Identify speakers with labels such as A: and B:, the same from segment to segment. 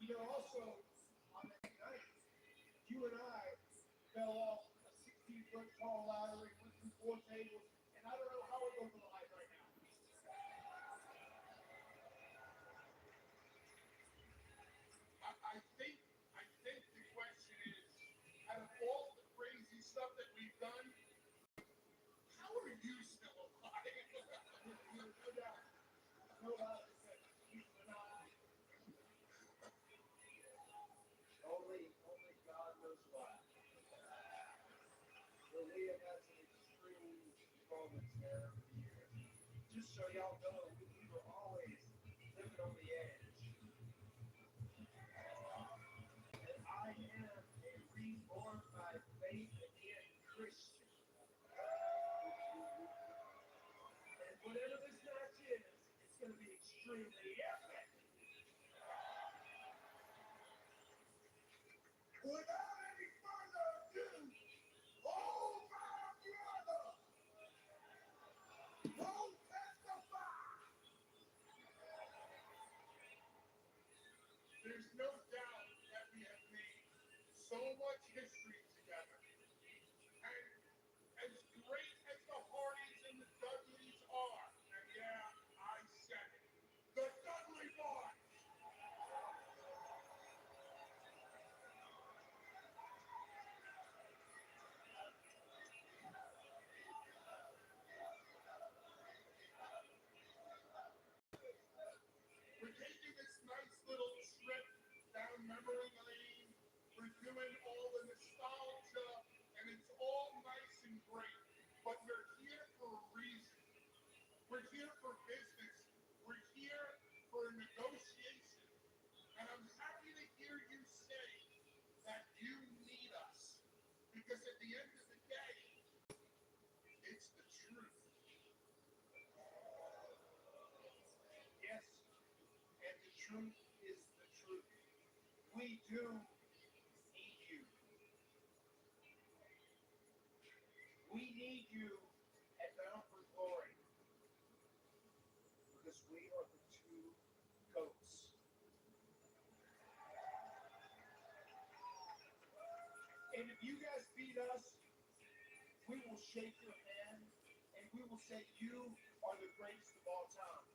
A: Also, on that night, you and I fell off a 16-foot tall ladder and went through four tables, and I don't know how we're going to life right now. I think the question is, out of all the crazy stuff that we've done, how are you still alive? No doubt. No doubt. He's phenomenal. Only God knows why. Well, we have had some extreme moments there over the years. Just so y'all know, we were always living on the edge. And I am a reborn by faith again Christian. And whatever this match is, it's going to be extremely epic. Without any further ado, oh my brother, don't testify. There's no doubt that we have made so much history together. And as great as the Hardys and the Dudleys are, and yeah, I said it, the Dudley Boys. We're taking this nice little trip down memory lane. We're doing all the nostalgia, and it's all nice and great. But we're here for a reason. We're here for business. We're here for negotiation. And I'm happy to hear you say that you need us. Because at the end of the day, it's the truth. Yes, and the truth is the truth. We do need you. We need you at Bound for Glory because we are the two goats. And if you guys beat us, we will shake your hand and we will say you are the greatest of all time.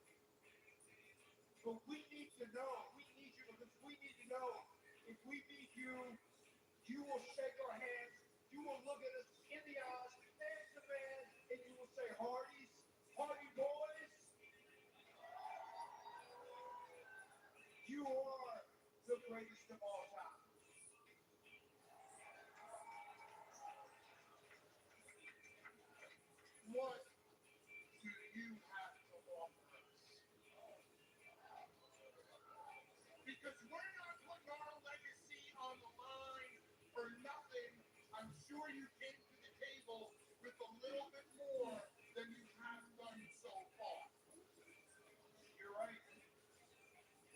A: But we need to know, we need you because we need to know if we beat you, you will shake our hands, you will look at us in the eyes, man to man, and you will say, Hardys, Hardy boys, you are the greatest of all time. What do you have to offer us? Because we're not putting our legacy on the line for nothing. I'm sure you came to the table with a little bit more than you have done so far. You're right.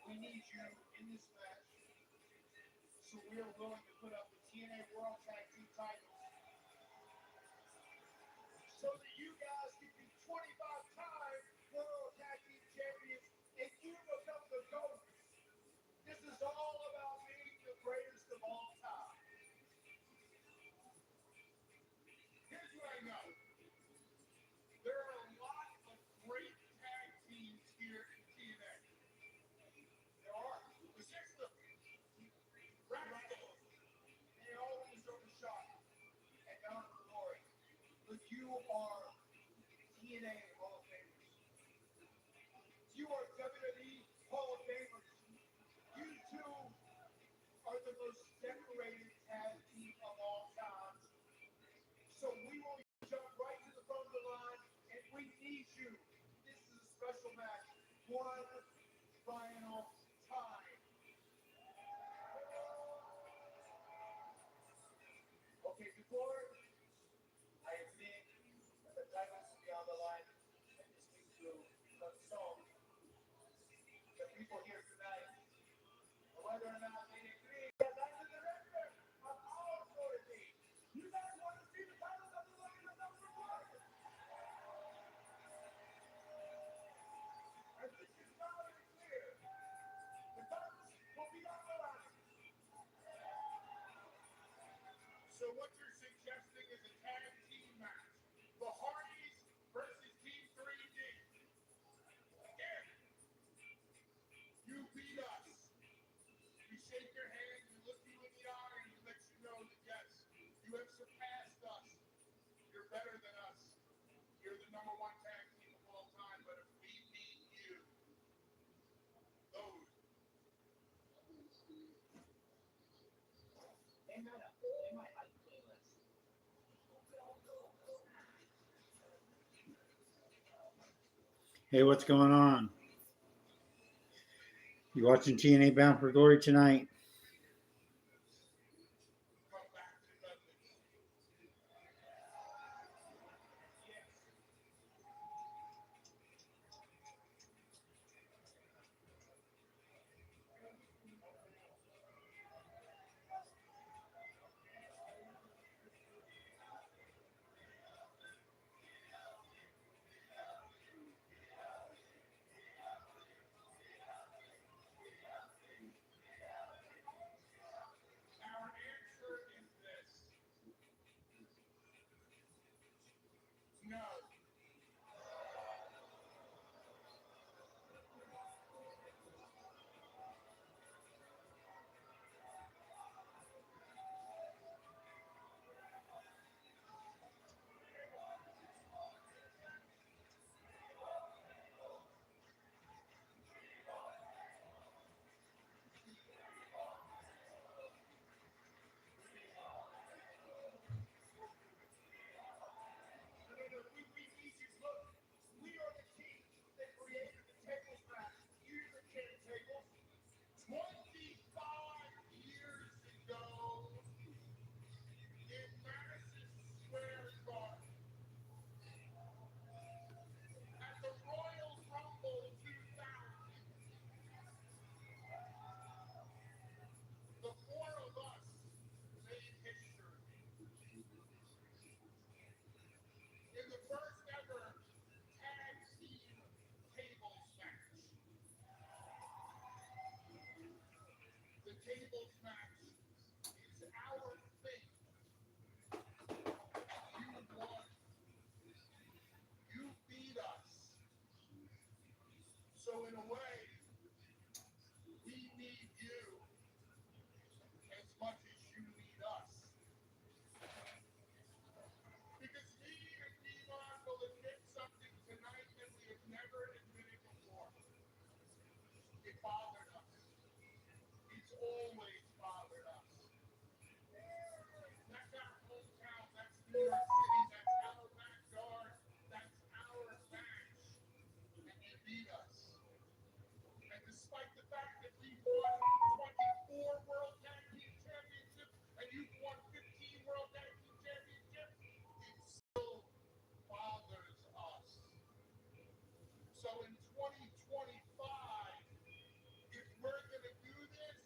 A: We need you in this match. So we are willing to put up the TNA World Tag Team titles so that you guys can be 25-time World Tag Team Champions and you become the GOAT. This is all about being the greatest of all time. Here's what I know. There are a lot of great tag teams here in TNA. There are. The System, Rascals, they all deserve a shot at Bound for Glory. But you are TNA Hall of Famers. You are WWE Hall of Famers. You two are the most decorated tag team of all time. So we will jump right to the front of the line, and we need you. This is a special match. One final time. Okay, before I admit that the titles to be on the line, I just need to consult the people here tonight, whether or not they agree. Yes, I'm the director of all authority. You guys want to see the titles of the line of number one? And this is loud and clear. The titles will be on the line. So what you're suggesting is a tag team match. The Hardys versus Team 3D. Again, you beat us. We shake your hand, we look you in the eye, and we let you know that yes, you have surpassed us. You're better than us. You're the number one tag team of all time, but if we beat you, those. They might like playlist.
B: Hey, what's going on? You watching TNA Bound for Glory tonight?
A: Come back to Douglas. Yes. Our answer is this. No. We need you. Look, we are the team that created the tables match. Use the tables. 25 years ago in Madison Square Garden at the Royal Rumble 2000, the four of us made history in the first ever tag team tables match. The tables match is our thing. You won. You beat us. So in a way, we need you as much as you need us. Because me and Devon will admit something tonight that we have never admitted before. It bothered us. It's always bothered us. That's our hometown. That's New York City. That's our backyard. That's our match. And you beat us. And despite the fact that we won 24 World Tag Team Championships and you've won 15 World Tag Team Championships, it still bothers us. So in 2025, if we're going to do this,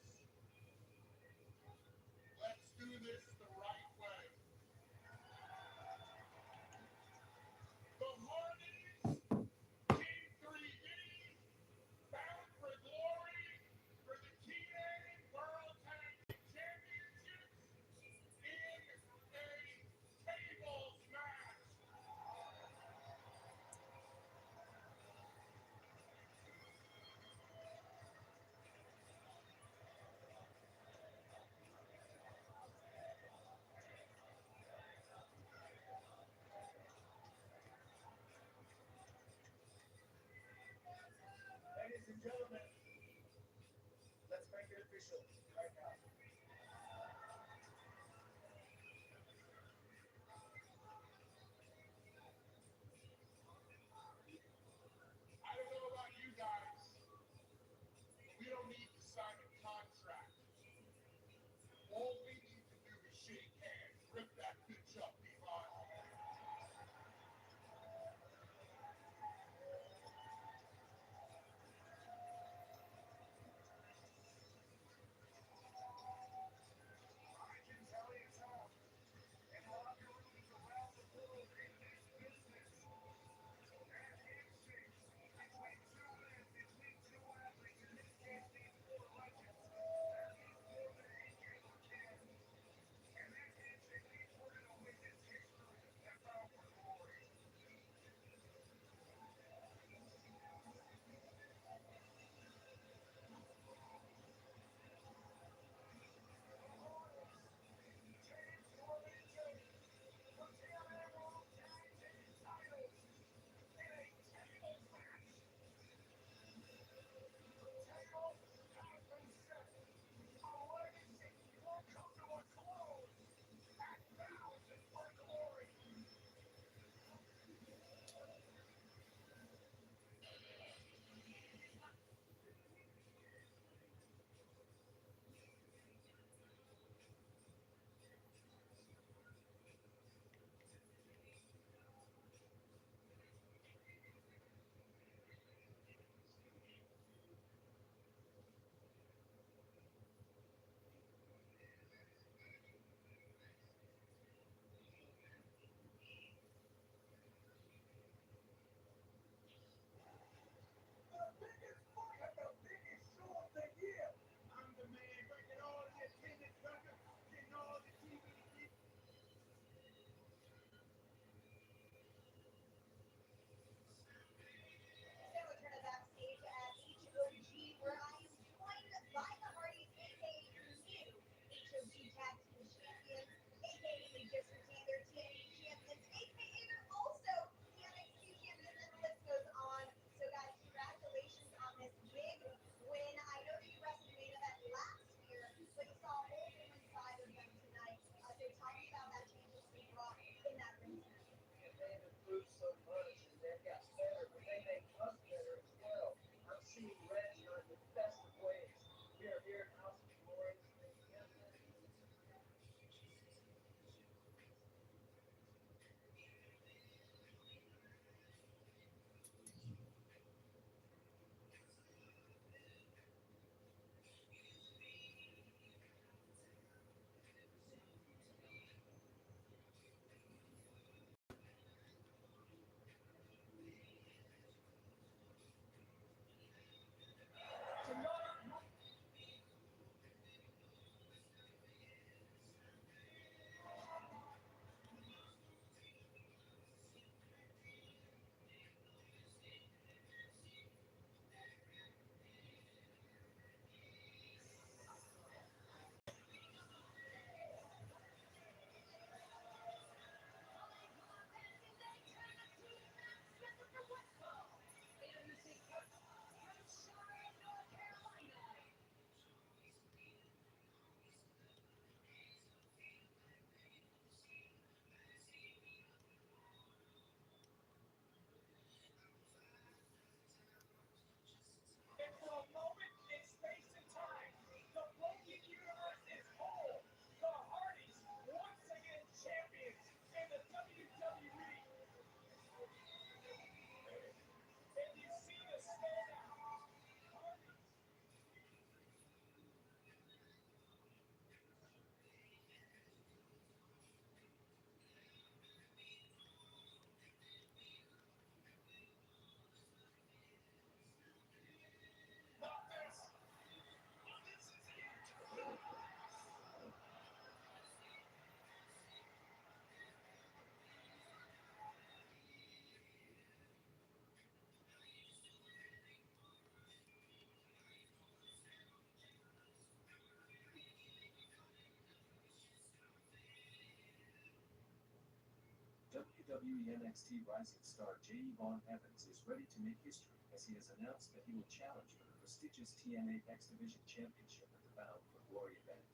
C: WWE NXT Rising star J. Vaughn Evans is ready to make history as he has announced that he will challenge for the prestigious TNA X Division Championship at the Bound for Glory event.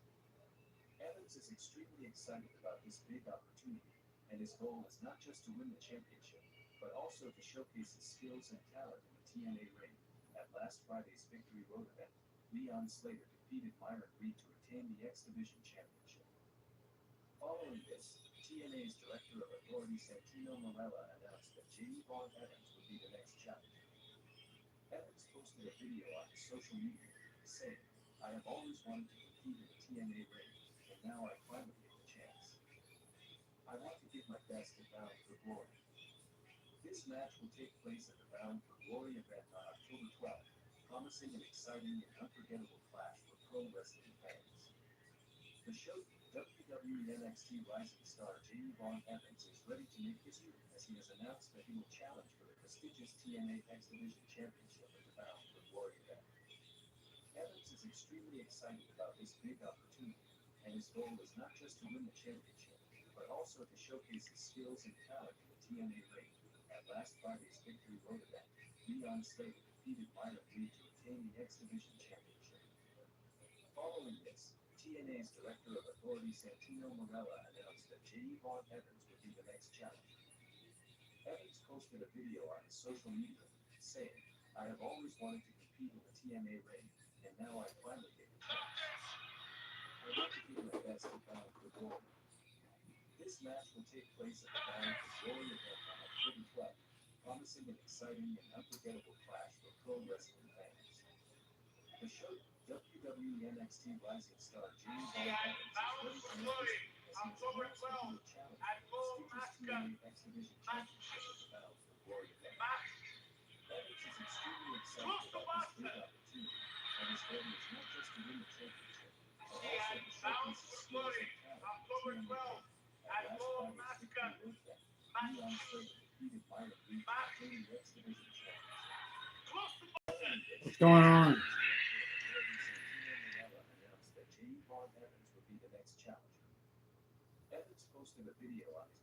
C: Evans is extremely excited about this big opportunity, and his goal is not just to win the championship, but also to showcase his skills and talent in the TNA ring. At last Friday's Victory Road event, Leon Slater defeated Myron Reed to retain the X Division Championship. Following this, TNA's Director of Authority Santino Marella announced that J. Vaughn Evans would be the next challenger. Evans posted a video on his social media saying, "I have always wanted to compete in the TNA ring, and now I finally get the chance. I want to give my best at Bound for Glory." This match will take place at the Bound for Glory event on October 12th, promising an exciting and unforgettable clash for pro wrestling fans. The show WWE NXT Rising star J. Vaughn Evans is ready to make history as he has announced that he will challenge for the prestigious TNA X Division Championship at the Bound for Glory event. Evans is extremely excited about this big opportunity, and his goal is not just to win the championship, but also to showcase his skills and talent in the TNA ring. At last Friday's Victory Road event, Leon Slater defeated Myron Reed to retain the X Division Championship. Following this, TNA's Director of Authority Santino Marella announced that J. Vaughn Evans would be the next challenger. Evans posted a video on his social media saying, "I have always wanted to compete in the TNA ring, and now I finally get the chance. I want to give my best at Bound for Glory." This match will take place at the Bound for Glory event on October 12th, promising an exciting and unforgettable clash for pro wrestling fans. The show WWE NXT Rising star J. Vaughn Evans is ready to make history as he has announced that he will challenge for the prestigious TNA X Division Championship at the Bound for Glory event. Evans is extremely excited about this big opportunity, and his goal is not just to win the championship, but also to showcase his skills and talent in the TNA ring. At last Friday's Victory Road event, Leon Slater defeated Myron Reed to retain the X Division Championship.
B: What's going on?
C: Announced that J. Vaughn Evans would be the next challenger. Evans posted a video on his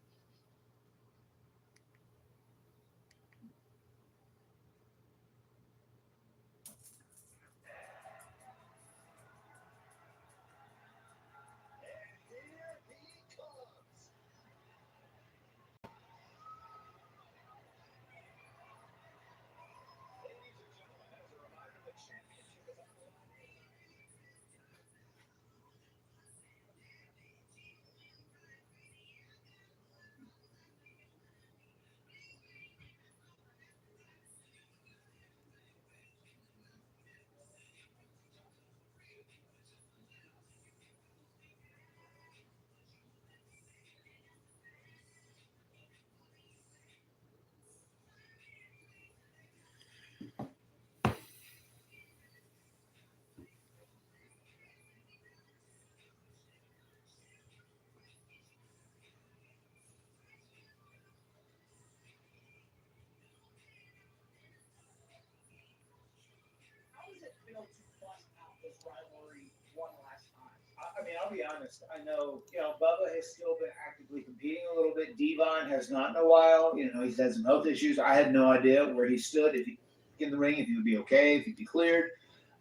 D: I mean, I'll be honest. I know, Bubba has still been actively competing a little bit. Devon has not in a while. He's had some health issues. I had no idea where he stood, if he in the ring, if he would be okay, if he'd be cleared.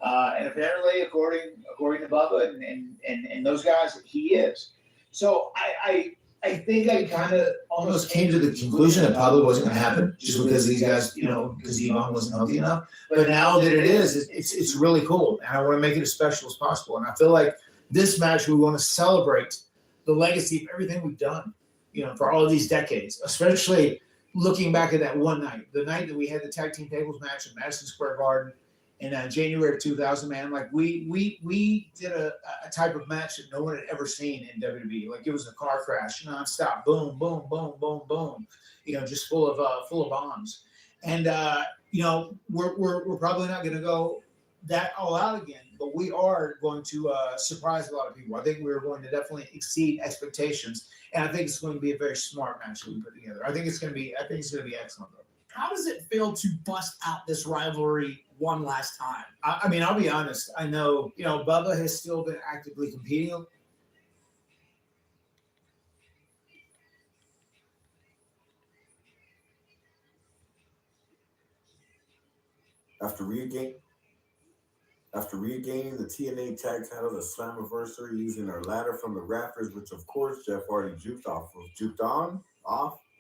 D: And apparently, according to Bubba and those guys, he is. So I think I kind of almost came to the conclusion that probably wasn't going to happen just because these guys, because Devon wasn't healthy enough. But now that it is, it's really cool, and I want to make it as special as possible. And I feel like this match, we want to celebrate the legacy of everything we've done, for all of these decades, especially looking back at that one night, the night that we had the tag team tables match in Madison Square Garden in January of 2000, man. Like we did a type of match that no one had ever seen in WWE. Like it was a car crash, nonstop, boom, boom, boom, boom, boom, just full of bombs. And we're probably not going to go that all out again, but we are going to surprise a lot of people. I think we're going to definitely exceed expectations, and I think it's going to be a very smart match that we put together. I think it's going to be excellent.
E: How does it feel to bust out this rivalry one last time?
D: I mean, I'll be honest. I know, Bubba has still been actively competing.
F: After regaining the TNA Tag Titles at Slammiversary using their ladder from the rafters, which of course Jeff Hardy juked off.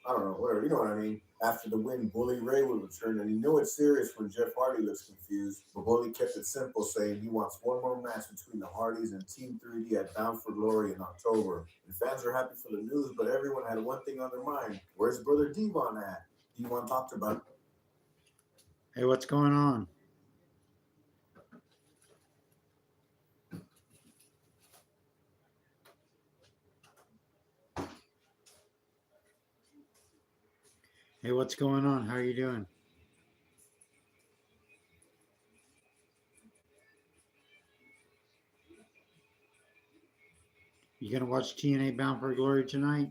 F: I don't know, whatever. You know what I mean. After the win, Bully Ray would return, and he knew it's serious when Jeff Hardy looks confused. But Bully kept it simple, saying he wants one more match between the Hardys and Team 3D at Bound for Glory in October. And fans are happy for the news, but everyone had one thing on their mind: where's Brother Devon at? Devon talked about.
B: Hey, what's going on? Hey, what's going on? How are you doing? You gonna watch TNA Bound for Glory tonight?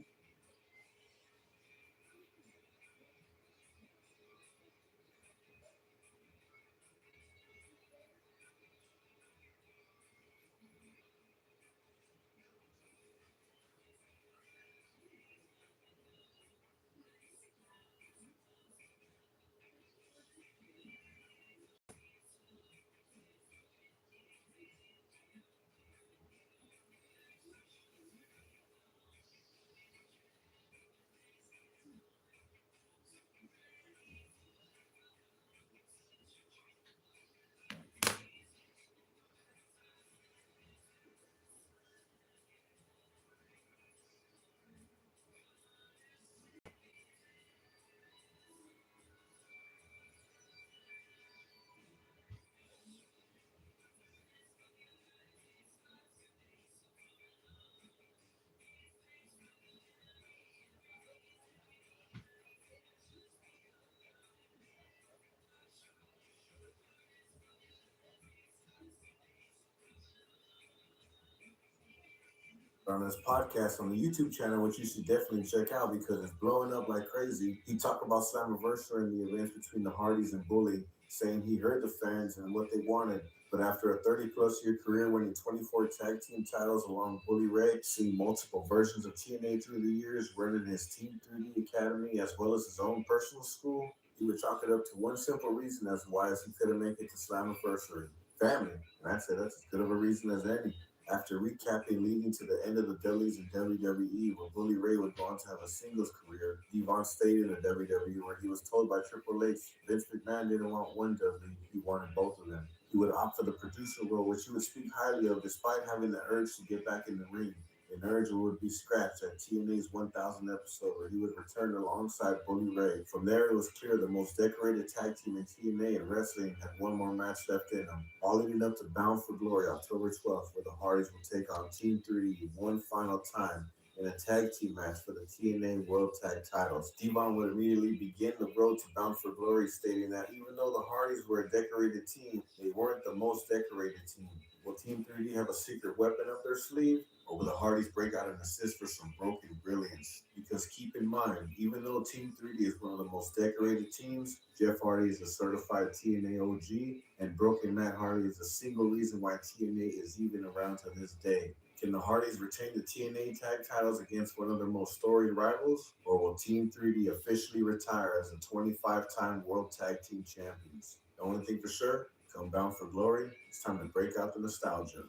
F: On his podcast on the YouTube channel, which you should definitely check out because it's blowing up like crazy. He talked about Slammiversary and the events between the Hardys and Bully, saying he heard the fans and what they wanted. But after a 30-plus year career winning 24 tag team titles along with Bully Ray, seeing multiple versions of TNA through the years, running his Team 3D Academy as well as his own personal school, he would chalk it up to one simple reason as why he couldn't make it to Slammiversary: family. And I said that's as good of a reason as any. After recapping leading to the end of the Dudleys in WWE, where Bully Ray would go on to have a singles career, Devon stayed in the WWE where he was told by Triple H Vince McMahon didn't want one Dudley, he wanted both of them. He would opt for the producer role, which he would speak highly of despite having the urge to get back in the ring. An urge would be scratched at TNA's 1000th episode, where he would return alongside Bully Ray. From there, it was clear the most decorated tag team in TNA and wrestling had one more match left in them, all leading up to Bound for Glory October 12th, where the Hardys would take on Team 3D one final time in a tag team match for the TNA World Tag Titles. Devon would immediately begin the road to Bound for Glory, stating that even though the Hardys were a decorated team, they weren't the most decorated team. Will Team 3D have a secret weapon up their sleeve? Or will the Hardys break out an assist for some broken brilliance? Because keep in mind, even though Team 3D is one of the most decorated teams, Jeff Hardy is a certified TNA OG, and Broken Matt Hardy is the single reason why TNA is even around to this day. Can the Hardys retain the TNA tag titles against one of their most storied rivals? Or will Team 3D officially retire as the 25-time World Tag Team Champions? The only thing for sure, come Bound for Glory, it's time to break out the nostalgia.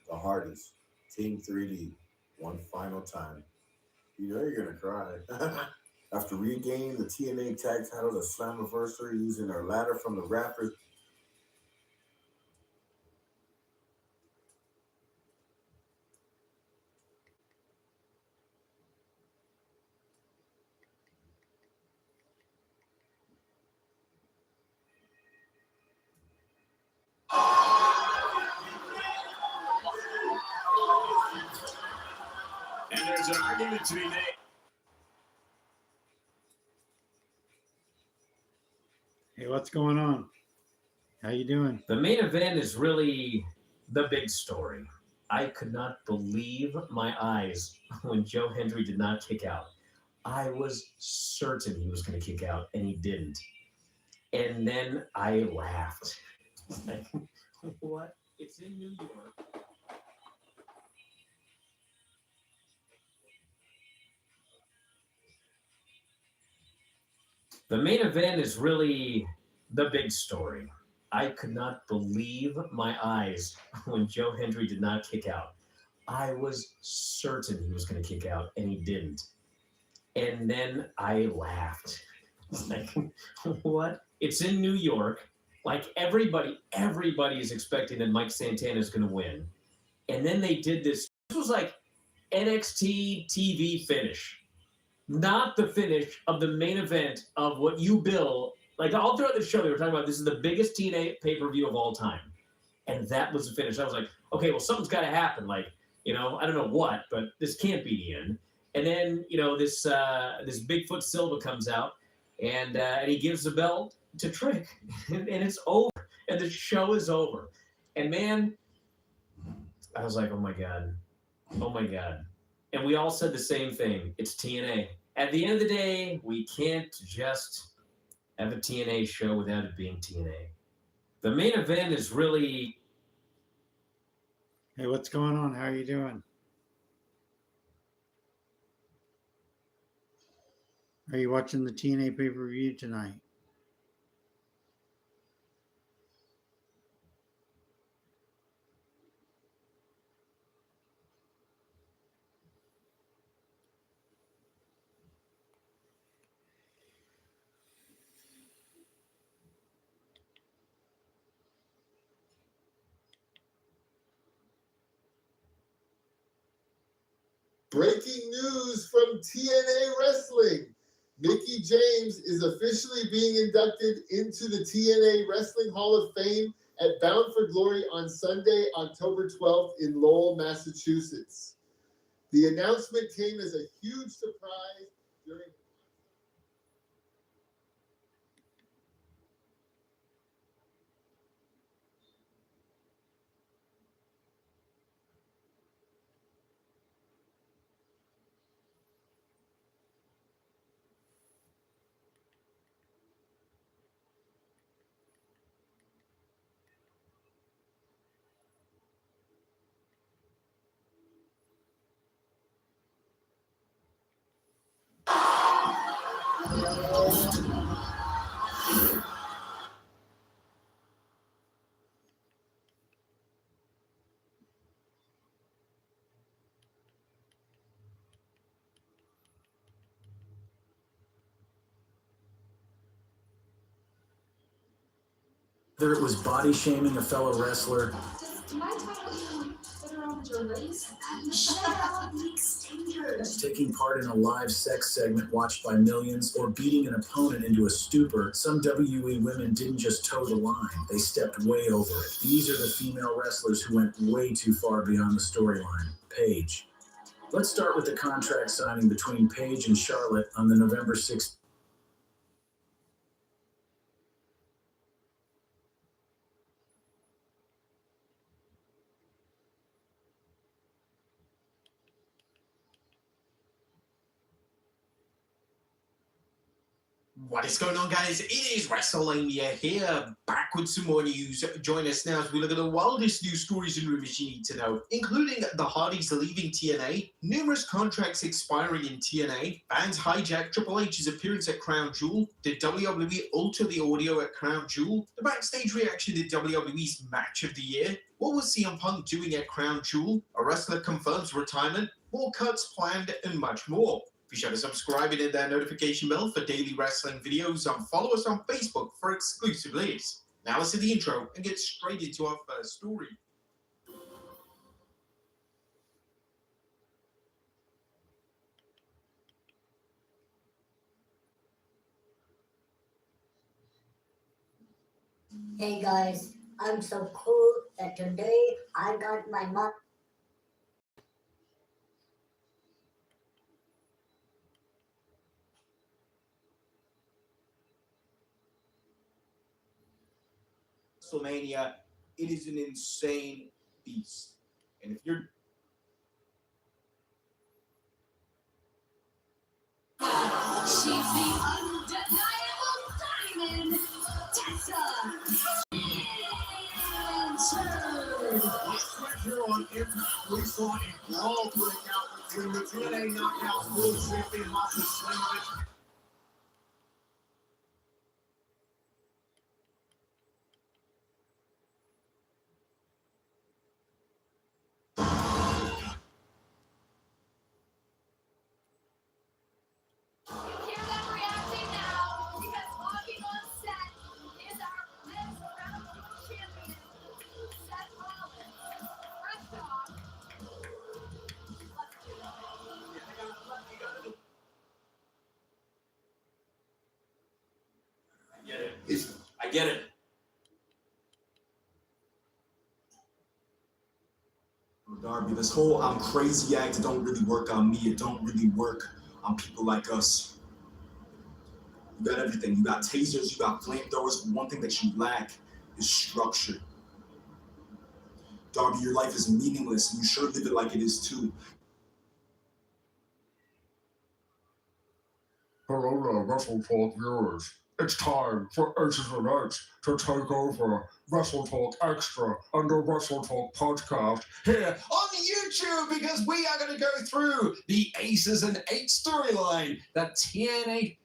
F: The Hardys, Team 3D, one final time. You know you're gonna cry. After regaining the TNA tag titles at Slammiversary using their ladder from the rafters.
C: And there's an argument to be made.
B: Hey, what's going on? How you doing?
G: The main event is really the big story. I could not believe my eyes when Joe Hendry did not kick out. I was certain he was going to kick out, and he didn't. And then I laughed. Like, what? It's in New York. The main event is really the big story. I could not believe my eyes when Joe Hendry did not kick out. I was certain he was going to kick out, and he didn't. And then I laughed. It's like, what? It's in New York. Like everybody is expecting that Mike Santana is going to win. And then they did this. This was like NXT TV finish. Not the finish of the main event of what you bill. Like all throughout the show, they were talking about this is the biggest TNA pay-per-view of all time. And that was the finish. I was like, okay, well, something's got to happen. Like, I don't know what, but this can't be the end. And then, this Bigfoot Silva comes out, and he gives the belt to Trick, and it's over, and the show is over. And man, I was like, oh my god, and we all said the same thing. It's TNA. At the end of the day, we can't just have a TNA show without it being TNA. The main event is really.
B: Hey, what's going on? How are you doing? Are you watching the TNA pay-per-view tonight?
H: Breaking news from TNA Wrestling. Mickie James is officially being inducted into the TNA Wrestling Hall of Fame at Bound for Glory on Sunday, October 12th in Lowell, Massachusetts. The announcement came as a huge surprise during
I: Whether it was body shaming a fellow wrestler,
J: Do I talk you put her on your waist? Shut up, the extenders.
I: taking part in a live sex segment watched by millions, or beating an opponent into a stupor, some WE women didn't just toe the line, they stepped way over it. These are the female wrestlers who went way too far beyond the storyline. Paige. Let's start with the contract signing between Paige and Charlotte on the November 6th.
K: What is going on, guys? It is WrestleMania here, back with some more news. Join us now as we look at the wildest news stories and rumors you need to know, including the Hardys leaving TNA, numerous contracts expiring in TNA, fans hijack Triple H's appearance at Crown Jewel, did WWE alter the audio at Crown Jewel, the backstage reaction to WWE's Match of the Year, what was CM Punk doing at Crown Jewel, a wrestler confirms retirement, more cuts planned, and much more. Be sure to subscribe and hit that notification bell for daily wrestling videos and follow us on Facebook for exclusive links. Now let's hit the intro and get straight into our first story.
J: Hey guys, I'm so cool that today I got my mom.
K: WrestleMania, it is an insane beast. And if you're
J: She's the undeniable diamond, Tessa.
A: Pressure on Impact. We saw a brawl break out between the TNA Knockouts World Champion Masha Slamovich.
K: I get it.
I: Darby, this whole I'm crazy act, it don't really work on me. It don't really work on people like us. You got everything. You got tasers, you got flamethrowers, but one thing that you lack is structure. Darby, your life is meaningless, and you sure live it like it is too.
L: Hello, Wrestle Talk viewers. It's time for Aces and Eights to take over Wrestle Talk Extra and the Wrestle Talk podcast here on YouTube, because we are going to go through the Aces and Eights storyline that TNA.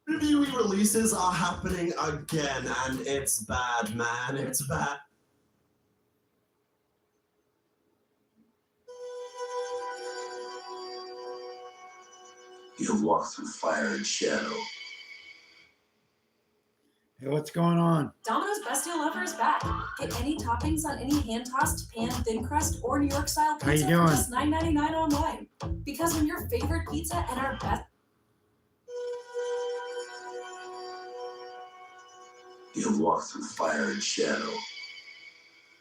M: WWE releases are happening again, and it's bad, man. It's bad.
F: You've walked through fire and shadow.
B: Hey, what's going on?
J: Domino's Best Deal Ever is back. Get any toppings on any hand-tossed, pan, thin crust, or New York-style
B: How you
J: pizza
B: doing?
J: for just $9.99 online. Because when your favorite pizza and our best...
F: You've walked through fire and shadow,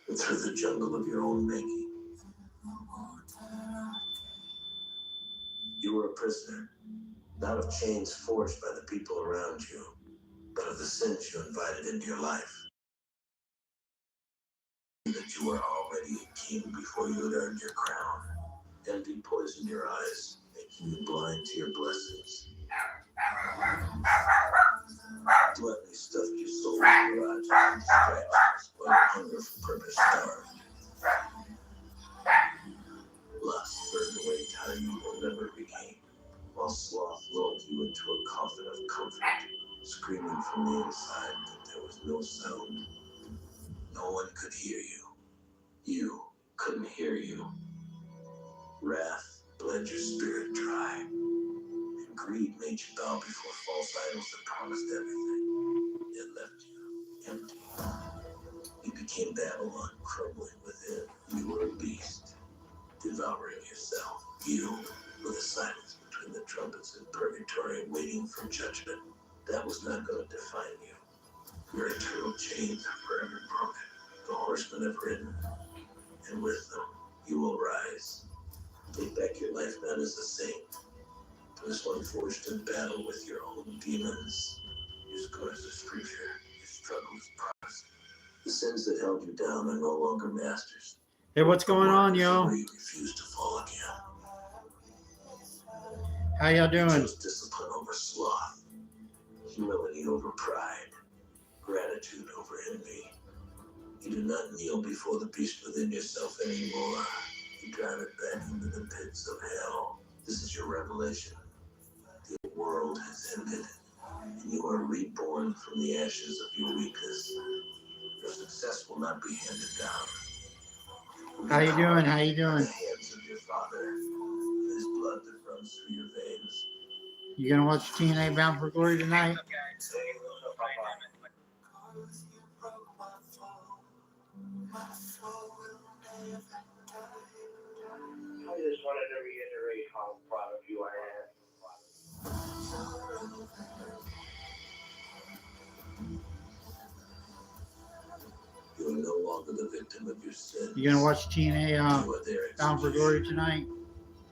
F: and through the jungle of your own making. You were a prisoner, not of chains forged by the people around you, but of the sins you invited into your life. That you were already a king before you had earned your crown. Envy poisoned your eyes, making you blind to your blessings. Gluttony stuffed your soul with garages and distractions, while your hunger for purpose starved. Lust burned away time you will never regain, while sloth lulled you into a coffin of comfort, screaming from the inside that there was no sound. No one could hear you. You couldn't hear you. Wrath bled your spirit dry, and greed made you bow before false idols that promised everything. It left you empty. You became Babylon, crumbling within. You were a beast, devouring yourself. You were the silence between the trumpets in purgatory, waiting for judgment. That was not going to define you. Your eternal chains are forever broken. The horsemen have ridden, and with them, you will rise. Take back your life not as a saint, but as one forged in battle with your own demons. Your scars are scripture, your struggle is prophecy. The sins that held you down are no longer masters.
B: Hey, what's going on, yo?
F: You refuse to fall again.
B: How y'all
F: You
B: doing?
F: chose discipline over sloth, humility over pride, gratitude over envy. You do not kneel before the beast within yourself anymore. You drive it back into the pits of hell. This is your revelation. The world has ended, and you are reborn from the ashes of your weakness. Your success will not be handed down.
B: How you doing? How you
F: In
B: doing?
F: the hands of your father, his blood that runs through your veins.
B: You gonna watch TNA Bound for Glory tonight?
A: I just wanted to reiterate how proud of you I am.
F: You are no longer the victim of your sins.
B: You gonna watch TNA
F: You are their
B: Bound for Glory tonight?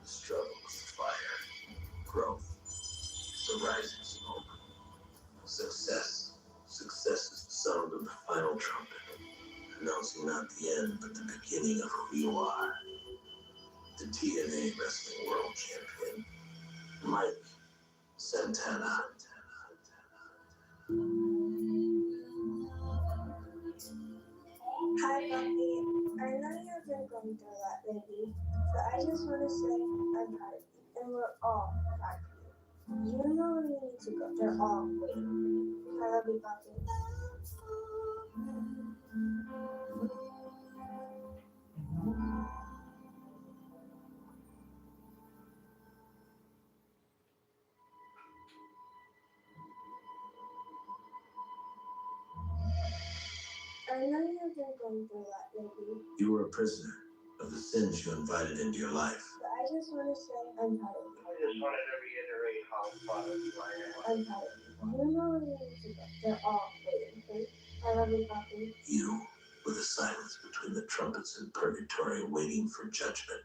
F: The struggle is the fire, growth, the rising smoke. Success. Success is the sound of the final trumpet, announcing not the end, but the beginning of who you are. The TNA Wrestling World Champion, Mike Santana.
N: Hi, Bucky. I know you've been going through a lot lately, but I just want to say I'm proud of you, and we're all proud of you. You know where you need to go. They're all waiting. I love you, Bucky. I know you've been wasn't going through that lately.
I: You were a prisoner of the sins you invited into your life.
N: But I just want to say I'm proud of you.
A: I just wanted to reiterate how proud of you I am.
N: I'm proud of you. You know where you need to go. They're all waiting for you. I love you, Poppy.
I: You were the silence between the trumpets in purgatory waiting for judgment.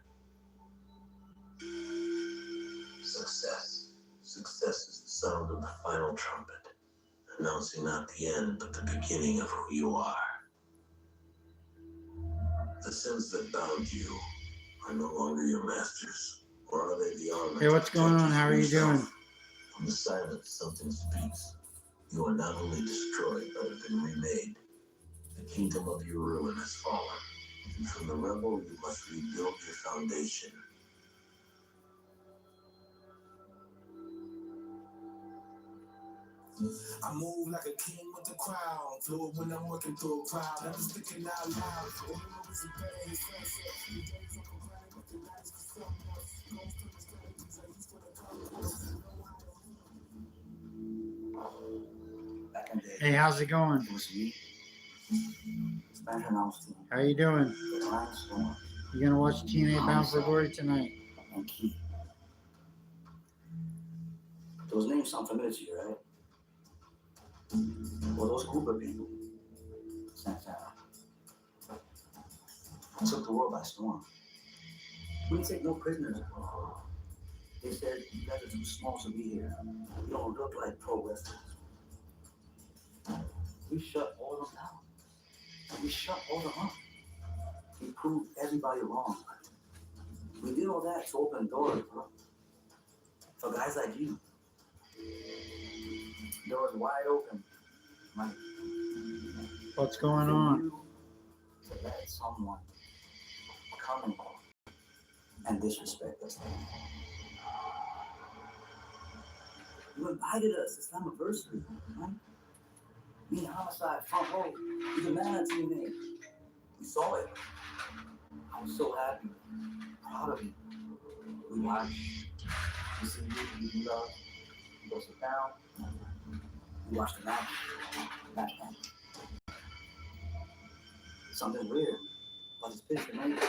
I: Success. Success is the sound of the final trumpet, announcing not the end, but the beginning of who you are. The sins that bound you are no longer your masters, or are they the armor?
B: Hey, what's going on? How are you doing?
I: From the silence, something speaks. You are not only destroyed, but have been remade. The kingdom of your ruin has fallen. And from the rebel, you must rebuild your foundation. I move like a king with the crown. Fluid when I'm working through a crowd. Never sticking out loud.
B: Hey, how's it going? How you doing? You gonna watch TNA Bound for Glory tonight?
O: Those names sound familiar to you, right? Well, those group of people, Santana, took the world by storm. We didn't take no prisoners. They said you guys are too small to be here. You don't look like pro wrestlers. We shut all of them down. We shut all of them up. We proved everybody wrong. We did all that to open doors, bro. For guys like you. Doors wide open. Mike.
B: What's going on?
O: To let someone come in and disrespect us. You invited us. It's anniversary, right? Me and Homicide, front row. We the man team there. We saw it. I was so happy, proud of you. We watched. We see you, you love. You go sit down. We watched the match. Match. Something weird about this picture, man.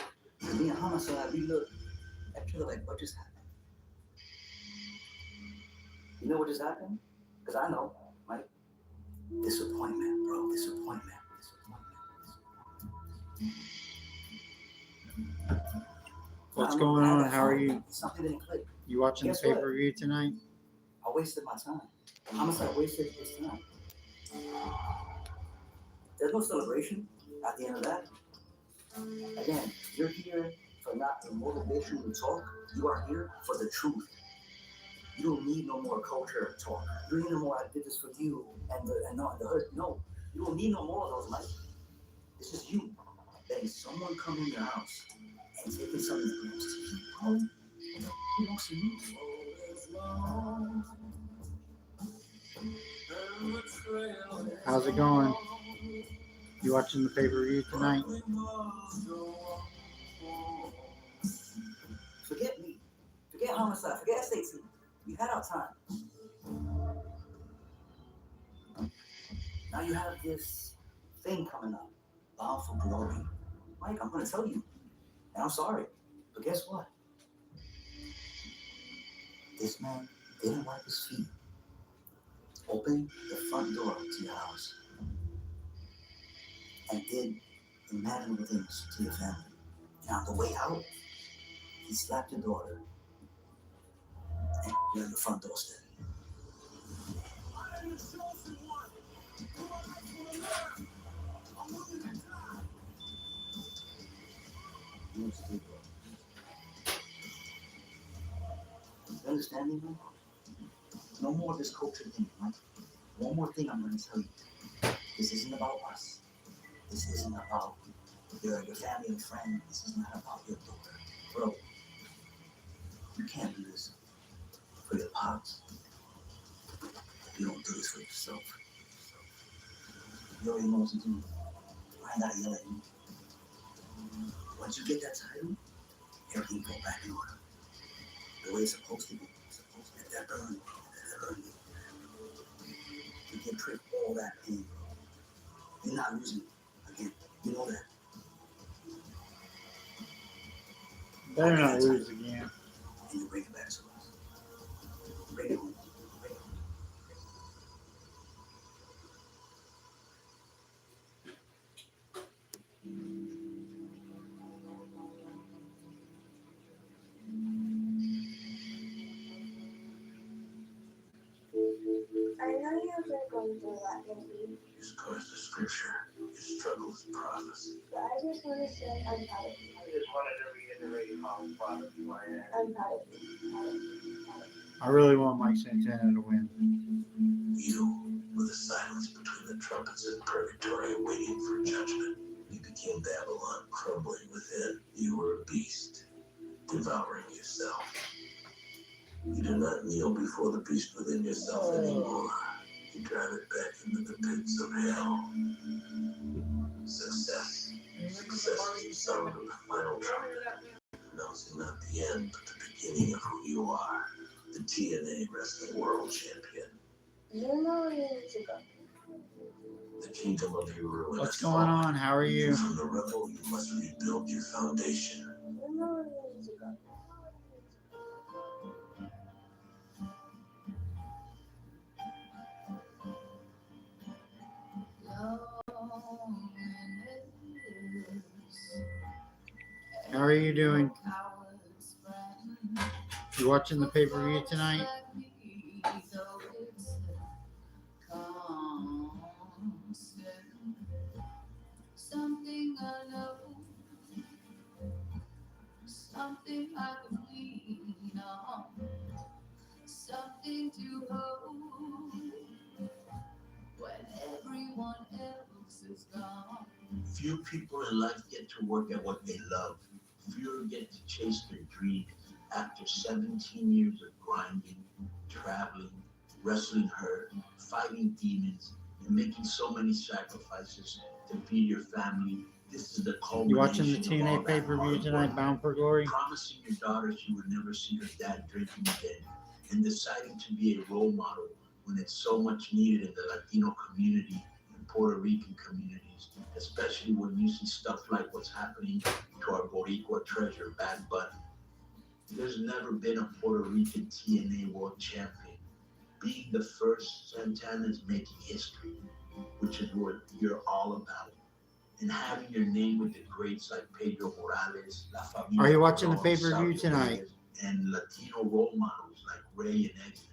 O: Me and Homicide, we look at each other like, what just happened? You know what just happened? Because I know, right? Disappointment, bro. Disappointment.
B: What's going on? How are you?
O: Something didn't click.
B: You watching the pay-per-view tonight?
O: I wasted my time. Homicide wasted his time. There's no celebration at the end of that. Again, you're here for not the motivation to talk. You are here for the truth. You don't need no more culture talk. You don't need no more. I did this for you and the hurt. No, you don't need no more of those. Like, this is you letting someone come in your house and taking something that belongs to you. Oh, it belongs to you.
B: How's it going? You watching the pay-per-view tonight?
O: Forget me. Forget Homicide. Forget SAT. We had our time. Now you have this thing coming up. Bound for Glory. Mike, I'm going to tell you. And I'm sorry. But guess what? This man didn't wipe his feet. Open the front door to your house. And did imaginable things to your family. And on the way out, he slapped your daughter. And you're at the front doorstep. You understand me, man? No more of this culture thing, right? One more thing I'm going to tell you. This isn't about us. This isn't about your family and friends. This is not about your daughter. Bro, you can't do this for your pops. You don't do this for yourself. You already know what to do. I ain't gotta yell at you. Once you get that title, everything go back in order. The way it's supposed to be. Let that burn. Let that burn you. You can trick all that pain, bro. You're not losing You know that.
B: Better not lose again.
O: And you bring it back to us. Bring it home.
N: I know you've been going through that lately,
O: You curse the scripture. Your struggles prophecy.
N: but I just want to say I'm proud of you.
O: I just wanted to reiterate how proud of you I am.
N: I'm proud of you. Proud of you. Proud of you.
B: I really want Mike Santana to win.
O: You were the silence between the trumpets in purgatory waiting for judgment. You became Babylon, crumbling within. You were a beast, devouring yourself. You do not kneel before the beast within yourself anymore. You drive it back into the pits of hell. Success. Success is the sound of the final trumpet, announcing not the end, but the beginning of who you are. The TNA Wrestling World Champion.
N: You know where you need to go.
O: The kingdom of your ruin.
B: What's going on? How are you?
O: From the rebel, you must rebuild your foundation.
N: You know where you need to go.
B: How are you doing? You watching the pay-per-view tonight?
J: Something I know, something I can lean on, something to hold when everyone else is gone.
O: Few people in life get to work at what they love. Fewer get to chase their dreams. After 17 years of grinding, traveling, wrestling hurt, fighting demons, and making so many sacrifices to feed your family, this is the culmination.
B: You watching the
O: of
B: TNA
O: all that
B: pay-per-view
O: hard
B: tonight,
O: work.
B: Bound for Glory?
O: Promising your daughter she would never see her dad drinking again, and deciding to be a role model when it's so much needed in the Latino community and Puerto Rican communities, especially when you see stuff like what's happening to our Boricua treasure, Bad Bunny. There's never been a Puerto Rican TNA World Champion. Being the first, Santana is making history, which is what you're all about. And having your name with the greats like Pedro Morales, La Familia
B: Are you watching the
O: Colon,
B: pay-per-view
O: Sabio
B: tonight?
O: Reyes, and Latino role models like Ray and Eddie?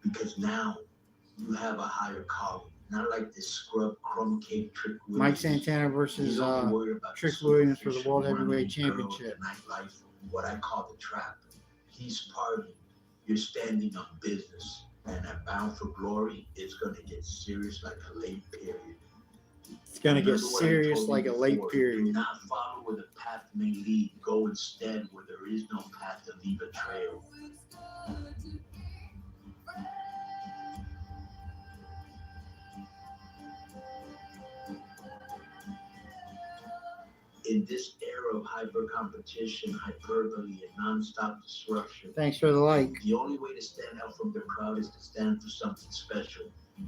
O: Because now you have a higher calling. Not like this scrub crumb cake Trick Williams.
B: Mike Santana versus Trick Williams for the World Heavyweight Championship.
O: Nightlife, what I call the trap. He's partying. You're standing on business. And at Bound for Glory, it's going to get serious like a late period.
B: It's gonna get
O: Remember what I
B: serious
O: told you
B: like a late
O: before.
B: period.
O: Do not follow where the path may lead. Go instead where there is no path to leave a trail. In this era of hyper competition, hyperbole, and non-stop disruption,
B: Thanks for the like.
O: the only way to stand out from the crowd is to stand for something special.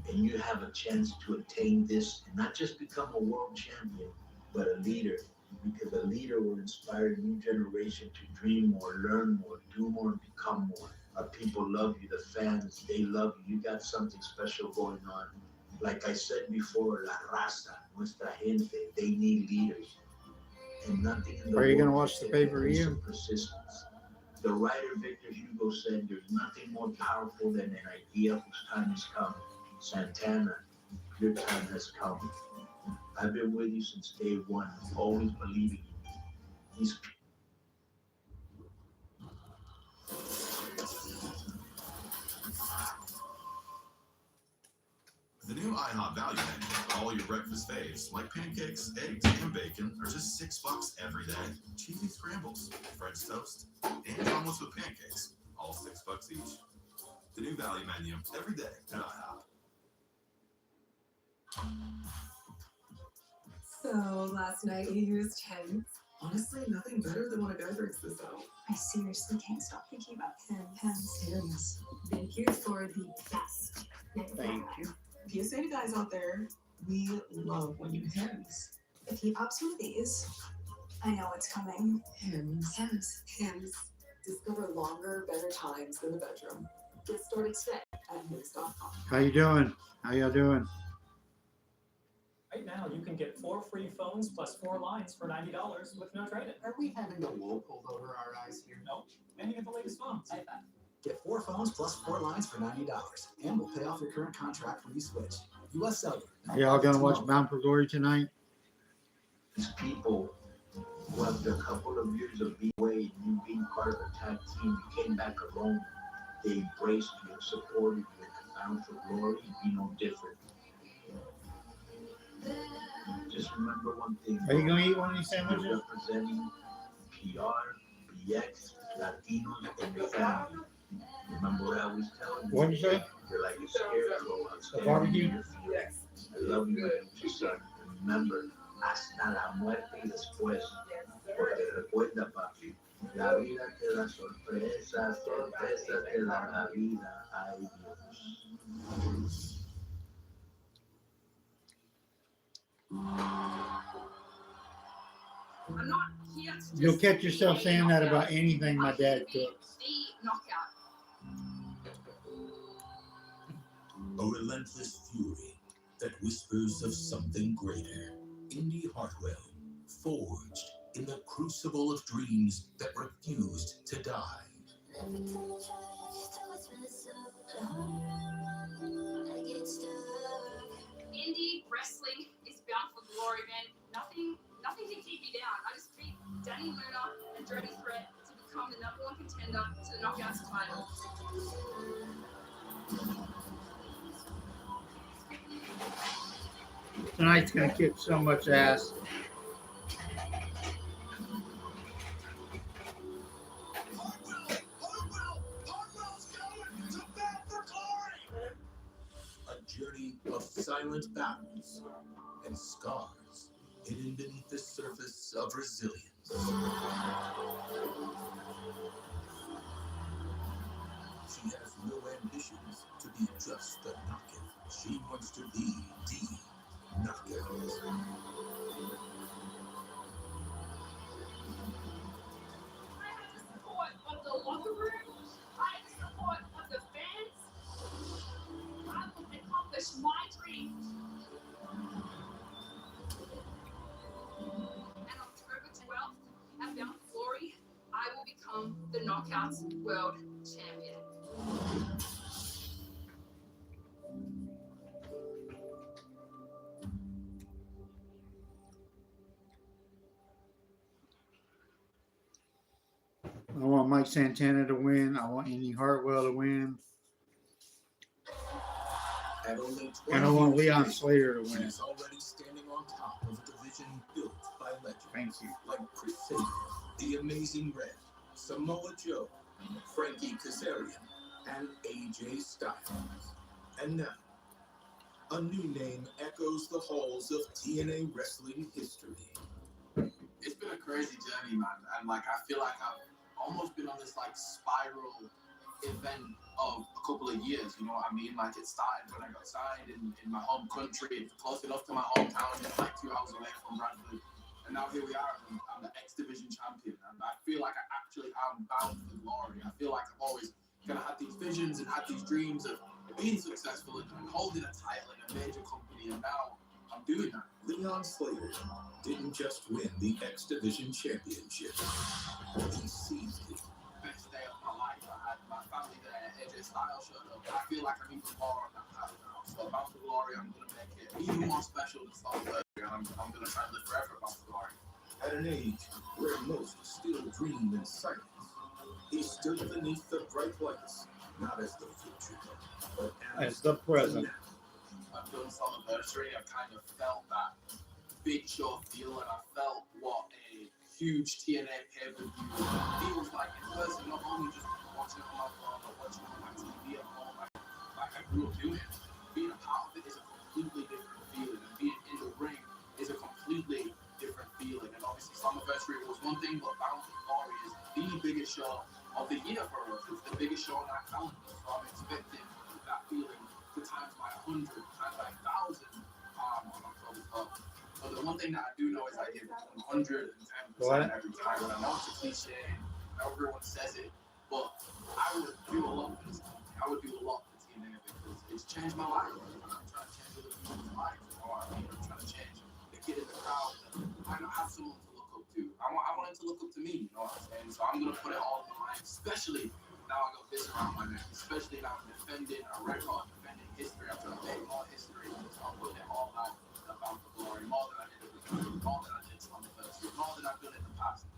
O: And you have a chance to attain this and not just become a world champion, but a leader. Because a leader will inspire a new generation to dream more, learn more, do more, and become more. Our people love you, the fans, they love you. You got something special going on. Like I said before, La Raza, nuestra gente, they need leaders. And nothing in the
B: Are you gonna
O: world
B: watch the
O: can take
B: pay-per-view?
O: place of persistence. The writer Victor Hugo said there's nothing more powerful than an idea whose time has come. Santana, your time has come. I've been with you since day one, always believing in you. These
P: The new IHOP value menu, all your breakfast faves, like pancakes, eggs, and bacon, are just $6 every day. Cheesy scrambles, French toast, and omelets with pancakes, all $6 each. The new value menu, every day at IHOP.
Q: So last night you used Hims. Honestly, nothing better than when a guy breaks this out.
J: I seriously can't stop thinking about Hims.
Q: Hims.
J: Thank you for the best.
B: Thank you.
Q: PSA to guys out there, we love when you Hims. If he pops one of these, I know it's coming. Hims. Discover longer, better times in the bedroom. Get started today at Hims.com.
B: How you doing? How y'all doing?
R: Right now, you can get 4 free phones plus 4 lines for $90 with no trade-in.
E: Are we having the wool pulled over our eyes here?
R: No, and you get the latest phones.
E: Get 4 phones plus 4 lines for $90, and we'll pay off your current contract when you switch. U.S. Cellular.
B: Y'all gonna watch Bound for Glory tonight?
S: These people who after a couple of years of being away, you being part of a tag team, you came back alone. They embraced you and supported you, and Bound for Glory be no different. Just remember one thing.
B: Are you gonna eat one of these sandwiches?
S: You're representing PR, BX, Latinos, and your family. Remember what I was telling you?
B: What'd you say?
S: You're like a scarecrow.
B: The barbecue?
S: I love you, my son. Remember, hasta la muerte y después. Porque recuerda, papi, la vida te da sorpresas, sorpresas te da la vida. Ay, Dios.
J: I'm not here to
B: You'll catch yourself saying that about anything my dad cooks.
J: the knockout.
T: A relentless fury that whispers of something greater. Indy Hartwell, forged in the crucible of dreams that refused to die.
J: Indie wrestling is bound for glory, man. Nothing can keep me down. I just beat Danny Luna and Dirty Threat to become the #1 contender to the Knockouts title.
B: Tonight's gonna kick so much ass.
T: A journey of silent battles and scars hidden beneath the surface of resilience. She has no ambitions to be just a knockout. She wants to be the knockout.
J: I have the support of the locker room. I have the support of the fans. I will accomplish my dream. And October 12th, at Bound for Glory, I will become the Knockouts World Champion.
B: I want Mike Santana to win. I want Indy Hartwell to win.
T: At only
B: And I want Leon Slater to win.
T: She's already standing on top of a division built by legends.
B: Thank you.
T: Like Chris Sabin, The Amazing Red, Samoa Joe, Frankie Kazarian, and AJ Styles. And now, a new name echoes the halls of TNA wrestling history.
U: It's been a crazy journey, man. And like, I feel like I've almost been on this like spiral event of a couple of years, you know what I mean? Like, it started when I got signed in my home country, close enough to my hometown, just like 2 hours away from Bradford. And now here we are, I'm the X Division champion. And I feel like I actually am bound for glory. I feel like I've always kind of had these visions and had these dreams of being successful and holding a title in a major company. And now I'm doing that.
T: Leon Slater didn't just win the X Division championship. He seized it.
U: Best day of my life. I had my family there, AJ Styles showed up. I feel like I'm even more on that path now. So Bound for Glory, I'm going to make it even more special than Slammiversary, and I'm going to try and live forever at Bound for Glory.
T: At an age where most still dream in silence, he stood beneath the bright lights, not as the future, but
B: As the present.
U: I've done Slammiversary, I've kind of felt that big show feel, and I felt what a huge TNA pay-per-view feels like in person, not only just watching it on my phone or watching it on my TV at home, like I grew up doing it. Being a part of it is a completely different feeling, and being in the ring is a completely different feeling. And obviously Slammiversary was one thing, but Bound for Glory is the biggest show of the year for us. It's the biggest show on our calendar, so I'm expecting that feeling to times by 100, times by 1,000 on October 12th. So But the one thing that I do know is I give 110%
B: What?
U: every time. And I know it's a cliche, everyone says it, but I would do a lot for this company. I would do a lot for TNA because it's changed my life. I'm trying to change other people's lives. You know what I mean? I'm trying to change the kid in the crowd. I have someone to look up to. I want him to look up to me. You know what I'm saying? So I'm gonna put it all in the line, especially now I got this around my neck. Especially now I'm defending a record, defending history. I'm trying to make more history. So I'm putting it all out about the glory, more than I did with the glory, more than I did on the first year, more than I've done in the past.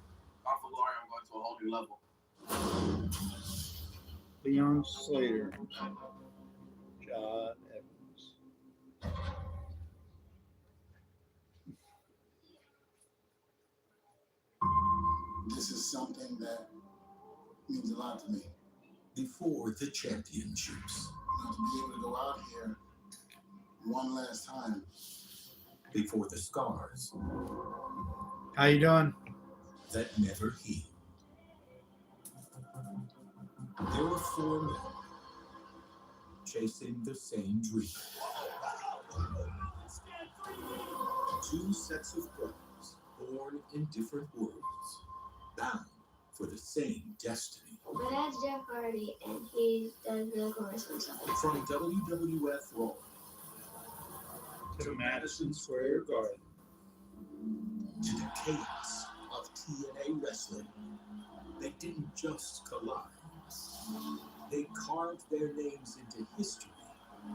U: Bound for glory, I'm going to a whole new level.
B: Leon Slater. John Evans.
D: This is something that means a lot to me.
T: Before the championships.
D: To be able to go out here one last time.
T: Before the scars
B: How you doing?
T: that never heal. There were 4 men chasing the same dream. 2 sets of brothers born in different worlds, bound for the same destiny.
N: My dad's Jeff Hardy, and he does medical wrestling stuff.
T: From WWF Raw
B: To Madison Square Garden.
T: to the chaos of TNA wrestling, they didn't just collide. They carved their names into history.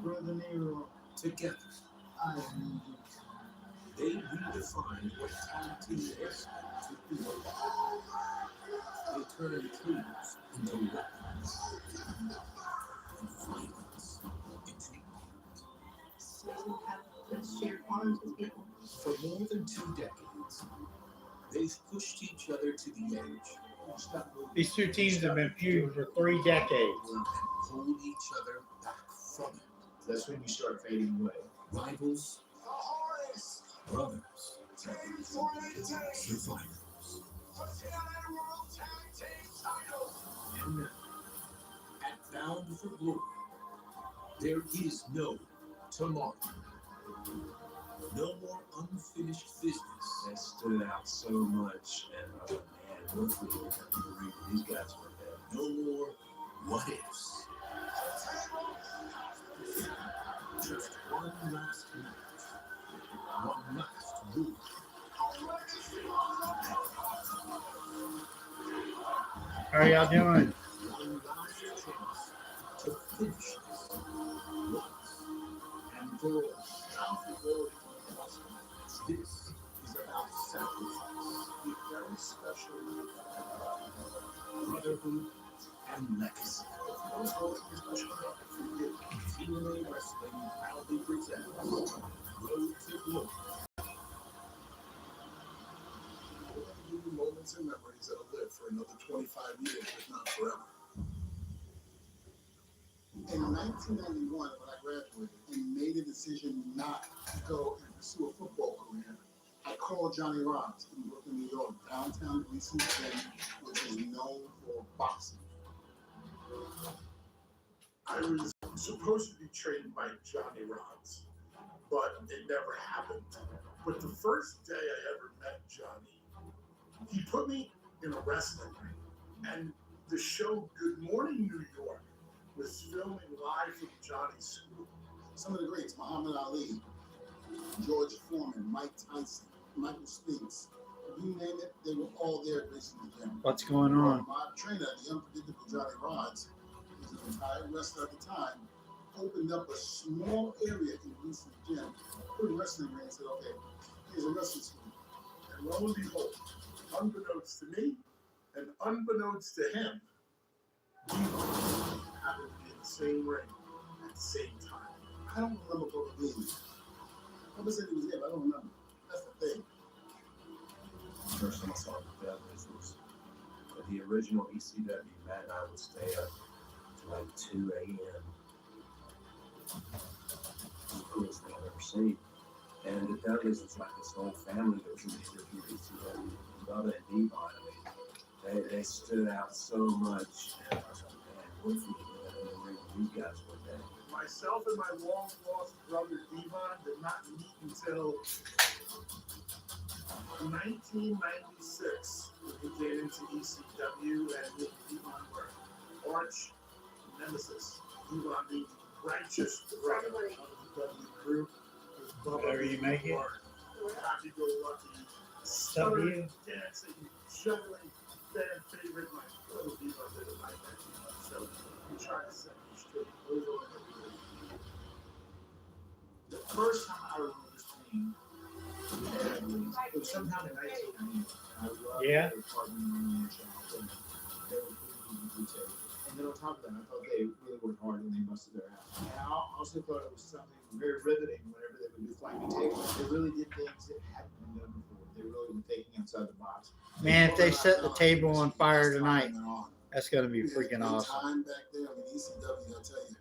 D: Brother Nero,
T: together.
D: I need you.
T: They redefined what tag team wrestling could be. They turned tools into weapons and violence into art.
Q: So you have shared bonds with people.
T: For more than 2 decades, they've pushed each other to the edge.
B: These two teams have been feuding for 3 decades.
T: And pulled each other back from it. That's when you start fading away. Rivals, brothers, survivors. And now, at Bound for Glory, there is no tomorrow. No more unfinished business.
C: That stood out so much, and I was like, man, hopefully we have to read these guys one day.
T: No more what ifs. Just one last night. One last move.
B: How are y'all doing?
T: One last chance to finish this once and for all. This is about sacrifice, a very special brotherhood and legacy. TNA Wrestling proudly presents Road to Glory.
H: Moments and memories that'll live for another 25 years, if not forever.
D: In 1991, when I graduated and made a decision not to go and pursue a football career, I called Johnny Rods in Brooklyn, New York, downtown Gleason Gym, which is known for boxing.
H: I was supposed to be trained by Johnny Rods, but it never happened. But the first day I ever met Johnny, he put me in a wrestling ring, and the show Good Morning New York was filming live from Johnny's school.
D: Some of the greats, Muhammad Ali, George Foreman, Mike Tyson, Michael Spinks, you name it, they were all there at Gleason Gym.
B: What's going on?
D: My trainer, the unpredictable Johnny Rods, who was an retired wrestler at the time, opened up a small area in Gleason Gym, put a wrestling ring and said, okay, here's a wrestling school.
H: And lo and behold, unbeknownst to me and unbeknownst to him, we happened to be in the same ring at the same time.
D: I don't remember Booker being. Never said he was there, but I don't remember. That's the thing.
C: First time I saw the Devils was at the original ECW. Matt and I would stay up to like 2 a.m. It was the coolest thing I've ever seen. And the Dudleys was like this whole family that was in the ECW. Bubba and Devon, I mean, they stood out so much. And I was like, man, what if we could get in the ring with these guys one day?
H: Myself and my long lost brother Devon did not meet until
L: 1996, when he came into ECW and with Devon were arch nemesis. Devon being righteous brother of the W group.
B: Whatever you make it.
L: Happy-go-lucky, stuttering, dancing, juggling, fan favorite, like little Devon did in my 19 So we tried to set him straight over and over. The first time I remember seeing it was sometime in 1990. I loved
B: Yeah.
L: the partner on the channel. They were pretty detailed. And then on top of that, I thought they really worked hard and they busted their ass. And I also thought it was something very riveting whenever they would do flying tables. They really did things that hadn't been done before. They really were thinking outside the box.
B: Man, if they set the table on fire tonight, that's going to be freaking awesome.
D: Time back there, ECW, I tell you,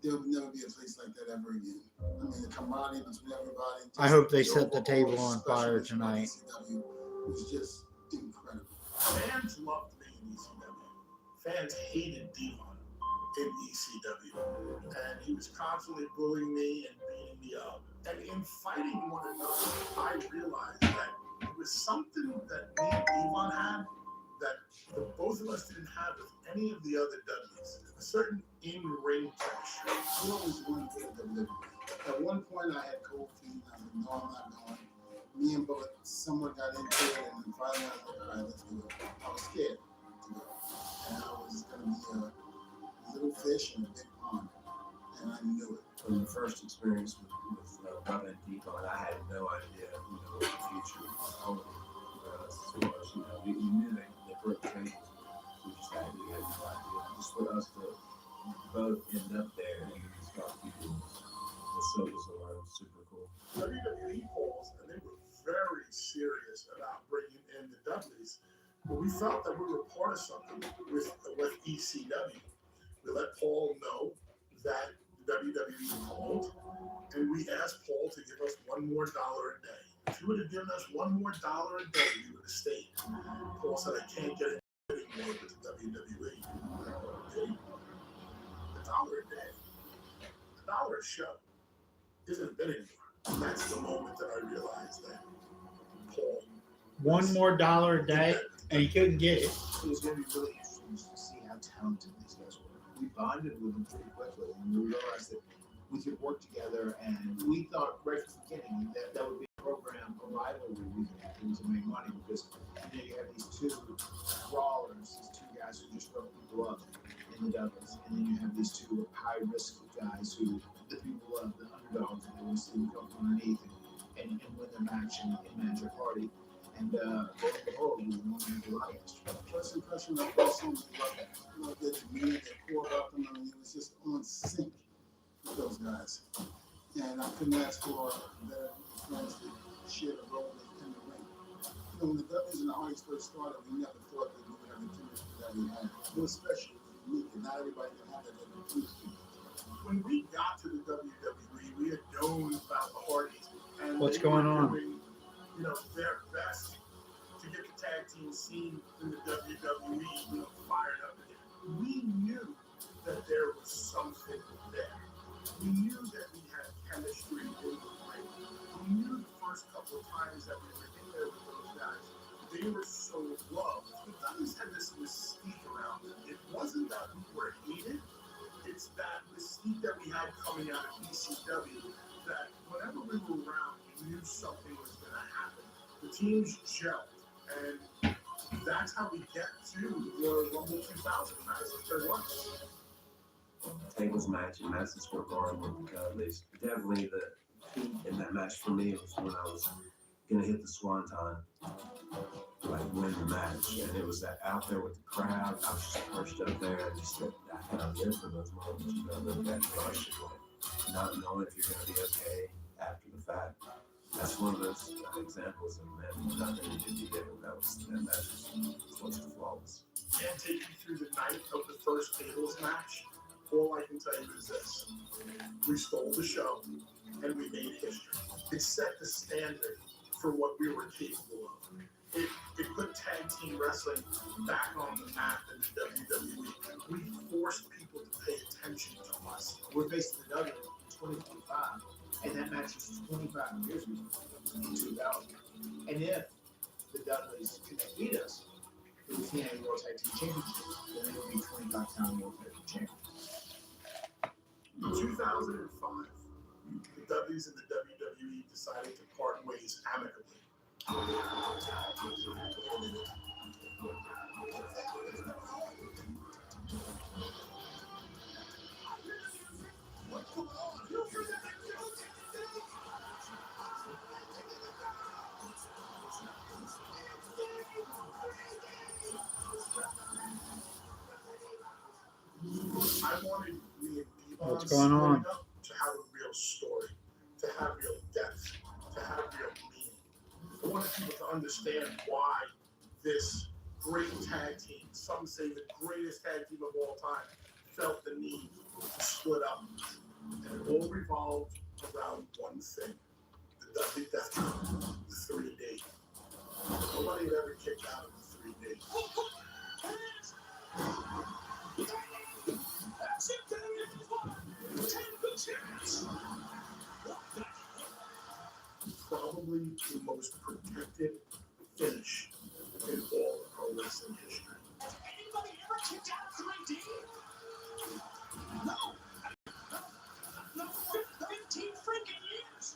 D: there will never be a place like that ever again. I mean, the camaraderie between everybody.
B: I hope they set the table on fire tonight.
D: ECW was just incredible.
L: Fans loved me in ECW. Fans hated Devon in ECW. And he was constantly bullying me and beating me up. And in fighting one another, I realized that it was something that me and Devon had that the both of us didn't have with any of the other Dudleys. A certain in-ring chemistry.
D: I always wanted to get WWE. At one point, I had cold feet, and I was like, no, I'm not going. Me and Bullet somewhat got into it, and then finally I was like, all right, let's do it. I was scared to go. And I was going to be a little fish in a big pond, and I knew it.
G: From the first experience with Brother and Devon, I had no idea, what the future was holding for us. We knew they broke tables. We just had no idea. Just for us to both end up there and just got people was so super cool.
L: WWE polls, and they were very serious about bringing in the Dudleys. But we felt that we were part of something with ECW. We let Paul know that WWE called, and we asked Paul to give us $1 more a day. If he would have given us $1 more a day, we would have stayed. Paul said, I can't get any more with the WWE. Okay. $1 a day, $1 a show isn't a bit anymore. And that's the moment that I realized that Paul.
B: $1 more a day, and you couldn't get it.
L: It was going to be really interesting to see how talented these guys were. We bonded with them pretty quickly, and we realized that we could work together. And we thought right from the beginning that would be a program, a rivalry we could have to make money because you have these two brawlers, these two guys who just rub people up in the doubles, and then you have these two high-risk guys who the people love, the underdogs, and they want to see them come from underneath and win their match and manage their party. And lo and behold, we won a lot of history.
D: First impression of those songs, I love that the man that poured up on them, it was just on sync with those guys. And I couldn't ask for better friends to share the role in the ring. When the Dudleys and the Hardys first started, we never thought that we would have the chemistry that we had. It was special, it was unique, and not everybody can have that chemistry.
L: When we got to the WWE, we had known about the Hardys. And
B: What's going on?
L: Doing, their best to get the tag team scene in the WWE, fired up again. We knew that there was something there. We knew that we had chemistry in the ring. We knew the first couple of times that we were in there with those guys, they were so loved. The Dudleys had this mystique around them. It wasn't that we were hated. It's that mystique that we had coming out of ECW that whenever we were around, we knew something was going to happen. The teams gelled, and that's how we get to the Rumble 2000 match in third one.
G: Tables match and Madison Square Garden with the Dudleys. Definitely the peak in that match for me was when I was going to hit the Swanton, win the match. And it was that out there with the crowd. I was just perched up there and just I kind of lived for those moments, that rush of not knowing if you're going to be okay after the fact. That's one of those examples of nothing you did together. That match was close to flawless.
L: Can't take you through the night of the first tables match. All I can tell you is this: we stole the show and we made history. It set the standard for what we were capable of. It put tag team wrestling back on the map in the WWE. We forced people to pay attention to us. We're based in the W in 2025, and that match was 25 years ago, in 2000. And if
K: the Dudleys could beat us for the TNA World Tag Team Championship, then they would be 25-time World Tag Team champions.
D: In 2005, the Dudleys and the WWE decided to part ways amicably. I wanted me and Devon
B: What's going on?
D: to have a real story, to have real depth, to have real meaning. I wanted people to understand why this great tag team, some say the greatest tag team of all time, felt the need to split up. And it all revolved around one thing, the Dudley Death Count, the 3D. Nobody had ever kicked out of the 3D. Probably the most protected finish in all of pro wrestling history.
A: Has anybody ever kicked out of 3D? No. No, 15 freaking years.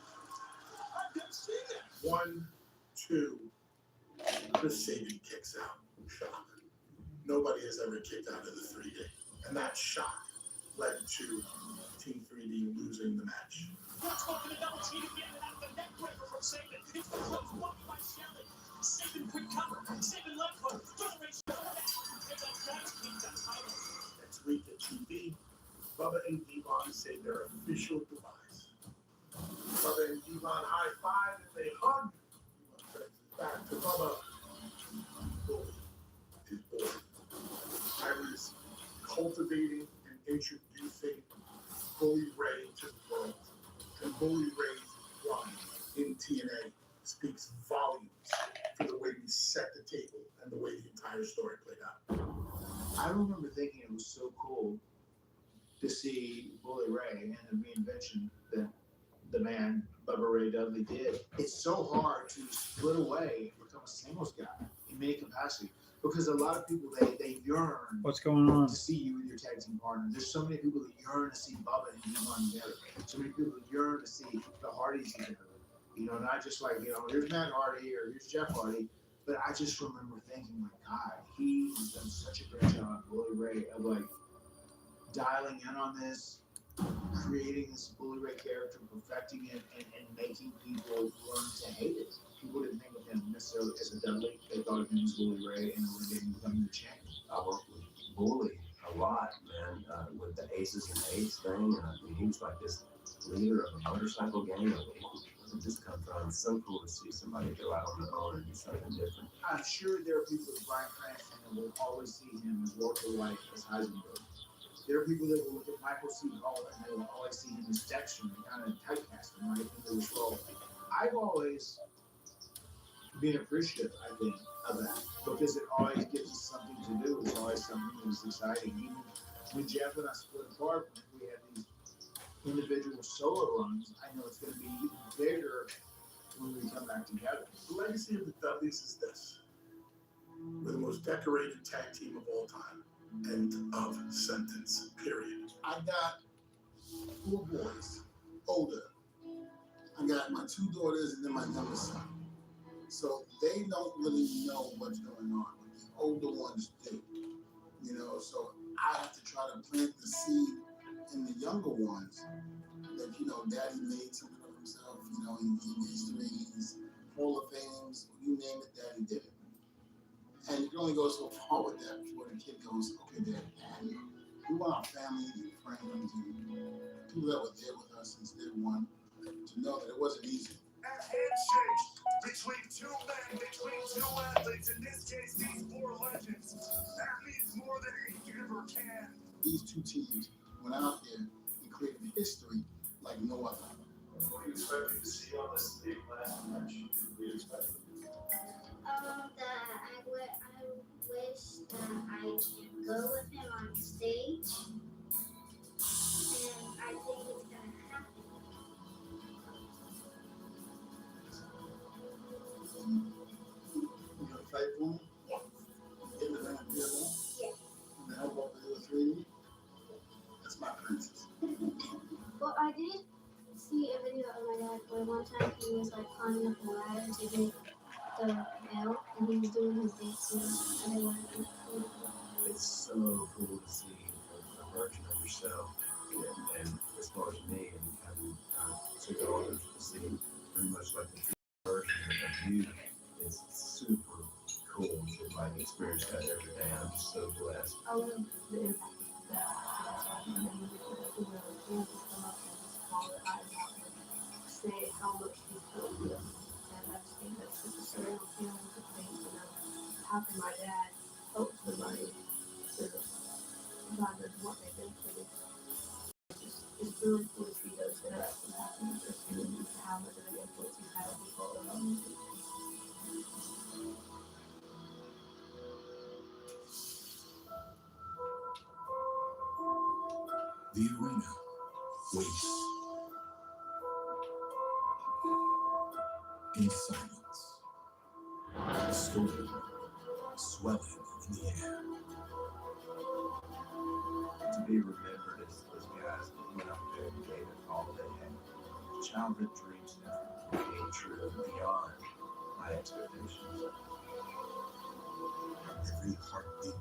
A: I've never seen it.
D: 1, 2, Chris Sabin kicks out. Shock. Nobody has ever kicked out of the 3D. And that shock led to Team 3D losing the match.
A: We're talking about cheating getting out of the neck breaker from Sabin. It's the close block by Shelley. Sabin quick cover. Sabin left hook.
D: Next week at TV, Bubba and Devon say their official goodbyes. Bubba and Devon high five and they hug. Back to Bubba. Bully is born. I was cultivating and introducing Bully Ray to the world. And Bully Ray's run in TNA speaks volumes for the way we set the table and the way the entire story played out.
K: I remember thinking it was so cool to see Bully Ray and the reinvention that the man Bubba Ray Dudley did. It's so hard to split away and become a singles guy in many capacities because a lot of people they yearn.
B: What's going on?
K: To see you with your tag team partner. There's so many people that yearn to see Bubba and Devon together. So many people that yearn to see the Hardys together. You know, not just like, you know, here's Matt Hardy or here's Jeff Hardy. But I just remember thinking, my God, he has done such a great job, Bully Ray, of like dialing in on this, creating this Bully Ray character, perfecting it, and making people learn to hate it. People didn't think of him necessarily as a Dudley. They thought of him as Bully Ray, and when they becoming the champ.
G: I worked with Bully a lot, man, with the Aces and Eights thing. I mean, he was like this leader of a motorcycle gang. Where did this come from? It's so cool to see somebody go out on their own and do something different.
K: I'm sure there are people with Bryan Cranston that will always see him as Walter White, as Heisenberg. There are people that will look at Michael C. Hall and they will always see him as Dexter and kind of typecast him right into this role. I've always been appreciative, I think, of that because it always gives us something to do. It's always something that's exciting. Even when Jeff and I split apart, when we had these individual solo runs, I know it's going to be even bigger when we come back together.
D: The legacy of the Dudleys is this. We're the most decorated tag team of all time. End of sentence, period. I got 4 boys, older. I got my 2 daughters and then my youngest son. So they don't really know what's going on, but the older ones do. You know, so I have to try to plant the seed in the younger ones that, you know, Daddy made something of himself, you know, in histories, Hall of Fames, you name it, Daddy did it. And you can only go so far with that before the kid goes, okay, Dad, we want our family and friends and people that were there with us since day one to know that it wasn't easy.
A: A handshake between 2 men, between 2 athletes, in this case, these 4 legends. That means more than he ever can.
D: These 2 teams went out there and created history like no other.
C: What do you expect me to see on this big last match? What do you expect?
N: That I wish that I can go with him on stage, and I think it's gonna happen. sport and he was doing his best and I wanted to be cool.
G: It's so cool to see a version of yourself. And as far as me, and having took others to see pretty much like the version of you, it's super cool to like experience that every day. I'm just so blessed.
N: I love the impact that come up and just call it out and say how much he's filled with. And I just think that's just a surreal feeling to think, how can my dad help somebody to rather than what they've been through. It's really cool to see those interactions happening just and how much of an influence he's had on people around him.
T: The arena waits in silence. The storm swelling in the air.
G: To be remembered as those guys that went out there and gave it all they had. Childhood dreams now came true beyond my expectations.
T: Every heartbeat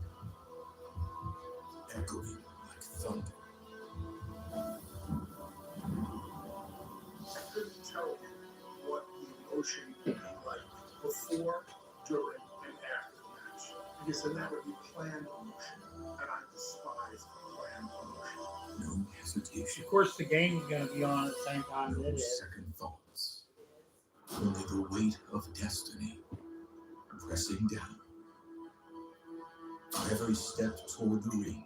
T: echoing like thunder.
K: I couldn't tell you what the emotion would be like before, during, and after the match. Because then that would be planned emotion, and I despise planned emotion.
T: No hesitation.
B: Of course, the game's going to be on at the same time
T: No
B: that it is.
T: second thoughts. Only the weight of destiny pressing down. Every step toward the ring.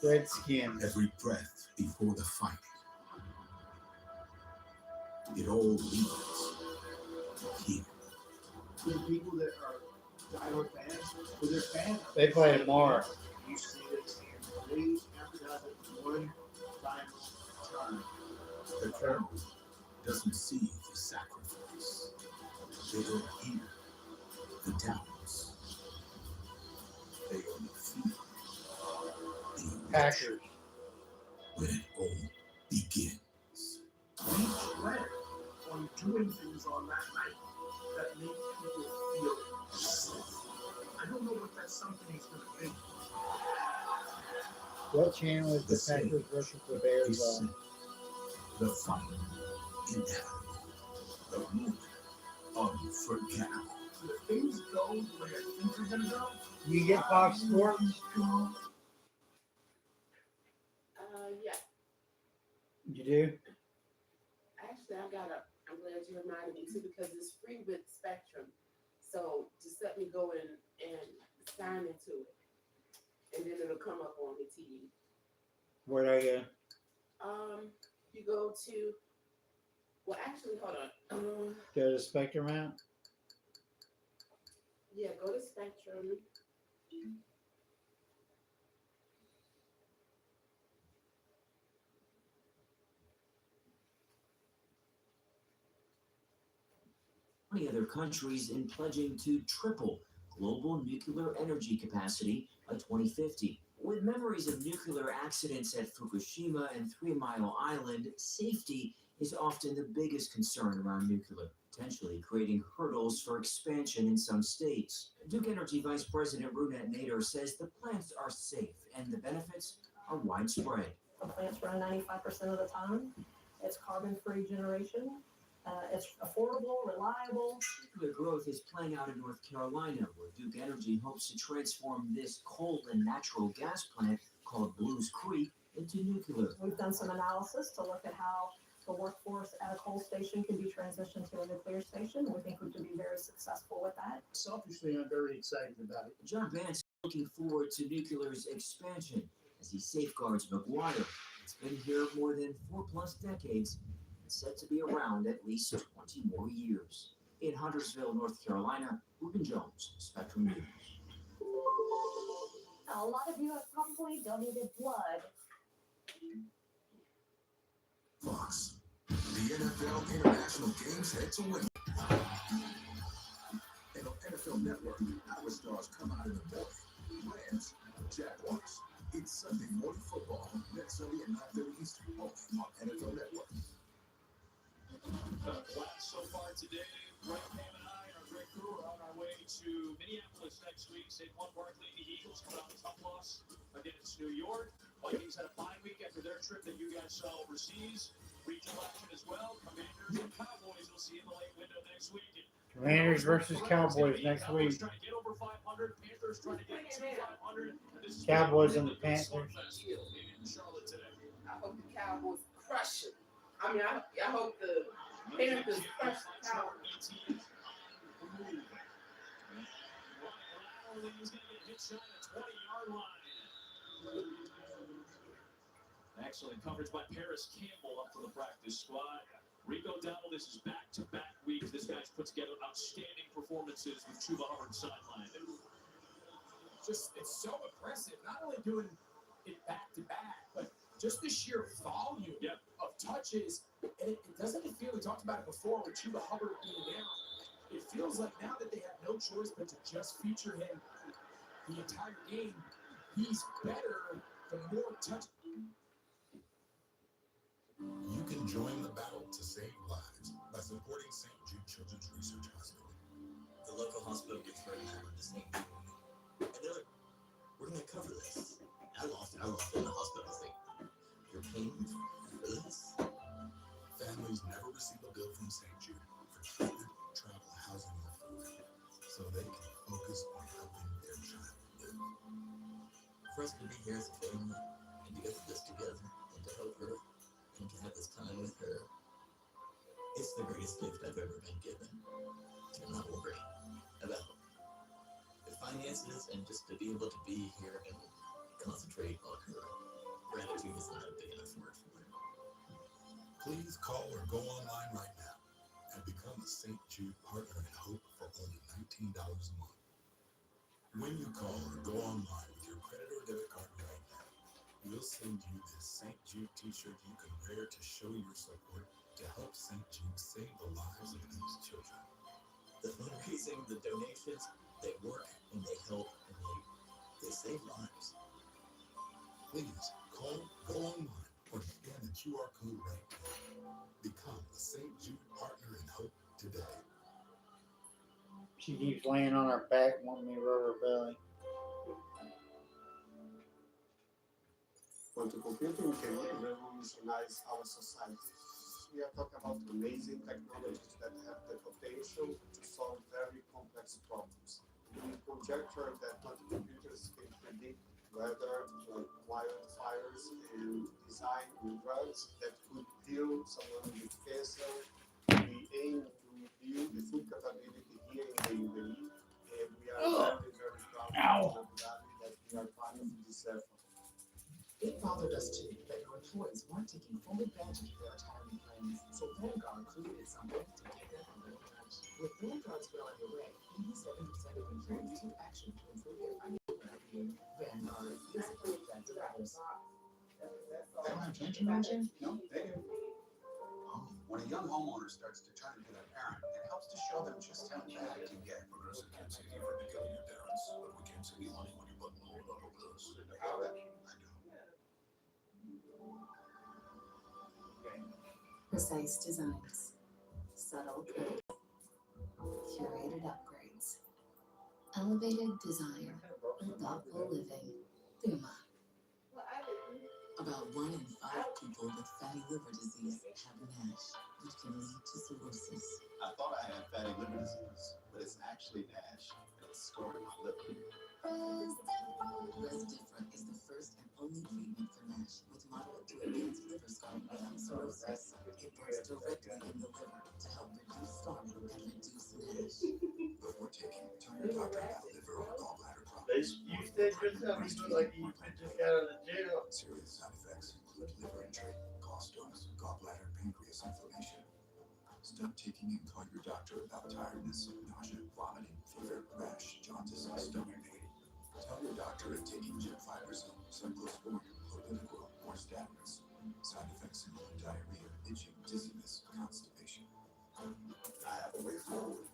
B: Redskins.
T: Every breath before the fight. It all leads here.
K: There are people that are diehard fans, but they're fans.
B: They play tomorrow.
K: You see this and please emphasize it one final time.
T: The crowd doesn't see the sacrifice. They don't hear the doubts. They only feel the
B: Packers.
T: when it all begins.
K: We plan on doing things on that night that make people feel safe. I don't know what that something is going to be.
B: What channel is the Packers versus the Bears on?
T: The fight inevitable. The moment unforgettable.
K: If things go the way I think they're going to go,
B: You get Fox Sports?
M: Yeah.
B: You do?
M: Actually, I'm glad you reminded me too because it's free with Spectrum. So just let me go in and sign into it. And then it'll come up on the TV.
B: Where'd I go?
M: You go to, well, actually, hold on.
B: Go to Spectrum app?
M: Yeah, go to Spectrum.
V: Many other countries in pledging to triple global nuclear energy capacity by 2050. With memories of nuclear accidents at Fukushima and 3 Mile Island, safety is often the biggest concern around nuclear, potentially creating hurdles for expansion in some states. Duke Energy Vice President Brunette Nader says the plants are safe and the benefits are widespread.
W: The plants run 95% of the time. It's carbon-free generation. It's affordable, reliable.
V: Nuclear growth is playing out in North Carolina, where Duke Energy hopes to transform this coal and natural gas plant called Blues Creek into nuclear.
W: We've done some analysis to look at how the workforce at a coal station can be transitioned to a nuclear station. We think we could be very successful with that.
K: Selfishly, I'm very excited about it.
V: John Vance is looking forward to nuclear's expansion as he safeguards McGuire. It's been here more than 4+ decades. Set to be around at least 20 more years. In Huntersville, North Carolina, Ruben Jones, Spectrum News.
W: A lot of you have probably donated blood.
T: Fox. The NFL International Games head to win. And on NFL Network, our stars come out in the morning. Rams, Jaguars. It's Sunday morning football. Next Sunday at 9:30 Eastern on NFL Network.
A: Class so far today, right hand high, our great crew
F: we're on our way to Minneapolis next week. Saquon Barkley and the Eagles come out with a tough loss against New York. Vikings had a bye week after their trip that you guys saw overseas. Regional action as well. Commanders and Cowboys will see in the late window next week.
B: Commanders versus Cowboys next week.
F: Trying to get over 500. Panthers trying to get to 500.
B: Cowboys and the Panthers.
F: In Charlotte today.
M: I hope the Cowboys crush it. I mean, I hope the Panthers crush the Cowboys.
F: He's going to get hit shot at 20-yard line. Excellent coverage by Paris Campbell up to the practice squad. Rico Dowdle, this is back-to-back weeks. This guy's put together outstanding performances with Chuba Hubbard sidelined.
I: Just, it's so impressive. Not only doing it back-to-back, but just the sheer volume of touches. And it doesn't feel, we talked about it before with Chuba Hubbard being out. It feels like now that they have no choice but to just feature him the entire game, he's better the more touch.
P: You can join the battle to save lives by supporting St. Jude Children's Research Hospital.
E: The local hospital gets very mad at the same thing. And they're like, we're going to cover this. I lost in the hospital thing. You're paying for this?
P: Families never receive a bill from St. Jude for treatment, travel, housing, or food, so they can focus on helping their child live.
E: For us to be here as a family and to get through this together and to help her and to have this time with her, it's the greatest gift I've ever been given. And I'm not worried about the finances and just to be able to be here and concentrate on her. Gratitude is not a big enough word for her.
P: Please call or go online right now and become a St. Jude Partner in Hope for only $19 a month. When you call or go online with your credit or debit card right now, we'll send you this St. Jude t-shirt you can wear to show your support to help St. Jude save the lives of these children.
E: The fundraising, the donations, they work and they help and they save lives.
P: Please call, go online, or scan the QR code right now. Become a St. Jude Partner in Hope today.
B: She keeps laying on her back, wanting me to rub her belly.
O: Quantum computing can revolutionize our society. We are talking about amazing technologies that have the potential to solve very complex problems. We conjecture that quantum computers can predict weather, like wildfires, and design drugs that could heal someone with cancer. We aim to build the full capability here in the UAE, and we are very proud of that we are part of this effort.
E: It bothered us too that your employees weren't taking full advantage of their retirement plans, so Vanguard created something to get them on their terms. With Vanguard's well underway, 87% of employees took action to improve their financial well-being. Vanguard is a great friend to others.
X: They don't have changing rooms in? No, they do. When a young homeowner starts to turn into their parent, it helps to show them just how bad it can get.
P: Progressive can't say you're becoming your parents, but we can't say the only one you button hold on over those.
Q: Precise designs, subtle code, curated upgrades, elevated design, and thoughtful living. Puma. About 1 in 5 people with fatty liver disease have NASH, which can lead to cirrhosis.
X: I thought I had fatty liver disease, but it's actually NASH, and it's stored in my liver.
Q: Resdifra is the first and only treatment for NASH with moderate to advanced liver scarring without cirrhosis. It works directly in the liver to help reduce scarring and reduce NASH.
X: Before taking, tell your doctor about liver or gallbladder problems.
Y: You stay good time, you look like you just got out of jail.
X: Serious side effects include liver injury, gallstones, gallbladder, pancreas inflammation. Stop taking and call your doctor about tiredness, nausea, vomiting, fever, rash, jaundice, and stomach pain. Tell your doctor if taking gemfibrozil, cyclosporin, clopidogrel, or statins. Side effects include diarrhea, itching, dizziness, constipation. I have a way forward.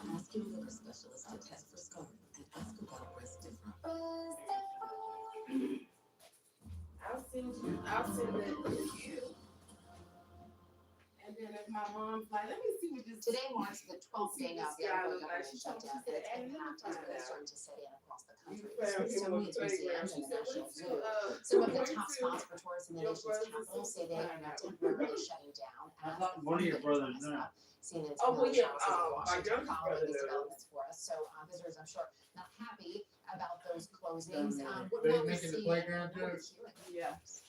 Q: Ask your liver specialist to test for scarring and ask about Resdifra.
M: I'll send that to you. And then if my mom's like, let me see what
H: Today marks the 12th day now of the
M: This guy
H: ongoing
M: looked like
H: government
M: she told me,
H: shutdown,
M: she
H: and
M: said,
H: its
M: "Hey,
H: impact is
M: let me
H: really
M: find
H: starting to set in across the country.
M: You found him on the
H: Smithsonian's museums
M: playground.
H: and
M: She
H: the
M: said,
H: National
M: "Went to,
H: Zoo.
M: uh,
H: Some of the
M: went
H: top
M: to
H: spots for tourists in the
M: your
H: nation's
M: brother's
H: capital say they are now
M: sister's
H: temporarily shutting down
B: I
H: as
B: thought
H: the
B: one of your
H: funding
B: brothers
H: dries
B: knew.
H: up. CNN's
M: Oh, well,
H: Camilla
M: yeah,
H: Charles is in
M: my
H: Washington
M: youngest
H: following
M: brother
H: these
M: knows.
H: developments for us. So visitors, I'm sure, not happy about those closings. What
B: They
H: will we
B: making the
H: see?
B: playground
H: What will we
B: too?
H: hear?
J: Yes.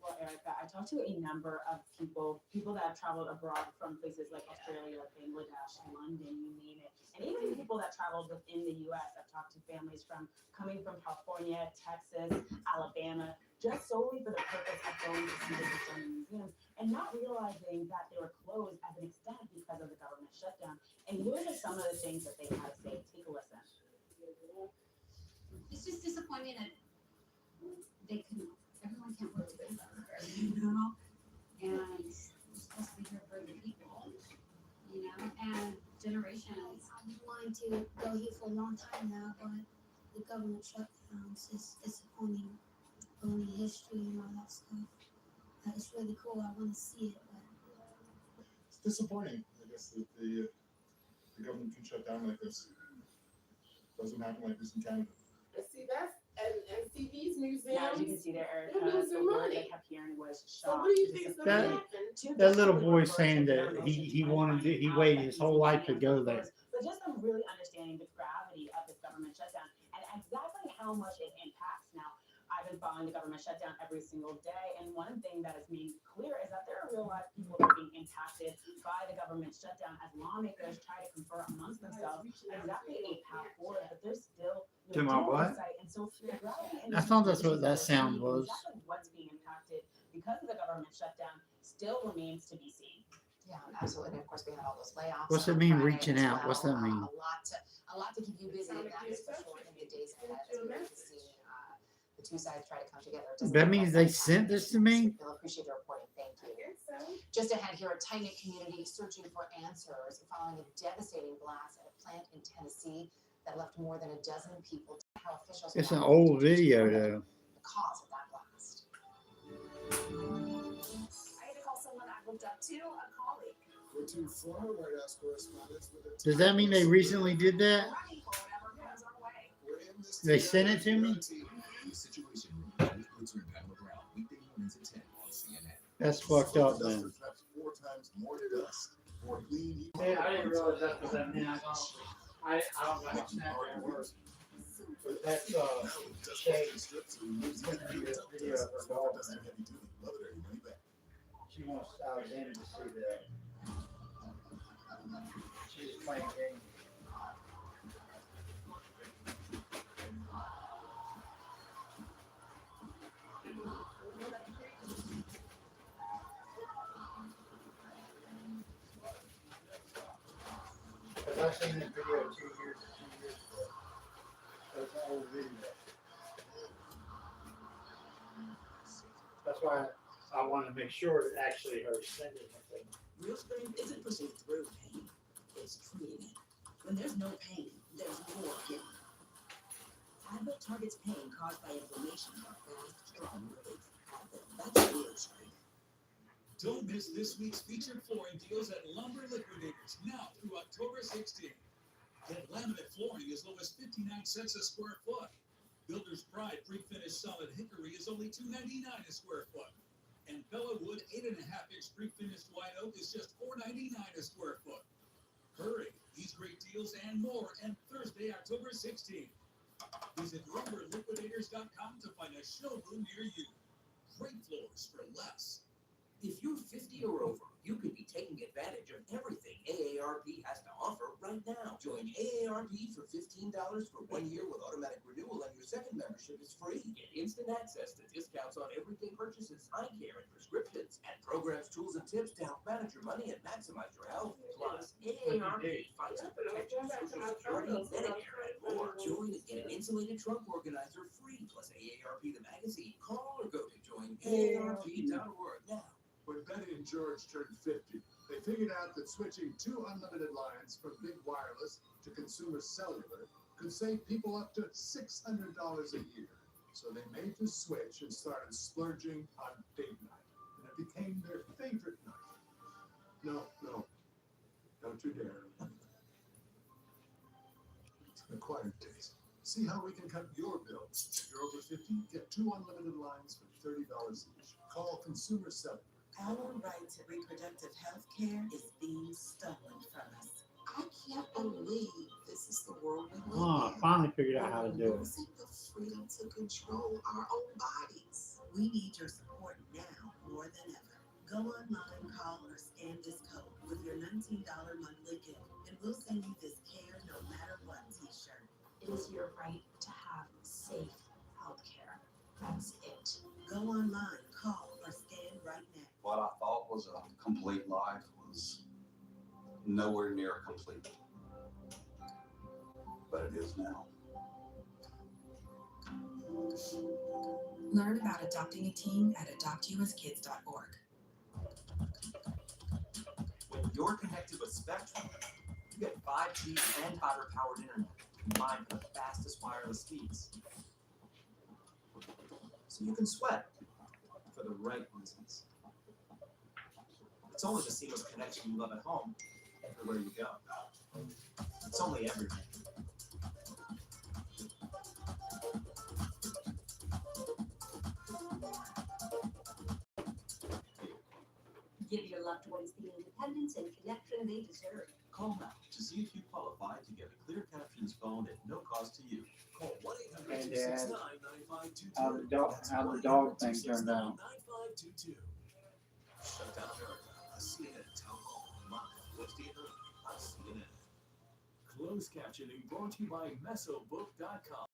J: Well, Erica, I talked to a number of people that have traveled abroad from places like Australia, Bangladesh, London, you name it. And even people that traveled within the US. I've talked to families coming from California, Texas, Alabama, just solely for the purpose of going to see the Smithsonian museums and not realizing that they were closed as an extent because of the government shutdown. And here's just some of the things that they had to say. Take a listen.
R: It's just disappointing that everyone can't work together, you know? And we're supposed to be here for the people, you know, and generations.
N: I've been wanting to go here for a long time now, but the government shutdowns is disappointing. Going to history and all that stuff. It's really cool. I want to see it, but
D: It's disappointing, I guess, that the government can shut down like this. Doesn't happen like this in Canada.
M: And see, and see these museums.
J: Yeah, as you can see there, Erica,
M: they're losing
J: the word
M: money.
J: they kept hearing was
M: So
J: shock.
M: what do you think is going to
B: That-
M: happen?
B: That little boy's saying that he wanted to, he waited his whole life to go there.
J: But just them really understanding the gravity of this government shutdown and exactly how much it impacts. Now, I've been following the government shutdown every single day, and one thing that is made clear is that there are real life people that are being impacted by the government shutdown as lawmakers try to confer amongst themselves exactly a path forward, but there's still
B: To my what?
J: oversight. And so the gravity and
B: I thought that's what that
J: the
B: sound
J: issues
B: was.
J: exactly what's being impacted because of the government shutdown still remains to be seen.
H: Yeah, absolutely. And of course, we had all those layoffs.
B: What's it
H: on
B: mean,
H: Friday
B: reaching
H: as
B: out? What's that
H: well.
B: mean?
H: A lot to keep you busy, and that is for sure in the days ahead as we look to see the two sides try to come together. It doesn't
B: That
H: look
B: means
H: like
B: they
H: that's
B: sent
H: happening.
B: this to me?
H: We'll appreciate your reporting. Thank you. Just ahead here, a tight-knit community searching for answers following a devastating blast at a plant in Tennessee that left more than a dozen people dead. How officials
B: It's an
H: now
B: old
H: continue to
B: video
H: determine
B: though.
H: the cause of that blast.
S: I had to call someone I looked up to, a colleague.
D: We're two former White House correspondents with a
B: Does that mean they recently did that?
S: Running for whatever comes our way.
D: We're in this
B: They sent it to me?
T: The Situation Room with Blitzer and Pamela Brown, weekday mornings at 10 on CNN.
B: That's fucked up,
D: Duster
B: man.
D: traps 4 times more dust, more clean.
B: Yeah, I didn't realize that's what that meant. I don't know how Snapchat works. But that's video of her dog. She wants Alexander to see that. She's playing games. Because I've seen this video 2 years ago. That's an old video. That's why I wanted to make sure that actually her sending the thing.
Q: Real strength isn't pushing through pain, it's treating it. When there's no pain, there's more gain. Advil targets pain caused by inflammation with fast, strong relief. Advil, that's real strength.
T: Don't miss this week's featured flooring deals at Lumber Liquidators now through October 16th. Get laminate flooring as low as 59 cents a square foot. Builder's Pride pre-finished solid hickory is only $2.99 a square foot. And Bella Wood 8.5-inch pre-finished white oak is just $4.99 a square foot. Hurry! These great deals and more on Thursday, October 16th. Visit lumberliquidators.com to find a showroom near you. Great floors for less.
U: If you're 50 or over, you could be taking advantage of everything AARP has to offer right now. Join AARP for $15 for 1 year with automatic renewal, and your second membership is free. Get instant access to discounts on everyday purchases, eye care, and prescriptions, and programs, tools, and tips to help manage your money and maximize your health. Plus, AARP fights to protect your Social Security, Medicare, and more. Join and get an insulated trunk organizer free, plus AARP the magazine. Call or go to joinaarp.org now.
D: When Betty and George turned 50, they figured out that switching 2 unlimited lines from Big Wireless to Consumer Cellular could save people up to $600 a year. So they made the switch and started splurging on date night. And it became their favorite night. No.
X: Don't you dare. It's an acquired taste. See how we can cut your bill. If you're over 50, get 2 unlimited lines for $30 each. Call Consumer 7.
Q: Our right to reproductive health care is being stolen from us. I can't believe this is the world we live
B: Oh, I
Q: in.
B: finally figured out how to do it.
Q: Losing the freedom to control our own bodies. We need your support now more than ever. Go online, call, or scan this code with your $19 monthly gift, and we'll send you this Care No Matter What t-shirt.
R: It is your right to have safe health care. That's it.
Q: Go online, call, or scan right now.
C: What I thought was a complete life was nowhere near complete. But it is now.
Q: Learn about adopting a teen at adoptusakids.org.
G: When you're connected with Spectrum, you get 5G and fiber-powered internet combined for the fastest wireless speeds. So you can sweat for the right reasons. It's only the seamless connection you love at home, everywhere you go. It's only everything.
Q: Give your loved ones the independence and connection they deserve.
G: Call now to see if you qualify to get a Clear Captions phone at no cost to you. Call 1-800-269-9522.
B: How the dog thing turned out.
G: 9522. Shut down America. A CNN town hall. Live. What's CNN? On CNN. Closed captioning brought to you by Mesobook.com.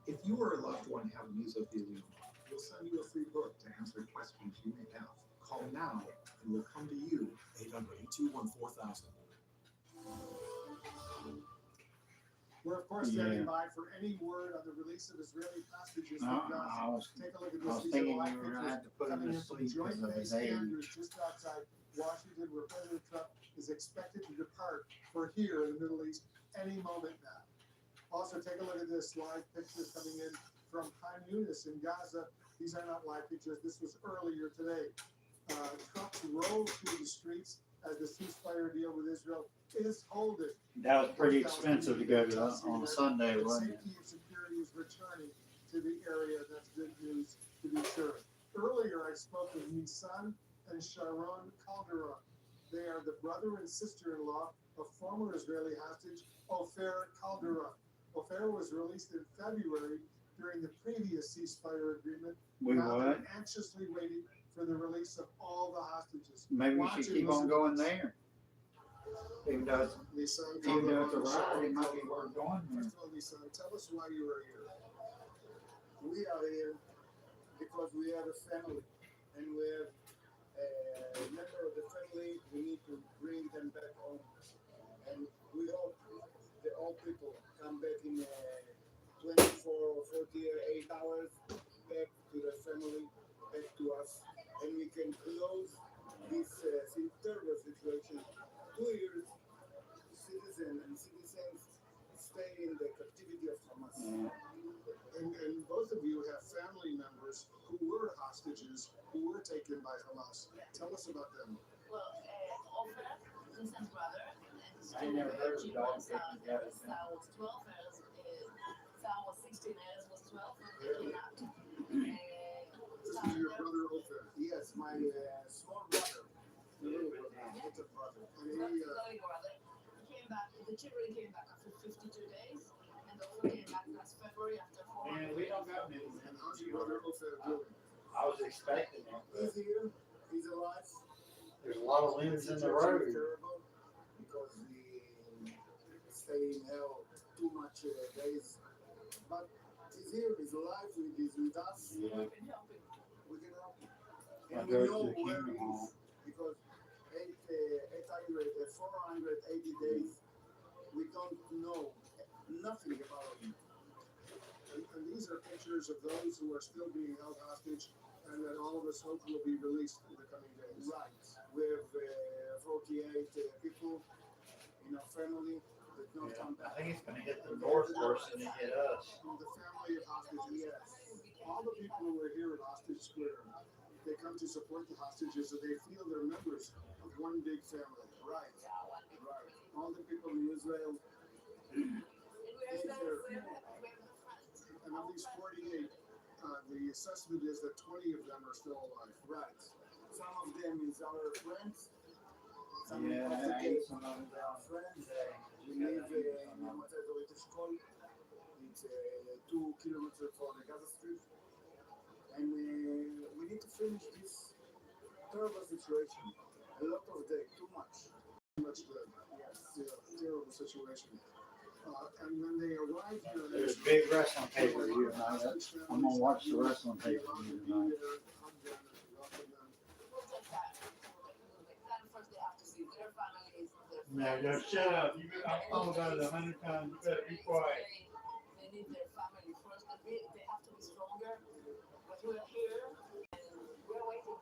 D: If you or a loved one have mesothelioma, we'll send you a free book to answer questions you may have. Call now and we'll come to you.
G: 800-821-4000.
D: We're of course standing by for any word on the release of Israeli hostages from Gaza. Take a look at this. These are the live pictures coming in from the joint base Andrews just outside Washington, where President Trump is expected to depart for here in the Middle East any moment now. Also, take a look at this live pictures coming in from Khan Yunis in Gaza. These are not live pictures. This was earlier today. Trump drove through the streets as the ceasefire deal with Israel is holding.
B: That was pretty expensive to go to on Sunday, wasn't it?
D: Safety and security is returning to the area. That's good news to be sure. Earlier, I spoke with Nissan and Sharon Calderon. They are the brother and sister-in-law of former Israeli hostage Ofer Calderon. Ofer was released in February during the previous ceasefire agreement. Now they're anxiously waiting for the release of all the hostages.
B: Maybe we should keep on going there. Even though it's a ride, it might be worth going there.
D: First of all, Nissan, tell us why you are here. We are here because we have a family, and we have a member of the family. We need to bring them back home, and we hope that all people come back in 24 or 48 hours back to their family, back to us, and we can close this terrible situation. 2 years, citizens stay in the captivity of Hamas. And both of you have family members who were hostages, who were taken by Hamas. Tell us about them.
K: Well, Ofer, Nissan's brother,
B: I never heard of dog taking together.
K: Sal was 12, Sal was 16, Erez was 12 when they kidnapped.
D: This is your brother Ofer. Yes, my small brother. Little brother. And he,
K: brother. He came back, the children came back after 52 days, and Ofer came back last February after 4
B: Man, we don't got many.
D: and how's your brother Ofer doing?
B: I was expecting it.
D: He's here. He's alive.
B: There's a lot of limbs in the road.
D: Terrible because we stay in hell too much days. But he's here. He's alive. He's with us.
B: Yeah.
D: We can help him. We can help him.
B: I
D: And
B: go
D: we
B: to
D: know
B: the
D: where
B: Kingdom
D: he
B: Hall.
D: is because 480 days we don't know nothing about him. And these are pictures of those who are still being held hostage, and that all of us hope will be released in the coming days. Right. We have 48 people in our family that don't come back.
B: I think it's going to hit the north worse than it hit us.
D: The family of hostages, yes. All the people who were here at Hostage Square they come to support the hostages and they feel they're members of one big family. Right. Right. All the people in Israel, and of these 48, the assessment is that 20 of them are still alive. Right. Some of them is our friends. Some
B: Yeah,
D: of them
B: I some of them
D: are friends. We live in Mount Eshkol. It's 2 kilometers from the Gaza Strip. And we need to finish this terrible situation. A lot of dead, too much. Too much dead. Yes. Yeah, terrible situation. And when they arrive here,
B: There's a big wrestling paper here tonight. I'm gonna watch the wrestling paper here tonight.
Y: Now, just shut up. I've thought about it 100 times. You better be quiet.
K: They need their family first. They have to be stronger. But we're here and we're waiting.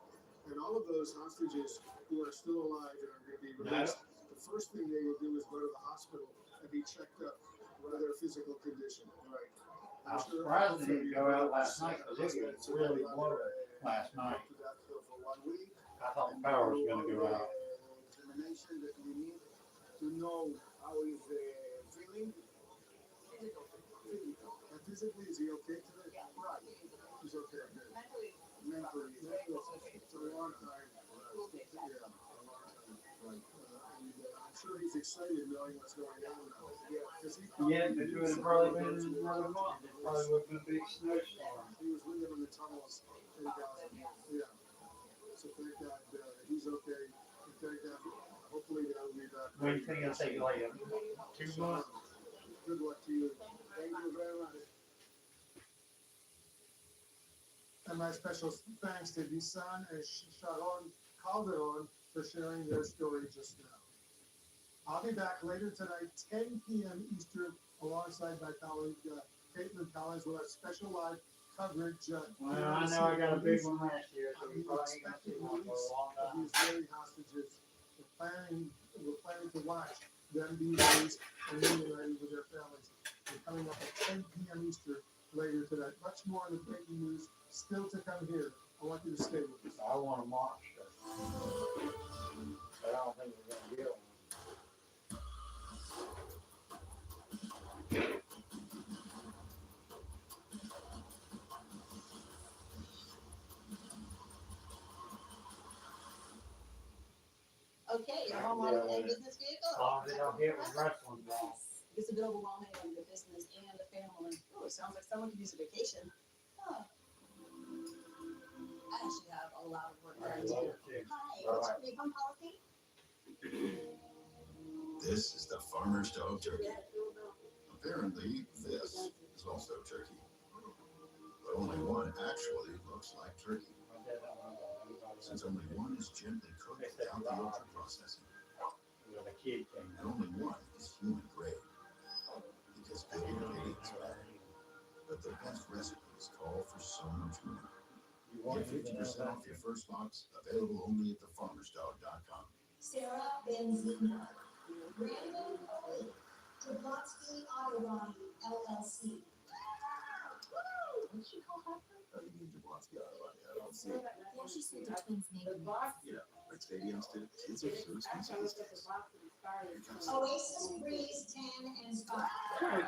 D: And all of those hostages who are still alive and are going to be released, the first thing they will do is go to the hospital and be checked up for their physical condition. Right.
B: I was surprised they didn't go out last night because it was really warm last night.
D: For 1 week.
B: I thought the power was gonna go out.
D: Determination that we need to know how he's feeling. And physically, is he okay today? Yeah. Right. He's okay. Good. Mentally, it's a long time. Yeah, a long time. Right. And I'm sure he's excited knowing what's going on now. Yeah, because he
B: It would have probably been another month. It probably would have been a big snowstorm.
D: He was with them in the tunnels in Gaza. Yeah. So thank God he's okay. And thank God, hopefully they'll be back.
B: When do you think it'll take like 2 months?
D: Good luck to you. Thank you very much. And my special thanks to Visan and Sharon Calderon for sharing their story just now. I'll be back later tonight, 10 p.m. Eastern, alongside my colleague Caitlin Collins with our special live coverage.
B: Well, I know I got a big one last year, so we probably ain't gonna see one for a long
D: of
B: time.
D: these Israeli hostages. We're planning to watch them be released and reunited with their families. They're coming up at 10 p.m. Eastern later tonight. Much more in the breaking news still to come here. I want you to stay with us.
B: I want to watch it. But I don't think we're gonna get one.
A: Okay, your homeowner and business vehicle.
B: As long as they don't get with wrestling ball.
A: It's a bit overwhelming on the business and the family. Oh, it sounds like someone could use a vacation. Huh. I actually have a lot of work done too. Hi, what's your refund policy?
P: This is the farmer's dog turkey. Apparently, this is also turkey. But only one actually looks like turkey. Since only one is gently cooked without the ultra processing. And only one is human grade. Because baby is bad. But the best recipes call for so much more. Get 50% off your first box, available only at thefarmersdog.com.
N: Sarah Benzina, Brandon Foley, Jablonski Auto Body, LLC.
A: What'd she call her?
P: Jablonski Auto Body, LLC.
A: Yeah, she said the twins' name.
P: You know, like stadiums did. Kids are so expensive.
N: Oasis Breeze, Tan, and Spa.
A: Or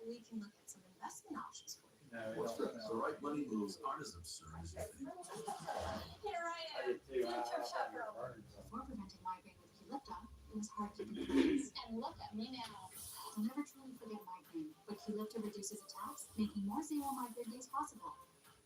A: we can look at some investment options for you.
P: What's the right money moves aren't as absurd as you think.
R: Here I am, future chaperone.
H: Before preventing migraine with Qulipta, it was hard to believe. And look at me now. I'll never truly forget migraine, but Qulipta reduces attacks, making more zero migraine days possible.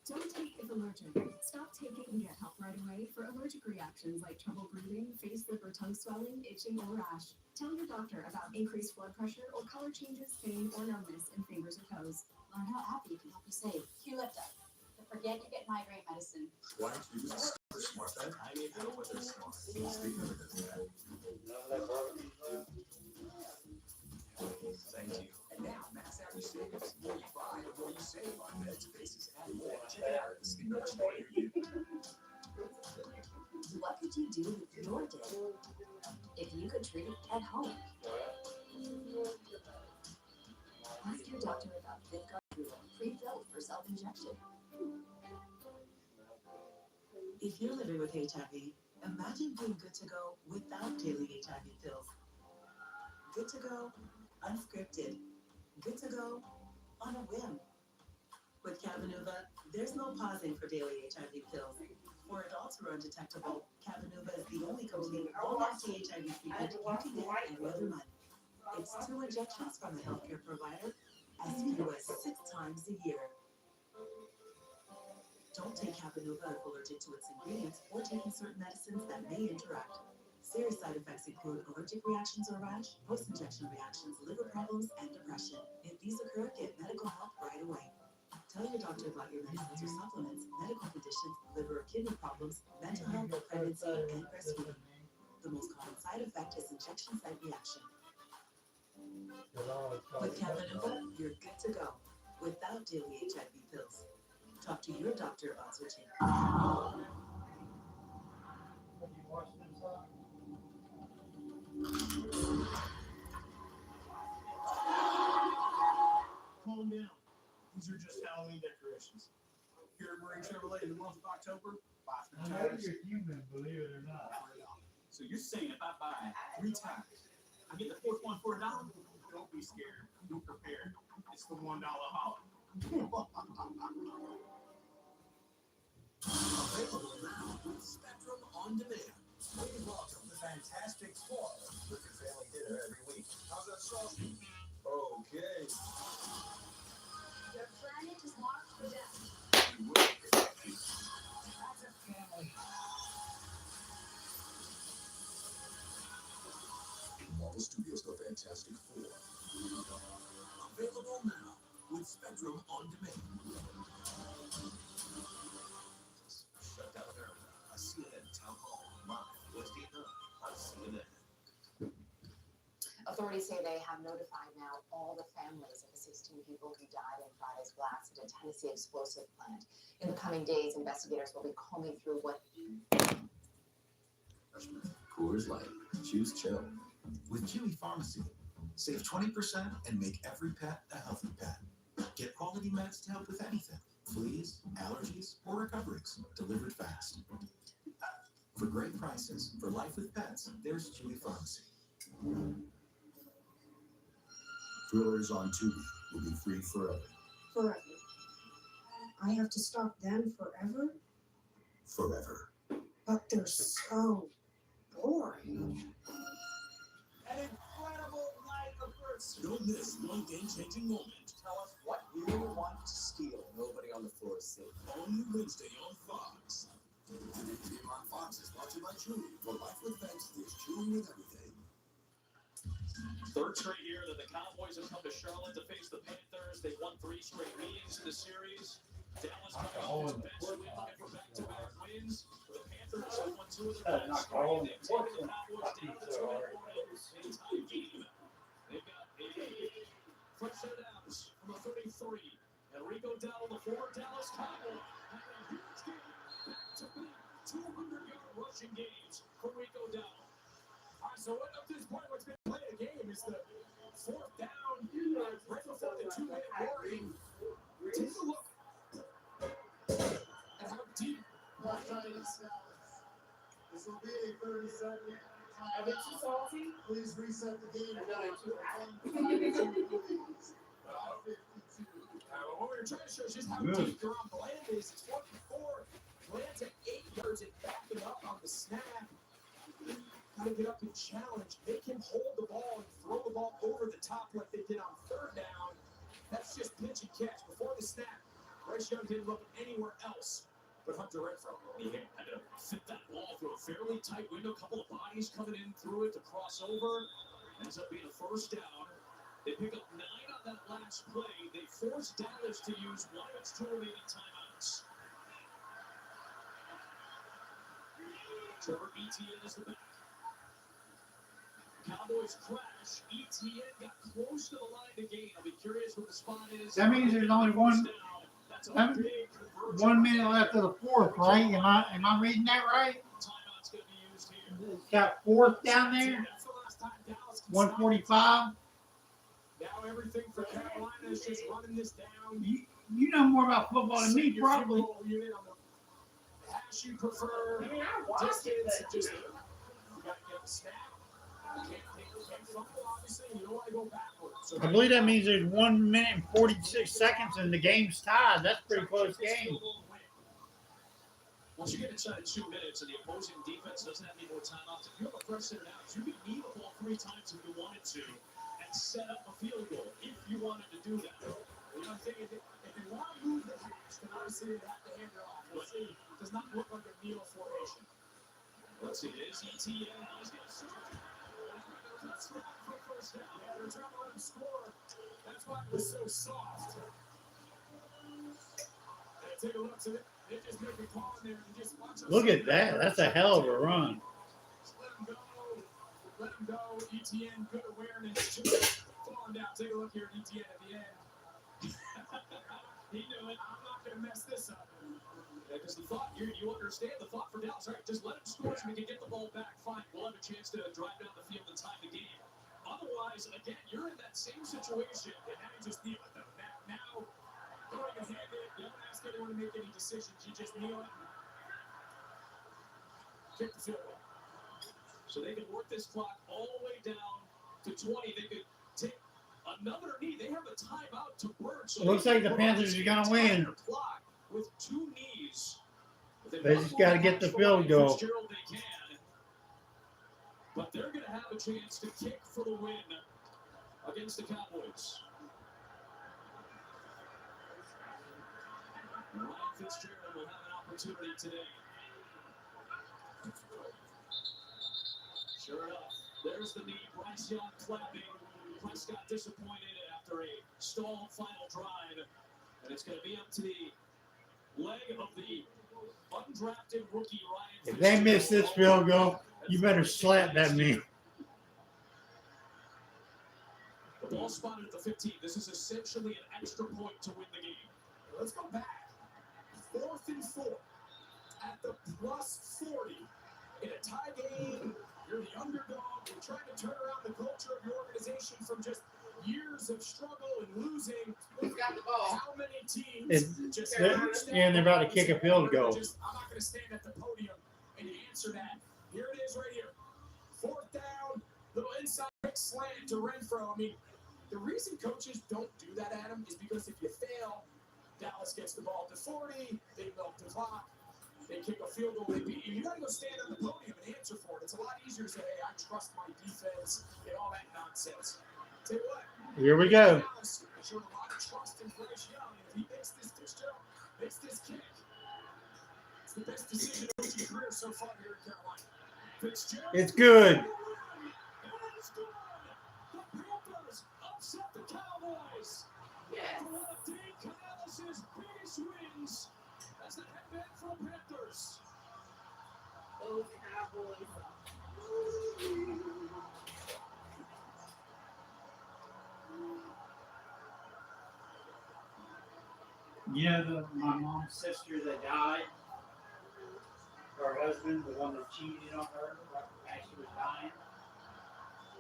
F: Don't take if allergic. Stop taking and get help right away for allergic reactions like trouble breathing, face, lip, or tongue swelling, itching, or rash. Tell your doctor about increased blood pressure or color changes, pain, or numbness in fingers or toes.
H: Learn how Appy can help you save. Qulipta, the forget you get migraine medicine.
P: Why don't you use a smart bed? I need to know what they're smart. Speaking of it, thank you. And now, Max Average Savings. The more you buy, the more you save on beds, bases, and more. Check it out at the Sleep Number store near you.
F: What could you do with your day if you could treat it at home? Ask your doctor about VIVGARD capsule, pre-filled for self-injection.
Q: If you're living with HIV, imagine being good to go without daily HIV pills. Good to go, unscripted. Good to go on a whim. With Cabenuva, there's no pausing for daily HIV pills. For adults who are undetectable, Cabenuva is the only complete long-acting HIV treatment you can get every other month. It's 2 injections from a healthcare provider as few as 6 times a year. Don't take Cabenuva if allergic to its ingredients or taking certain medicines that may interact. Serious side effects include allergic reactions or rash, post-injection reactions, liver problems, and depression. If these occur, get medical help right away. Tell your doctor about your medicines or supplements, medical conditions, liver or kidney problems, mental health, pregnancy, and breastfeeding. The most common side effect is injection site reaction. With Cabenuva, you're good to go without daily HIV pills. Talk to your doctor about switching.
G: Calm down. These are just Halloween decorations. Here at Marine Chevrolet in the month of October, buy 3
B: I know
G: tires.
B: you're human, believe it or not.
G: So you're saying if I buy 3 tires, I get the 4th one for $1? Don't be scared. Be prepared. It's the $1 holiday.
T: Available now with Spectrum On Demand. We welcome the Fantastic Four with your family dinner every week. How's that sausage? Okay.
S: Your planet is marked for death.
T: You will get me.
S: As a family.
T: Marvel Studios' The Fantastic Four. Available now with Spectrum On Demand. Shut down America. I see it at Town Hall. Live. West Vietnam. I see it.
H: Authorities say they have notified now all the families of the 16 people who died in Friday's blast at a Tennessee explosive plant. In the coming days, investigators will be combing through what...
T: Coors Light. Choose chill. With Chewy Pharmacy, save 20% and make every pet a healthy pet. Get quality meds to help with anything. Fleas, allergies, or recoveries. Delivered fast. For great prices, for life with pets, there's Chewy Pharmacy. Thrillers on Tubi will be free forever.
I: Forever. I have to stop them forever?
T: Forever.
I: But they're so boring.
G: An incredible night of first.
T: Don't miss one game-changing moment.
G: Tell us what you want to steal. Nobody on the floor is safe.
T: Only Wednesday on Fox. Today's game on Fox is brought to you by Chewy. For life with pets, there's Chewy with everything.
G: Third straight year that the Cowboys have come to Charlotte to face the Panthers. They've won 3 straight meetings in the series. Dallas coming off its best win, looking for back-to-back wins. The Panthers have won 2 of their last 3. They've taken the Cowboys down to 2 in a tie game. They've got a first set downs from a 33. Enrico Dowdle, the former Dallas Cowboy, had a huge game. Back-to-back 200-yard rushing games for Rico Dowdle. All right, so up to this point, what's been playing a game is the 4th down, right before the 2-minute warning. Take a look at how deep.
D: This will be a 30-second. Are they too salty? Please reset the game.
G: What we were trying to show is just how deep Deron Bland is. It's 4-4. Bland's at 8 yards and backing up on the snap. Gotta get up and challenge. Make him hold the ball and throw the ball over the top like they did on 3rd down. That's just pitch and catch. Before the snap, Bryce Young didn't look anywhere else but Hunter Renfrow. He had to fit that ball through a fairly tight window. A couple of bodies coming in through it to cross over. Ends up being a first down. They pick up 9 on that last play. They force Dallas to use 1 of its 2 remaining timeouts. Trevor Etienne is the back. Cowboys crash. Etienne got close to the line to gain. I'll be curious what the spot is.
B: That means there's only 1 minute left of the 4th, right? Am I reading that right?
G: Timeout's going to be used here.
B: It's got 4th down there. 145.
G: Now everything for Carolina is just running this down.
B: You know more about football than me,
G: Set your
B: probably.
G: field goal unit on the hash you prefer. Distance, just you gotta get the snap. Can't fumble, obviously. You don't want to go backwards. So
B: I believe that means there's 1 minute and 46 seconds and the game's tied. That's a pretty close game.
G: Once you get inside 2 minutes and the opposing defense doesn't have any more timeouts, if you have a fresh set of downs, you could knee the ball 3 times if you wanted to and set up a field goal if you wanted to do that. You know, I'm thinking if you want to move the hash, then obviously you have to hand it off. Let's see, it does not look like a kneel formation. Let's see, it is ETN. He's going to serve. That's right for first down. Yeah, they're trying to let him score. That's why it was so soft. And take a look at it. They just make a call in there and just watch us.
B: Look at that. That's a hell of a run.
G: Let him go. Let him go. ETN, good awareness. Falling down. Take a look here at ETN at the end. He knew it. I'm not going to mess this up. Because the thought, you understand the thought for Dallas, right? Just let him score so we can get the ball back. Fine. We'll have a chance to drive down the field and tie the game. Otherwise, again, you're in that same situation. And now you just kneel it. Now, going ahead, you don't ask anyone to make any decisions. You just kneel it. Kick the field goal. So they can work this clock all the way down to 20. They could take another knee. They have a timeout to burn. So
B: Looks like the Panthers are going to win.
G: With 2 knees.
B: They just got to get the field goal.
G: Fitzgerald they can. But they're going to have a chance to kick for the win against the Cowboys. Ryan Fitzgerald will have an opportunity today. Sure enough, there's the knee. Bryce Young clapping. Prescott disappointed after a stalled final drive. And it's going to be up to the leg of the undrafted rookie Ryan
B: If they miss this field goal, you better slap that man.
G: The ball spotted at the 15. This is essentially an extra point to win the game. Let's go back. 4th and 4 at the +40 in a tie game. You're the underdog. You're trying to turn around the culture of your organization from just years of struggle and losing.
M: Who's got the ball?
G: How many teams just
B: And they're about to kick a field goal.
G: I'm not going to stand at the podium and answer that. Here it is right here. 4th down, little inside slant to Renfro. I mean, the reason coaches don't do that, Adam, is because if you fail, Dallas gets the ball to 40, they milk the clock, they kick a field goal, they beat you. You got to go stand on the podium and answer for it. It's a lot easier to say, hey, I trust my defense and all that nonsense. Tell you what.
B: Here we go.
G: Dallas showed a lot of trust in Bryce Young. If he makes this Fitzgerald, makes this kick, it's the best decision of his career so far here in Carolina. Fitzgerald.
B: It's good.
G: It's good. The Panthers upset the Cowboys.
M: Yes.
G: One of Dave Canales' biggest wins as the headman for Panthers.
M: Those Cowboys.
B: You know, my mom's sister that died, her husband, the one that cheated on her as she was dying,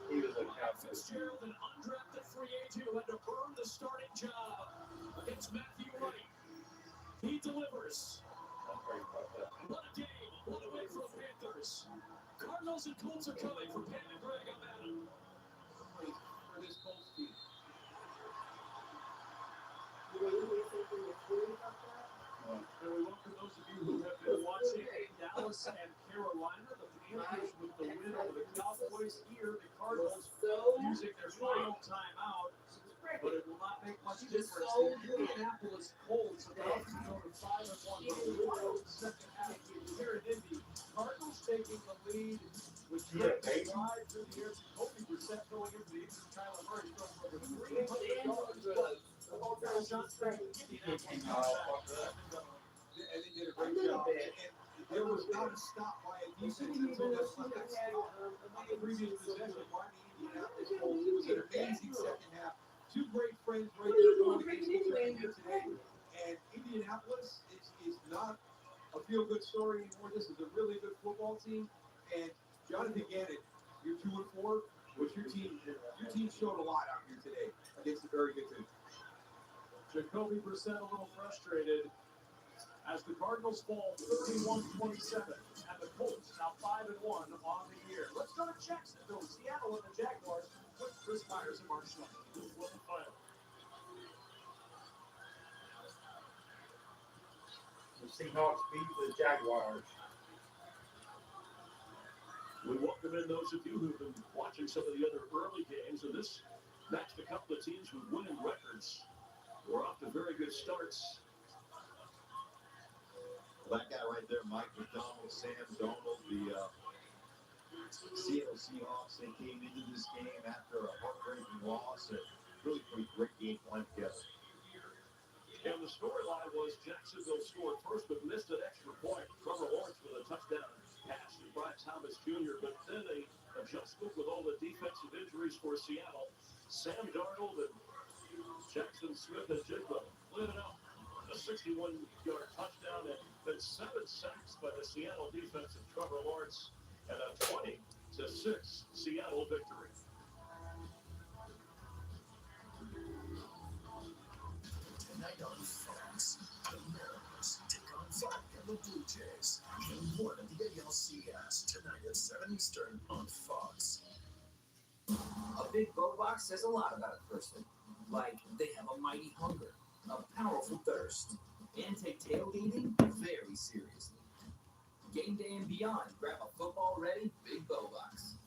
B: he was a Cowboy.
G: Fitzgerald, an undrafted free agent who had to earn the starting job against Matthew Wright. He delivers. What a game. What a win for the Panthers. Cardinals and Colts are coming for Pat and Greg. I'm Adam. For this Colts team. And we welcome those of you who have been watching Dallas and Carolina. The Panthers with the win over the Cowboys here. The Cardinals using their final timeout. But it will not make much difference. The Indianapolis Colts about to go to 5-1 for the second half here in Indy. Cardinals taking the lead with great drive through the air. Kobe Brissett going into the injury. Kyler Murray throwing for over 300 yards. The ball shot straight. And they did a great job. And there was not a stop by a defense until that previous possession. Why the Indianapolis Colts? It was an amazing second half. 2 great friends right there going against each other here today. And Indianapolis is not a feel-good story anymore. This is a really good football team. And Jonathan Gannon, you're 2-4.
E: Which your team showed a lot out here today against a very good team.
G: Jacoby Brissett a little frustrated as the Cardinals fall 31-27, and the Colts now 5-1 on the year. Let's go to Jacksonville, Seattle, and the Jaguars with Chris Myers and Mark Schleck.
B: The Seahawks beat the Jaguars.
G: We welcome in those of you who've been watching some of the other early games, and this matched a couple of teams with winning records. We're off to very good starts.
L: Well, that guy right there, Mike McDonald, Sam Darnold, the Seattle Seahawks, they came into this game after a heartbreaking loss and really put a great game plan together.
G: And the storyline was Jacksonville scored first but missed an extra point. Trevor Lawrence with a touchdown pass to Brian Thomas Jr., but then a adjustment with all the defensive injuries for Seattle. Sam Darnold and Jackson Smith and Jigba lit it up. A 61-yard touchdown and then 7 sacks by the Seattle defense of Trevor Lawrence and a 20-6 Seattle victory.
T: Tonight on Fox, the Mariners take on 5 and the Blue Jays. Game 1 of the ALCS tonight at 7 Eastern on Fox.
O: A big boat box says a lot about a person. Like they have a mighty hunger, a powerful thirst, and take tailgating very seriously. Game day and beyond, grab a football-ready big bow box.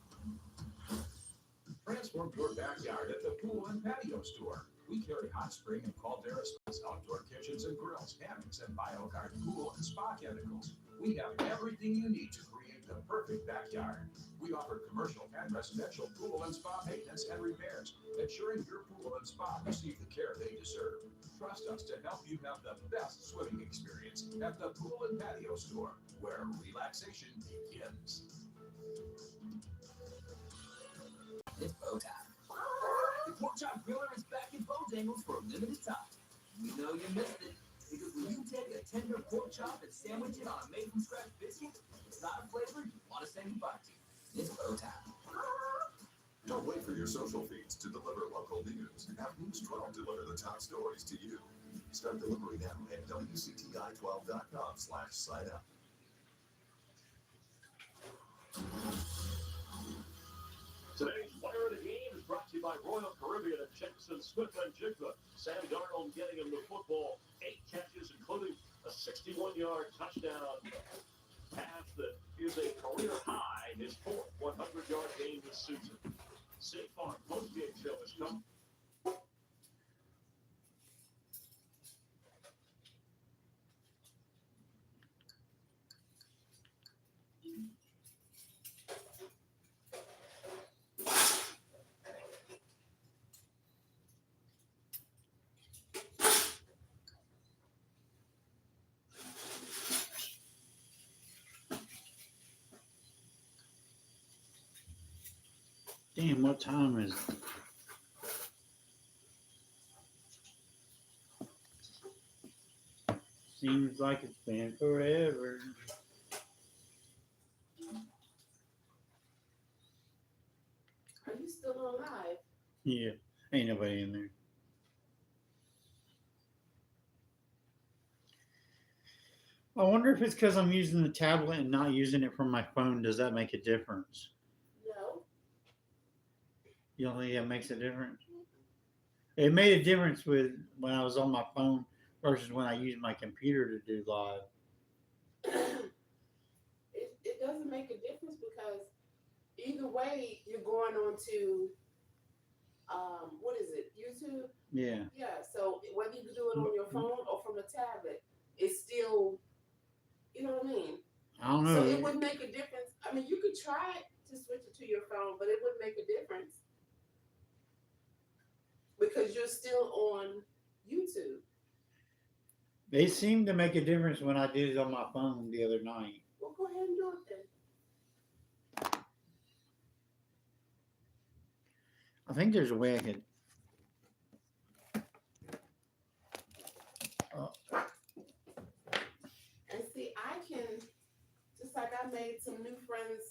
V: Transform your backyard at the Pool and Patio Store. We carry hot spring and Caldera Spas outdoor kitchens and grills, hammocks, and BioGuard pool and spa chemicals. We have everything you need to create the perfect backyard. We offer commercial and residential pool and spa maintenance and repairs, ensuring your pool and spa receive the care they deserve. Trust us to help you have the best swimming experience at the Pool and Patio Store, where relaxation begins.
O: It's bow time. The Pork Chop Griller is back in Bojangles for a limited time. We know you missed it, because when you take a tender pork chop and sandwich it on a made-from-scratch biscuit, it's not a flavor you want to say goodbye to. It's bow time.
P: Don't wait for your social feeds to deliver local news. Have News 12 deliver the top stories to you. Start delivery now at WCTI12.com/sign up.
G: Today's player of the game is brought to you by Royal Caribbean and Jackson Smith and Jigba. Sam Darnold getting him the football, 8 catches, including a 61-yard touchdown pass that is a career high, his 4th 100-yard game this season. State Farm post-game show is coming.
B: Damn, what time is it? Seems like it's been forever.
M: Are you still on live?
B: Yeah, ain't nobody in there. I wonder if it's because I'm using the tablet and not using it from my phone. Does that make a difference?
M: No.
B: You don't think that makes a difference? It made a difference with when I was on my phone versus when I used my computer to do live.
M: It doesn't make a difference because either way you're going on to what is it, YouTube?
B: Yeah.
M: Yeah, so whether you do it on your phone or from a tablet, it's still, you know what I mean?
B: I don't know.
M: So it wouldn't make a difference. I mean, you could try to switch it to your phone, but it wouldn't make a difference because you're still on YouTube.
B: They seemed to make a difference when I did it on my phone the other night.
M: Well, go ahead and do it then.
B: I think there's a way I could.
M: And see, I can, just like I I made some new friends,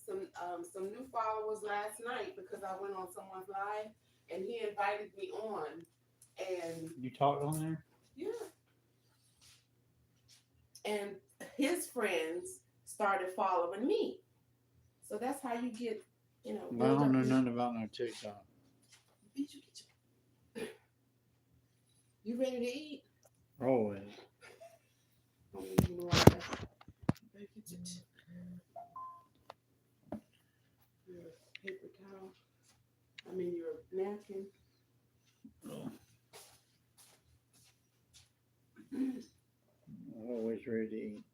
M: some new followers last night because I went on someone's live and he invited me on. And
B: You talked on there?
M: yeah. And his friends started following me. So that's how you get, you know.
B: I don't know nothing about no TikTok.
M: You ready to eat?
B: Always.
M: I'm eating water. Your paper towel. I mean your napkin.
B: Always ready to eat.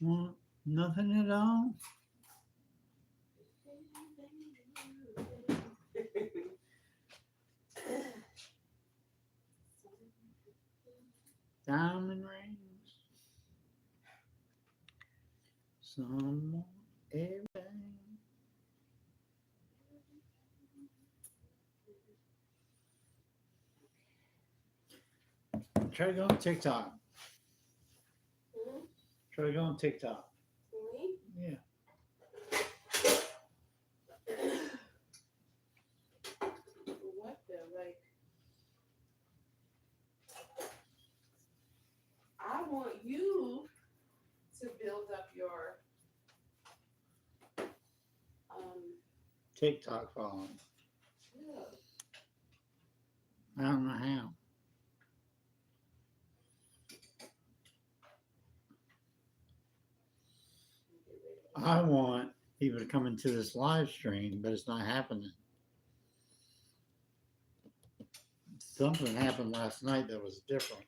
B: Want nothing at all? Diamond rings. Some want everything. Try to go on TikTok. Try to go on TikTok. Yeah.
M: What the like? I want you to build up your
B: TikTok following.
M: yeah.
B: I don't know how. I want people to come into this live stream, but it's not happening. Something happened last night that was different.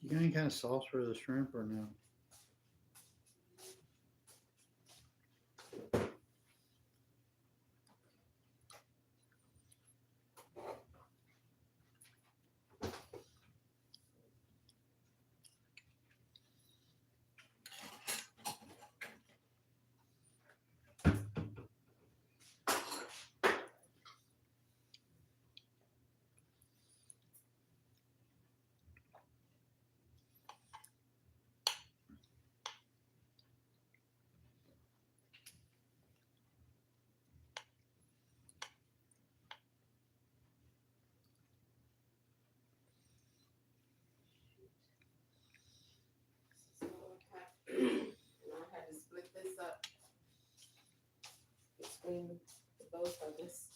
B: You got any kind of sauce for the shrimp or no?
M: I had to split this up between both of us.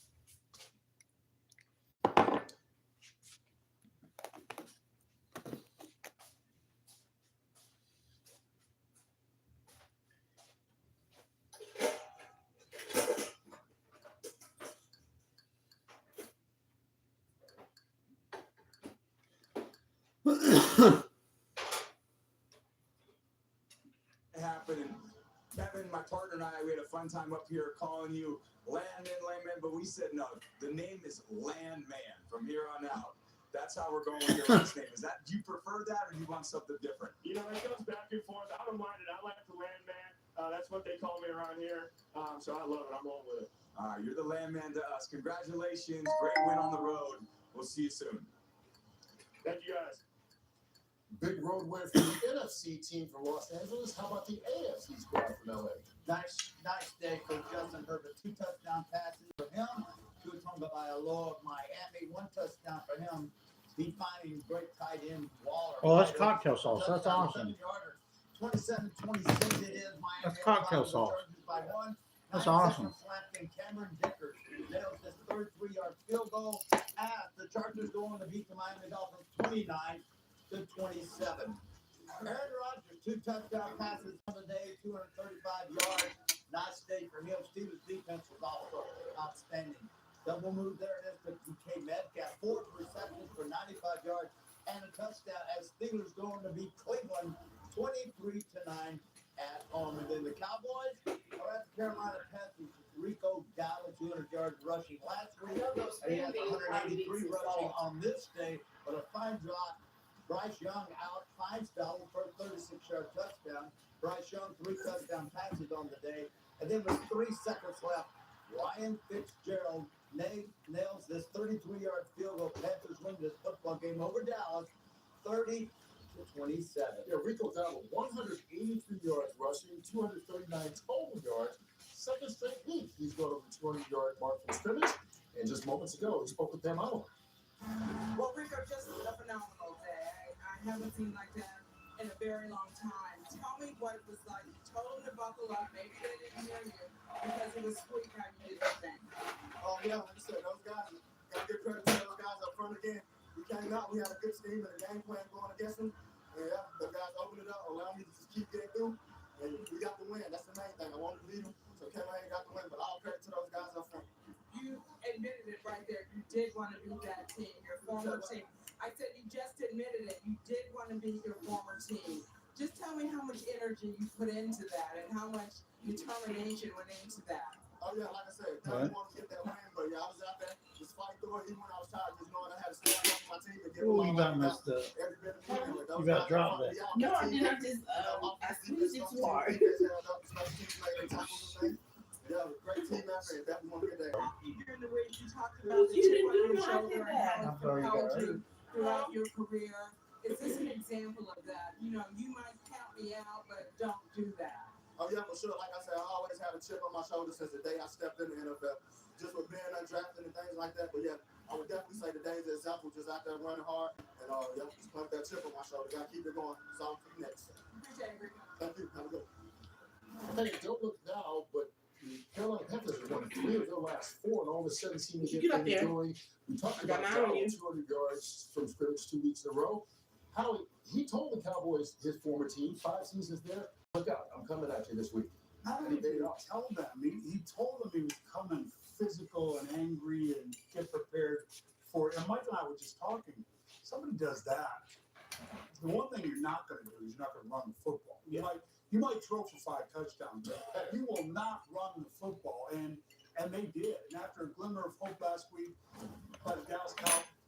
E: Happening. Kevin, my partner and I, we had a fun time up here calling you Landman, but we said no. The name is Landman from here on out. That's how we're going with your last name. Do you prefer that, or do you want something different?
G: You know, it goes back and forth. I don't mind it. I like the Landman. That's what they call me around here. So I love it. I'm on with it.
E: All right, you're the Landman to us. Congratulations. Great win on the road. We'll see you soon.
G: Thank you, guys.
D: Big road win for the NFC team from Los Angeles. How about the AFC squad from LA?
Y: Nice day for Justin Herbert. 2 touchdown passes for him. Tua Tonga by a law of Miami. 1 touchdown for him.
C: defining great tight end Waller.
B: Oh, that's cocktail sauce. That's
C: Touchdown,
B: awesome.
C: 7-yarder. 27-26 it is. Miami
B: That's
C: up
B: cocktail
C: by the
B: sauce.
C: Chargers by 1.
B: That's
C: 9
B: awesome.
C: seconds left, and Cameron Dickers nails his third 3-yard field goal as the Chargers go on to beat the Miami Dolphins 29-27. Aaron Rodgers, 2 touchdown passes on the day, 235 yards. Nice day for him. Steelers defense was also outstanding. Double move there it is to DK Metcalf. 4 receptions for 95 yards and a touchdown as Steelers going to beat Cleveland 23-9 at home. And then the Cowboys are at the Carolina Panthers. Rico Dowdle, 200 yards rushing last week. And he has 183 rushing on this day, but a fine drop. Bryce Young out, finds Dowdle for a 36-yard touchdown. Bryce Young, 3 touchdown passes on the day. And then with 3 seconds left, Ryan Fitzgerald nails this 33-yard field goal. Panthers win this football game over Dallas, 30-27.
J: Yeah, Rico Dowdle, 183 yards rushing, 239 total yards. Second straight week, he's got over the 200-yard mark from scrimmage. And just moments ago, he spoke with Pam Allen.
M: Well, Rico, just a phenomenal day. I haven't seen like that in a very long time. Tell me what it was like. You told him to buckle up. Maybe they didn't hear you because it was sweet how you did the thing.
D: Oh, yeah, like I said, those guys, got to give credit to those guys up front again. We came out, we had a good scheme and a game plan going against them. And yeah, the guys opened it up, allowed me to just keep getting through. And we got the win. That's the main thing. I wanted to beat them. So Carolina got the win, but all credit to those guys up front.
M: You admitted it right there. You did want to beat that team, your former team. I said you just admitted it. You did want to beat your former team. Just tell me how much energy you put into that and how much determination went into that.
D: Oh, yeah, like I said, definitely wanted to get that win, but yeah, I was out there just fighting through it. Even when I was tired, just knowing I had to stay on my team and give them
B: Ooh,
D: all
B: you
D: I
B: got
D: got.
B: messed up.
D: Every bit of the game. Like, those
B: You got
D: guys
B: dropped
D: up front,
B: it.
D: yeah,
M: No, I
D: team,
M: didn't. I'm just
D: I
M: squeezed it too hard.
D: Yeah, great team effort. Definitely want to get that.
M: Hearing the way you talked about the chip on your shoulder and how
B: I'm sorry,
M: it propelled
B: guys.
M: you throughout your career, is this an example of that? You know, you might count me out, but don't do that.
D: Oh, yeah, for sure. Like I said, I always had a chip on my shoulder since the day I stepped in the NFL. Just with being undrafted and things like that. But yeah, I would definitely say today's the example, just out there running hard. And yeah, just put that chip on my shoulder. Gotta keep it going. So I'm next.
M: Appreciate it, Rico.
D: Thank you. Have a good one.
J: Hey, don't look now, but the Carolina Panthers have won 3 of their last 4, and all of a sudden seem to
M: Get up
J: things
M: there.
J: going. We talked
M: I got
J: about
M: mine on
J: Dowdle,
M: you.
J: 200 yards from scrimmage 2 weeks in a row. Howie, he told the Cowboys, his former team, 5 seasons there, look out, I'm coming at you this week.
B: How did he tell them? He told them he was coming physical and angry and get prepared for it. And Mike and I were just talking. Somebody does that. The one thing you're not going to do is you're not going to run the football. You might throw for 5 touchdowns, but you will not run the football. And they did. And after a glimmer of hope last week by the Dallas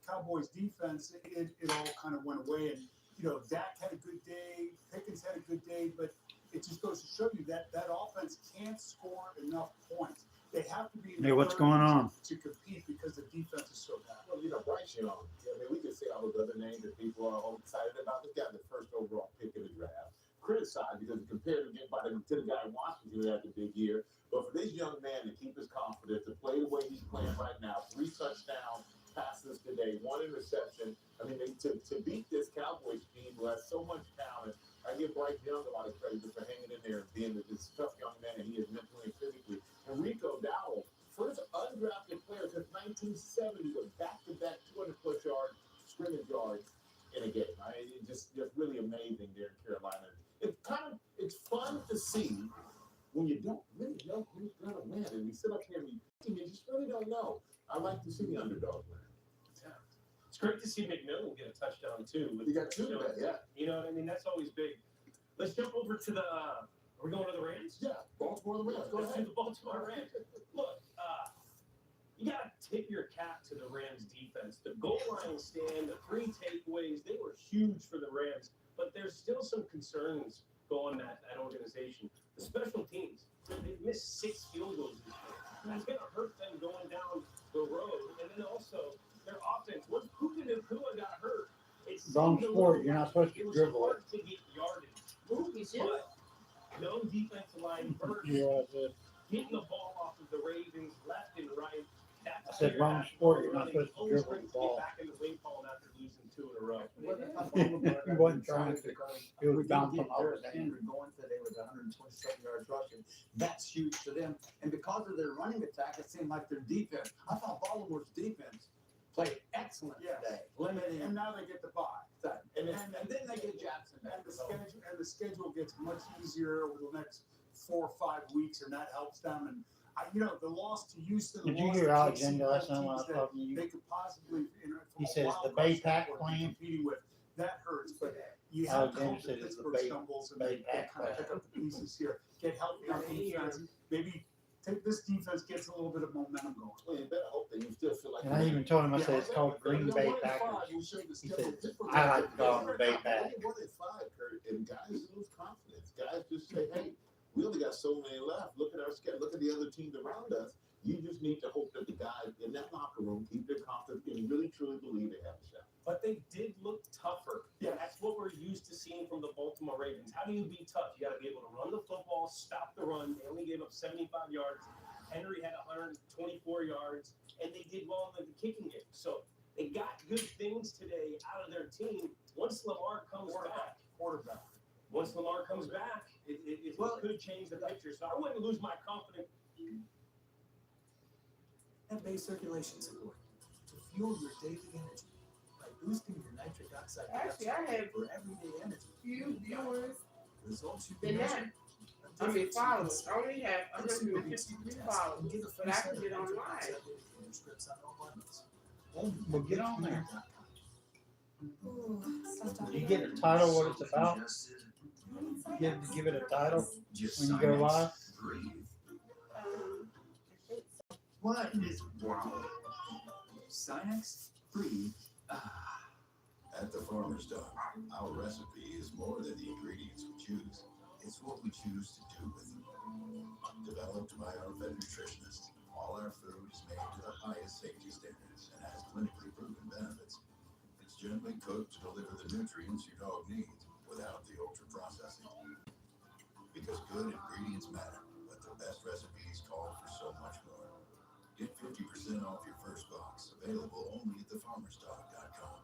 B: Cowboys defense, it all kind of went away. And, you know, Dak had a good day. Pickens had a good day. But it just goes to show you that that offense can't score enough points. They have to be in the Hey, what's going on? to compete because the defense is so bad.
J: Well, you know, Bryce Young, I mean, we can say all those other names that people are all excited about. This guy, the first overall pick in the draft. Criticized because he compared to the guy in Washington who had the big year. But for this young man to keep his confidence, to play the way he's playing right now, 3 touchdown passes today, 1 interception. I mean, to beat this Cowboys team who has so much talent, I give Bryce Young a lot of credit for hanging in there and being this tough young man that he is mentally and physically. And Rico Dowdle, first undrafted player since 1970 with back-to-back 200-plus yard scrimmage yards in a game. It's just really amazing there in Carolina. It's fun to see when you don't really know who's going to win. And we sit up here and you just really don't know. I like to see the underdog win.
G: Yeah. It's great to see McMillan get a touchdown too.
J: You got 2 today, yeah.
G: You know what I mean? That's always big. Let's jump over to the. Are we going to the Rams?
J: Yeah, Baltimore the Rams. Go
G: Let's
J: ahead.
G: do the Baltimore Rams. Look, you got to tip your cap to the Rams defense. The goal line stand, the 3 takeaways, they were huge for the Rams. But there's still some concerns going that organization. The special teams, they've missed 6 field goals this year. That's going to hurt them going down the road. And then also, their offense, once Puka Nacua got hurt, it's
B: Wrong sport. You're not supposed to dribble it.
G: hard to get yardage. But no defensive line first.
B: Yeah,
G: Getting the ball off of the Ravens left and right. That's
K: I said, wrong sport, you're not supposed to dribble the ball.
G: Back in the wing column after losing 2 in a row.
K: He wasn't trying to. It was bouncing off
C: Derrick
K: the
C: Henry going today with 127 yards rushing. That's huge to them. And because of their running attack, it seemed like their defense. I thought Baltimore's defense played excellent today. Limiting.
B: And now they get the bye.
C: And then they get Jackson.
B: And the schedule gets much easier over the next 4 or 5 weeks, and that helps them. And the loss to Houston.
K: Did
B: the
K: you
B: loss
K: hear
B: to
K: our
B: KC,
K: agenda last time when I
B: teams
K: was
B: that
K: talking to you?
B: They could possibly, from
K: He
B: a
K: says
B: wild
K: the
B: card
K: Bay Pack
B: standpoint, be
K: plan.
B: competing with that hurts, but you
K: Our
B: have to hope
K: agenda
B: that
K: says it's the
B: Pittsburgh
K: Bay-
B: stumbles and
K: Bay
B: they
K: Pack
B: kind of
K: plan.
B: pick up the pieces here, get healthy on defense, maybe take this defense gets a little bit of momentum going.
J: Well, you better hope that you still feel like.
K: And I even told him, I said, it's called Green Bay Packers. He said, I like to call them the Bay Pack.
J: Only 1 in 5, Kurt, and guys lose confidence. Guys just say, hey, we only got so many left. Look at our schedule. Look at the other teams around us. You just need to hope that the guys in that locker room keep their confidence and really truly believe they have a shot.
G: But they did look tougher. Yeah, that's what we're used to seeing from the Baltimore Ravens. How do you be tough? You got to be able to run the football, stop the run. They only gave up 75 yards. Henry had 124 yards, and they did well in the kicking game. So they got good things today out of their team. Once Lamar comes back, once Lamar comes back, it could change the picture. So I wouldn't lose my confidence.
O: And base circulation support to fuel your daily energy by boosting your nitric oxide
M: Actually, I
O: production
M: had
O: for everyday energy.
M: few viewers
O: Results you
M: than
O: can
M: that.
O: measure.
M: I mean, followers. I only have 153 followers, but I can get online.
K: Well, get on there.
I: Ooh, so tough.
K: You get a title, what it's about? Give it a title when you go live?
O: What is wow? Sinex Breathe.
P: At the Farmer's Dog, our recipe is more than the ingredients we choose. It's what we choose to do with them. Developed by our vet nutritionists, all our food is made to the highest safety standards and has clinically proven benefits. It's gently cooked to deliver the nutrients your dog needs without the ultra processing. Because good ingredients matter, but the best recipes call for so much more. Get 50% off your first box, available only at thefarmersdog.com.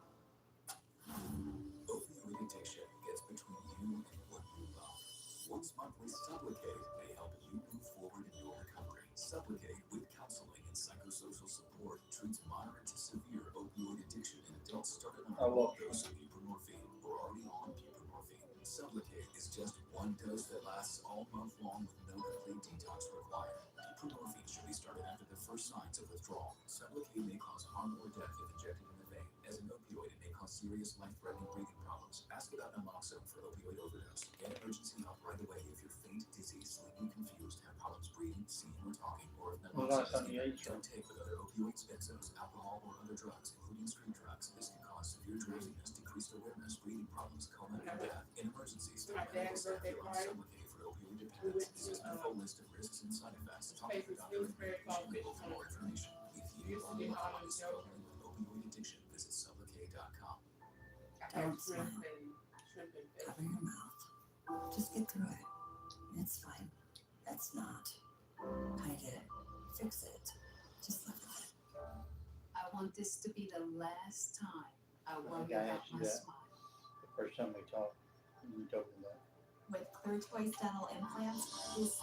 O: Opioid addiction gets between you and what you love. Once monthly Sublocade may help you move forward in your recovery. Sublocade with counseling and psychosocial support treats moderate to severe opioid addiction in adults started on a low dose of buprenorphine or already on buprenorphine. Sublocade is just one dose that lasts all month long with no complete detox required. Buprenorphine should be started after the first signs of withdrawal. Sublocade may cause harm or death if injected in the vein. As an opioid, it may cause serious life-threatening breathing problems. Ask about naloxone for opioid overdose. Get emergency help right away if you're faint, dizzy, sleepy, confused, have problems breathing, seeing, or talking, or if
K: Well,
O: naloxone
K: that's
O: is
K: on the
O: given.
K: age
O: Don't take with other opioids, benzos, alcohol, or other drugs, including street drugs. This can cause severe drowsiness, decreased awareness, breathing problems, coma, and death. In emergencies, tell
M: My
O: medical
M: dad's
O: staff
M: birthday
O: you're on
M: party.
O: Sublocade for opioid dependence. This is a full list of risks and side effects. Talk to your doctor and patient label for more information. If you
M: Used to
O: or
M: get
O: your
M: all
O: loved one
M: them
O: is
M: jokes.
O: struggling with opioid addiction, visit sublocade.com.
M: I have shrimp and fish.
Q: Cover your mouth. Just get through it. It's fine. That's not. Hide it. Fix it. Just live with it.
A: I want this to be the last time I worry
K: think I
A: about
K: asked you
A: my
K: that
A: smile.
K: the first time we talked. You told me that.
F: With Clear Choice Dental Implants, this is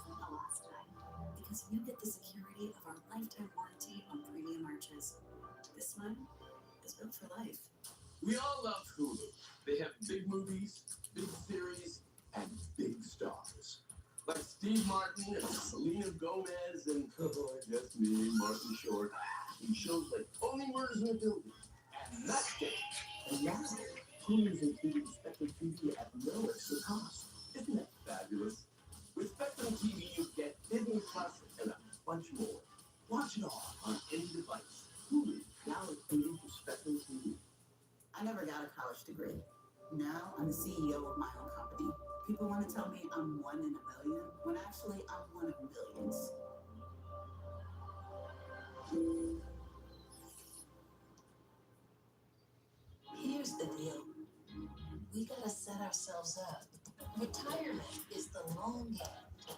F: the last time.
Q: Because you get the security of our lifetime warranty on premium arches. This one is built for life.
T: We all love Hulu. They have big movies, big series, and big stars. Like Steve Martin and Selena Gomez and, oh, just me, Martin Short. In shows like Only Murders in the Building and Nutcase. And now, Hulu's including Spectrum TV at no extra cost. Isn't that fabulous? With Spectrum TV, you get Disney Plus and a bunch more. Watch it all on any device. Hulu, now including for Spectrum TV.
Q: I never got a college degree. Now I'm the CEO of my own company. People want to tell me I'm one in a million, when actually I'm one of millions.
I: Here's the deal. We gotta set ourselves up. Retirement is the long game.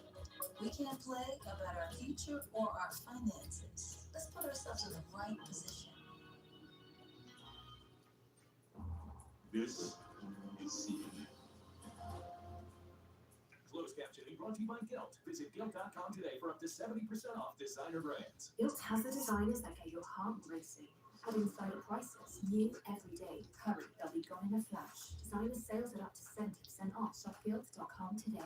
I: We can't play about our future or our finances. Let's put put ourselves in the right position.
T: This is CNN.
G: Closed captioning brought to you by Gilt. Visit Gilt.com today for up to 70% off designer brands.
F: Gilt has the designers that get your heart racing. Have insider prices, new every day. Hurry, they'll be gone in a flash. Designer sales at up to 70% off. Shop Gilt.com today.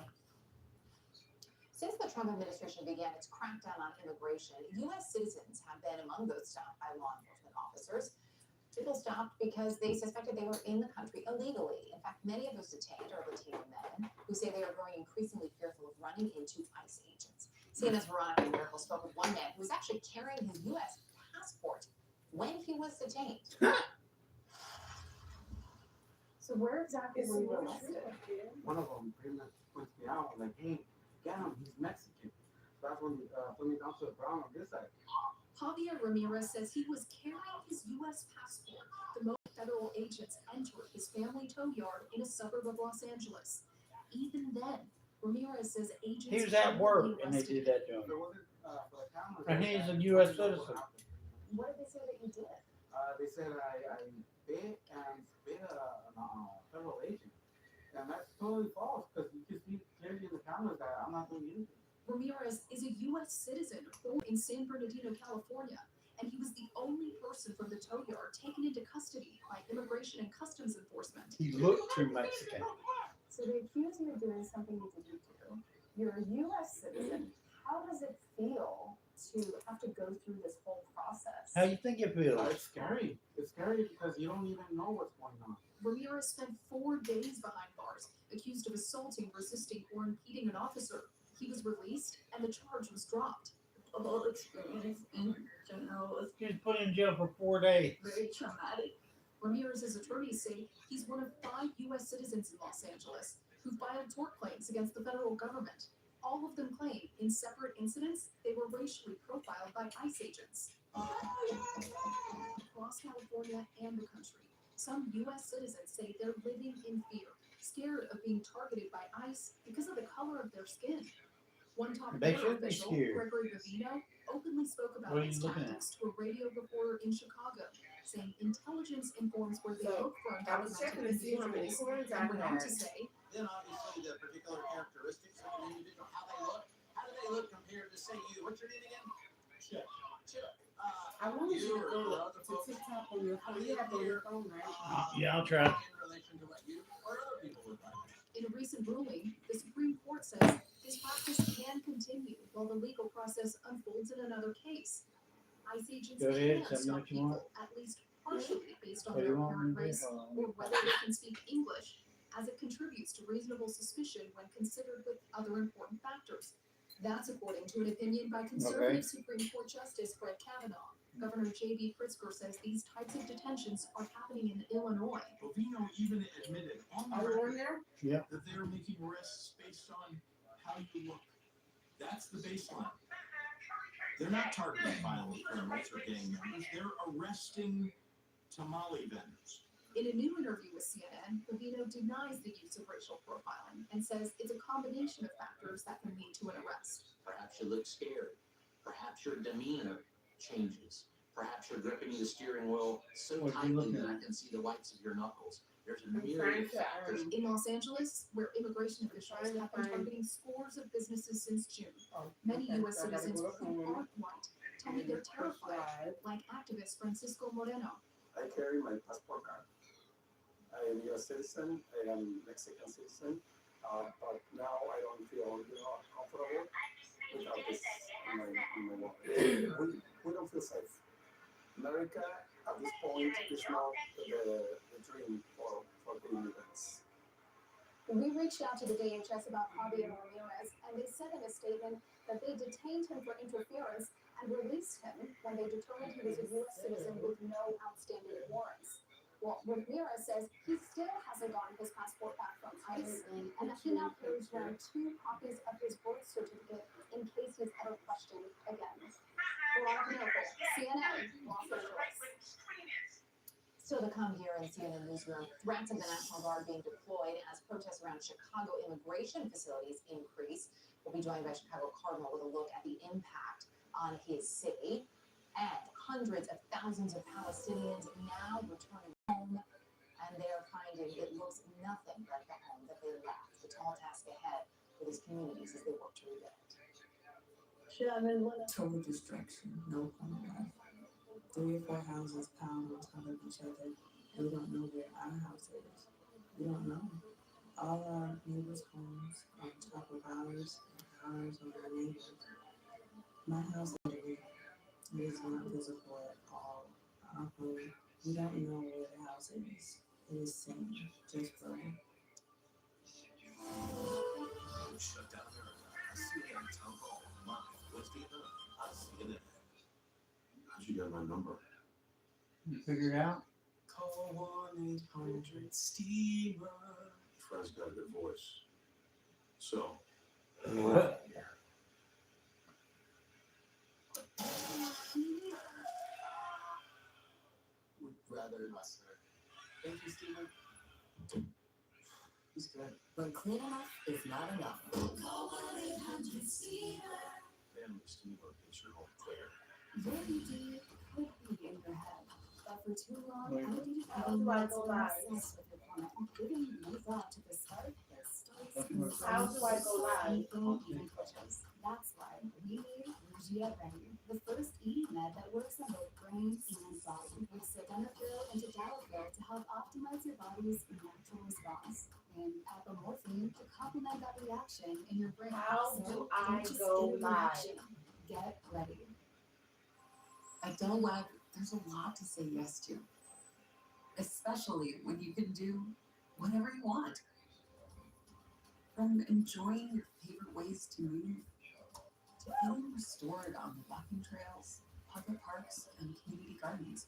H: Since the Trump administration began its crackdown on immigration, U.S. citizens have been among those stopped by law enforcement officers. People stopped because they suspected they were in the country illegally. In fact, many of those detained are Latino men who say they are growing increasingly fearful of running into ICE agents. CNN's Veronica Miracle spoke with one man who was actually carrying his U.S. passport when he was detained.
M: So where exactly were you arrested?
K: One of them pretty much points me out, like, hey, get him, he's Mexican. So that's when he put me down to the ground on this side.
F: Javier Ramirez says he was carrying his U.S. passport the moment federal agents entered his family tow yard in a suburb of Los Angeles. Even then, Ramirez says agents
K: He was at work and they did that to him. And he's a U.S. citizen.
H: What did they say that you did?
K: They said I bit and spit a federal agent. And that's totally false because you can see clearly in the cameras that I'm not doing anything.
F: Ramirez is a U.S. citizen born in San Bernardino, California, and he was the only person from the tow yard taken into custody by Immigration and Customs Enforcement.
K: He looked too Mexican.
M: So they accuse you of doing something you didn't do. You're a U.S. citizen. How does it feel to have to go through this whole process?
K: How you think it feels? It's scary. It's scary because you don't even know what's going on.
F: Ramirez spent 4 days behind bars, accused of assaulting, resisting, or impeding an officer. He was released, and the charge was dropped.
I: The whole experience in general was
K: He was put in jail for 4 days.
I: very traumatic.
F: Ramirez's attorneys say he's one of 5 U.S. citizens in Los Angeles who filed tort claims against the federal government. All of them claim, in separate incidents, they were racially profiled by ICE agents. Across California and the country, some U.S. citizens say they're living in fear, scared of being targeted by ICE because of the color of their skin. One top
K: They
F: border
K: should be
F: official,
K: scared.
F: Gregory Bavino, openly spoke about
K: What are you
F: ICE
K: looking at?
F: tactics to a radio reporter in Chicago, saying intelligence informs where they
M: So,
F: look for
M: I was
F: undocumented
M: checking to see how many
F: individuals,
M: coins I
F: and went on to
M: had.
F: say,
C: Then obviously the particular characteristics of an individual, how they look. How do they look compared to say you? What's your name again? Chuck. Chuck.
M: I wanted you to
C: or
M: go
C: other
M: to
C: folks
M: TikTok on your phone. You have on your phone, right?
K: Yeah, I'll try.
C: in relation to what you or other people look like.
F: in a recent ruling, the Supreme Court says this practice can continue while the legal process unfolds in another case. ICE agents
K: Go ahead,
F: can
K: tell me
F: stop
K: what you want.
F: people at least partially based on
K: What do
F: their
K: you want me
F: apparent
K: to do?
F: race
K: Hold on.
F: or whether they can speak English, as it contributes to reasonable suspicion when considered with other important factors. That's according to an opinion by conservative Supreme Court Justice Brett Kavanaugh. Governor J.B. Pritzker says these types of detentions are happening in Illinois.
E: Bovino even admitted on the
M: Are you on
E: record
M: there?
K: Yeah.
E: that they are making arrests based on how you look. That's the baseline. They're not targeting violent criminals or gang members. They're arresting tamale vendors.
F: In a new interview with CNN, Bavino denies the use of racial profiling and says it's a combination of factors that can lead to an arrest.
O: Perhaps you look scared. Perhaps your demeanor changes. Perhaps you're gripping the steering wheel so
K: What are you
O: tightly
K: looking
O: that I
K: at?
O: can see the whites of your knuckles. There's a
M: I'm
O: myriad
M: trying
O: of
M: to,
O: factors.
F: In Los Angeles, where immigration officials
M: trying to
F: have been
M: find-
F: targeting scores of businesses since June,
M: Oh,
F: many
M: okay,
F: U.S.
M: so I gotta
F: citizens
M: go up
F: who
M: on
F: aren't white tell me they're terrified, like activist Francisco Moreno.
N: I carry my passport card. I am U.S. citizen. I am Mexican citizen. But now I don't feel, comfortable without this in my wallet. We don't feel safe. America at this point is not the dream for the immigrants.
F: We reached out to the DHS about Javier Ramirez, and they said in a statement that they detained him for interference and released him when they determined he was a U.S. citizen with no outstanding warrants. Well, Ramirez says he still hasn't gotten his passport back from ICE, and that he now carries around 2 copies of his birth certificate in case he's ever questioned again. Veronica Miracle, CNN, Los Angeles.
H: Still to come here in the CNN newsroom, threats of the National Guard being deployed as protests around Chicago immigration facilities increase. We'll be joined by Chicago Cardinal with a look at the impact on his city. And hundreds of thousands of Palestinians now returning home, and they're finding it looks nothing like the home that they left. The tall task ahead for these communities as they work to rebuild.
R: Total destruction, no home left. 3 or 4 houses piled on top of each other, and we don't know where our house is. We don't know. All our neighbors' homes on top of ours, and ours on our neighbors. My house literally is not visible at all. Our home, we don't know where the house is. It is same, just broken.
T: Shut down America. I see it on town hall. Live. What's the other? I see it.
J: How'd you get my number?
K: You figure it out?
T: Call 1-800-STEAMER.
J: Fred's got a good voice. So.
O: Would rather not, sir. Thank you, Stephen. He's good.
I: When clean enough is not enough.
T: Call 1-800-STEAMER. Family Steamer gets your home clear.
F: Your ED could be in your head, but for too long,
K: Wait.
F: outdated
M: How
F: eating
M: do I
F: methods
M: go
F: were
M: live?
F: obsessed with your planet, giving you no thought to the start that starts in the
M: How do I go live?
F: anything even touches. That's why we need Regia Ready, the first eating med that works on both brain and body, with sildenafil and tadalafil to help optimize your body's natural response, and apomorphine to complement that reaction in your brain.
M: How
F: So
M: do
F: don't
M: I
F: just
M: go
F: get a
M: live?
F: reaction. Get ready.
R: At Del Webb, there's a lot to say yes to, especially when you can do whatever you want. From enjoying your favorite ways to move, to feeling restored on walking trails, public parks, and community gardens.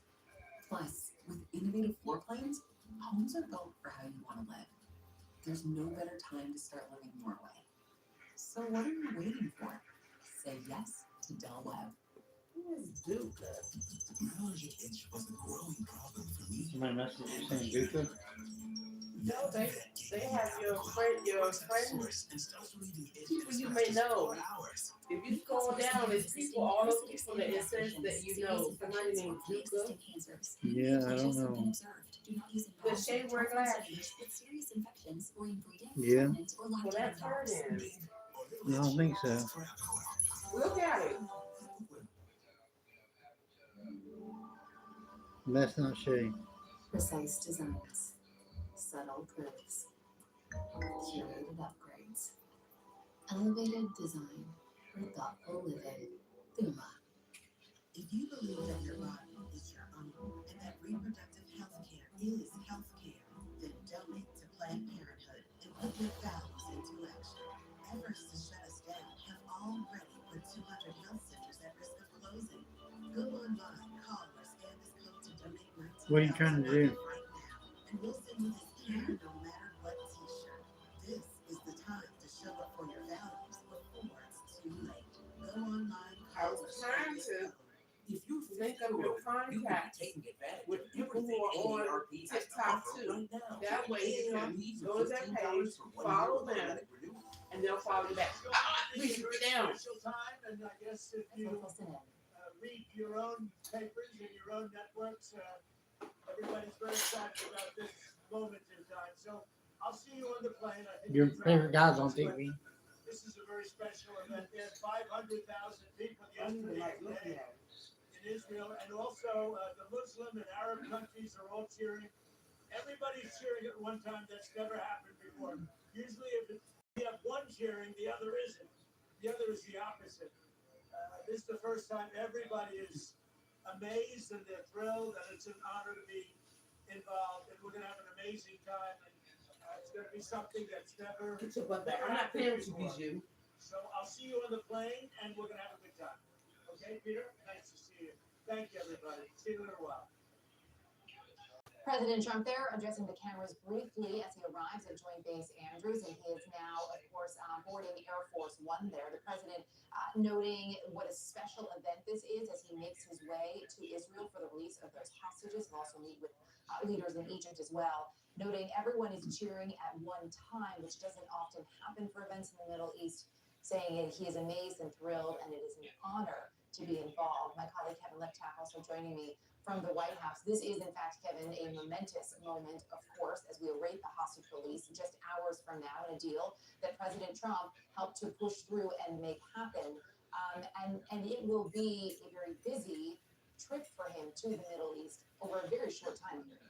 R: Plus, with innovative floor plans, homes are built for how you want to live. There's no better time to start living your way. So what are you waiting for? Say yes to Del Webb.
M: Who is Duke?
T: Neuralgia itch was a growing problem for me.
K: My message is saying Duca.
M: No, they have your friends, people you may know. If you scroll down, there's people, all those people that it says that you know. Somebody named Duca.
K: Yeah, I don't know.
M: Does Shay wear glasses?
K: Yeah,
M: Well, that's her then.
K: I don't think so.
M: Look at it.
K: That's not Shay.
F: Precise designs, subtle curves, curated upgrades, elevated design for thoughtful living. Thuma.
I: If you believe that your body is your own and that reproductive health care is health care, then donate to Planned Parenthood and put your values into action. Efforts to shut us down have already put 200 health centers at risk of closing. Go online, call or scan this code to donate $19
K: What are you trying to do?
I: right now, and we'll send you this care no matter what t-shirt. This is the time to show up for your values before it's too late. Go online,
M: I
I: call or
M: was
I: scan
M: trying
I: this
M: to
I: code.
O: If you
M: link up your contacts with people who are on TikTok too. That way you can go to their page, follow them, and they'll follow you back. Please sit down.
B: Special time, and I guess if you read your own papers and your own networks, everybody's very excited about this moment in time. So I'll see you on the plane. I think
K: Your
B: it's
K: favorite guy's on
B: right.
K: TV.
B: This is a very special event. There's 500,000 people yesterday today in Israel, and also the Muslim and Arab countries are all cheering. Everybody's cheering at one time. That's never happened before. Usually, if we have one cheering, the other isn't. The other is the opposite. This is the first time everybody is amazed and they're thrilled, and it's an honor to be involved. And we're going to have an amazing time. And it's going to be something that's never.
M: Get your butt back. I'm not paying to be you.
B: So I'll see you on the plane, and we're going to have a good time. Okay, Peter? Nice to see you. Thank you, everybody. See you in a little while.
H: President Trump there addressing the cameras briefly as he arrives at Joint Base Andrews, and he is now, of course, boarding Air Force One there. The president noting what a special event this is as he makes his way to Israel for the release of those hostages. He'll also meet with leaders in Egypt as well, noting everyone is cheering at one time, which doesn't often happen for events in the Middle East, saying he is amazed and thrilled, and it is an honor to be involved. My colleague Kevin Liptak also joining me from the White House. This is, in fact, Kevin, a momentous moment, of course, as we await the hostage release just hours from now, in a deal that President Trump helped to push through and make happen. And it will be a very busy trip for him to the Middle East over a very short time period.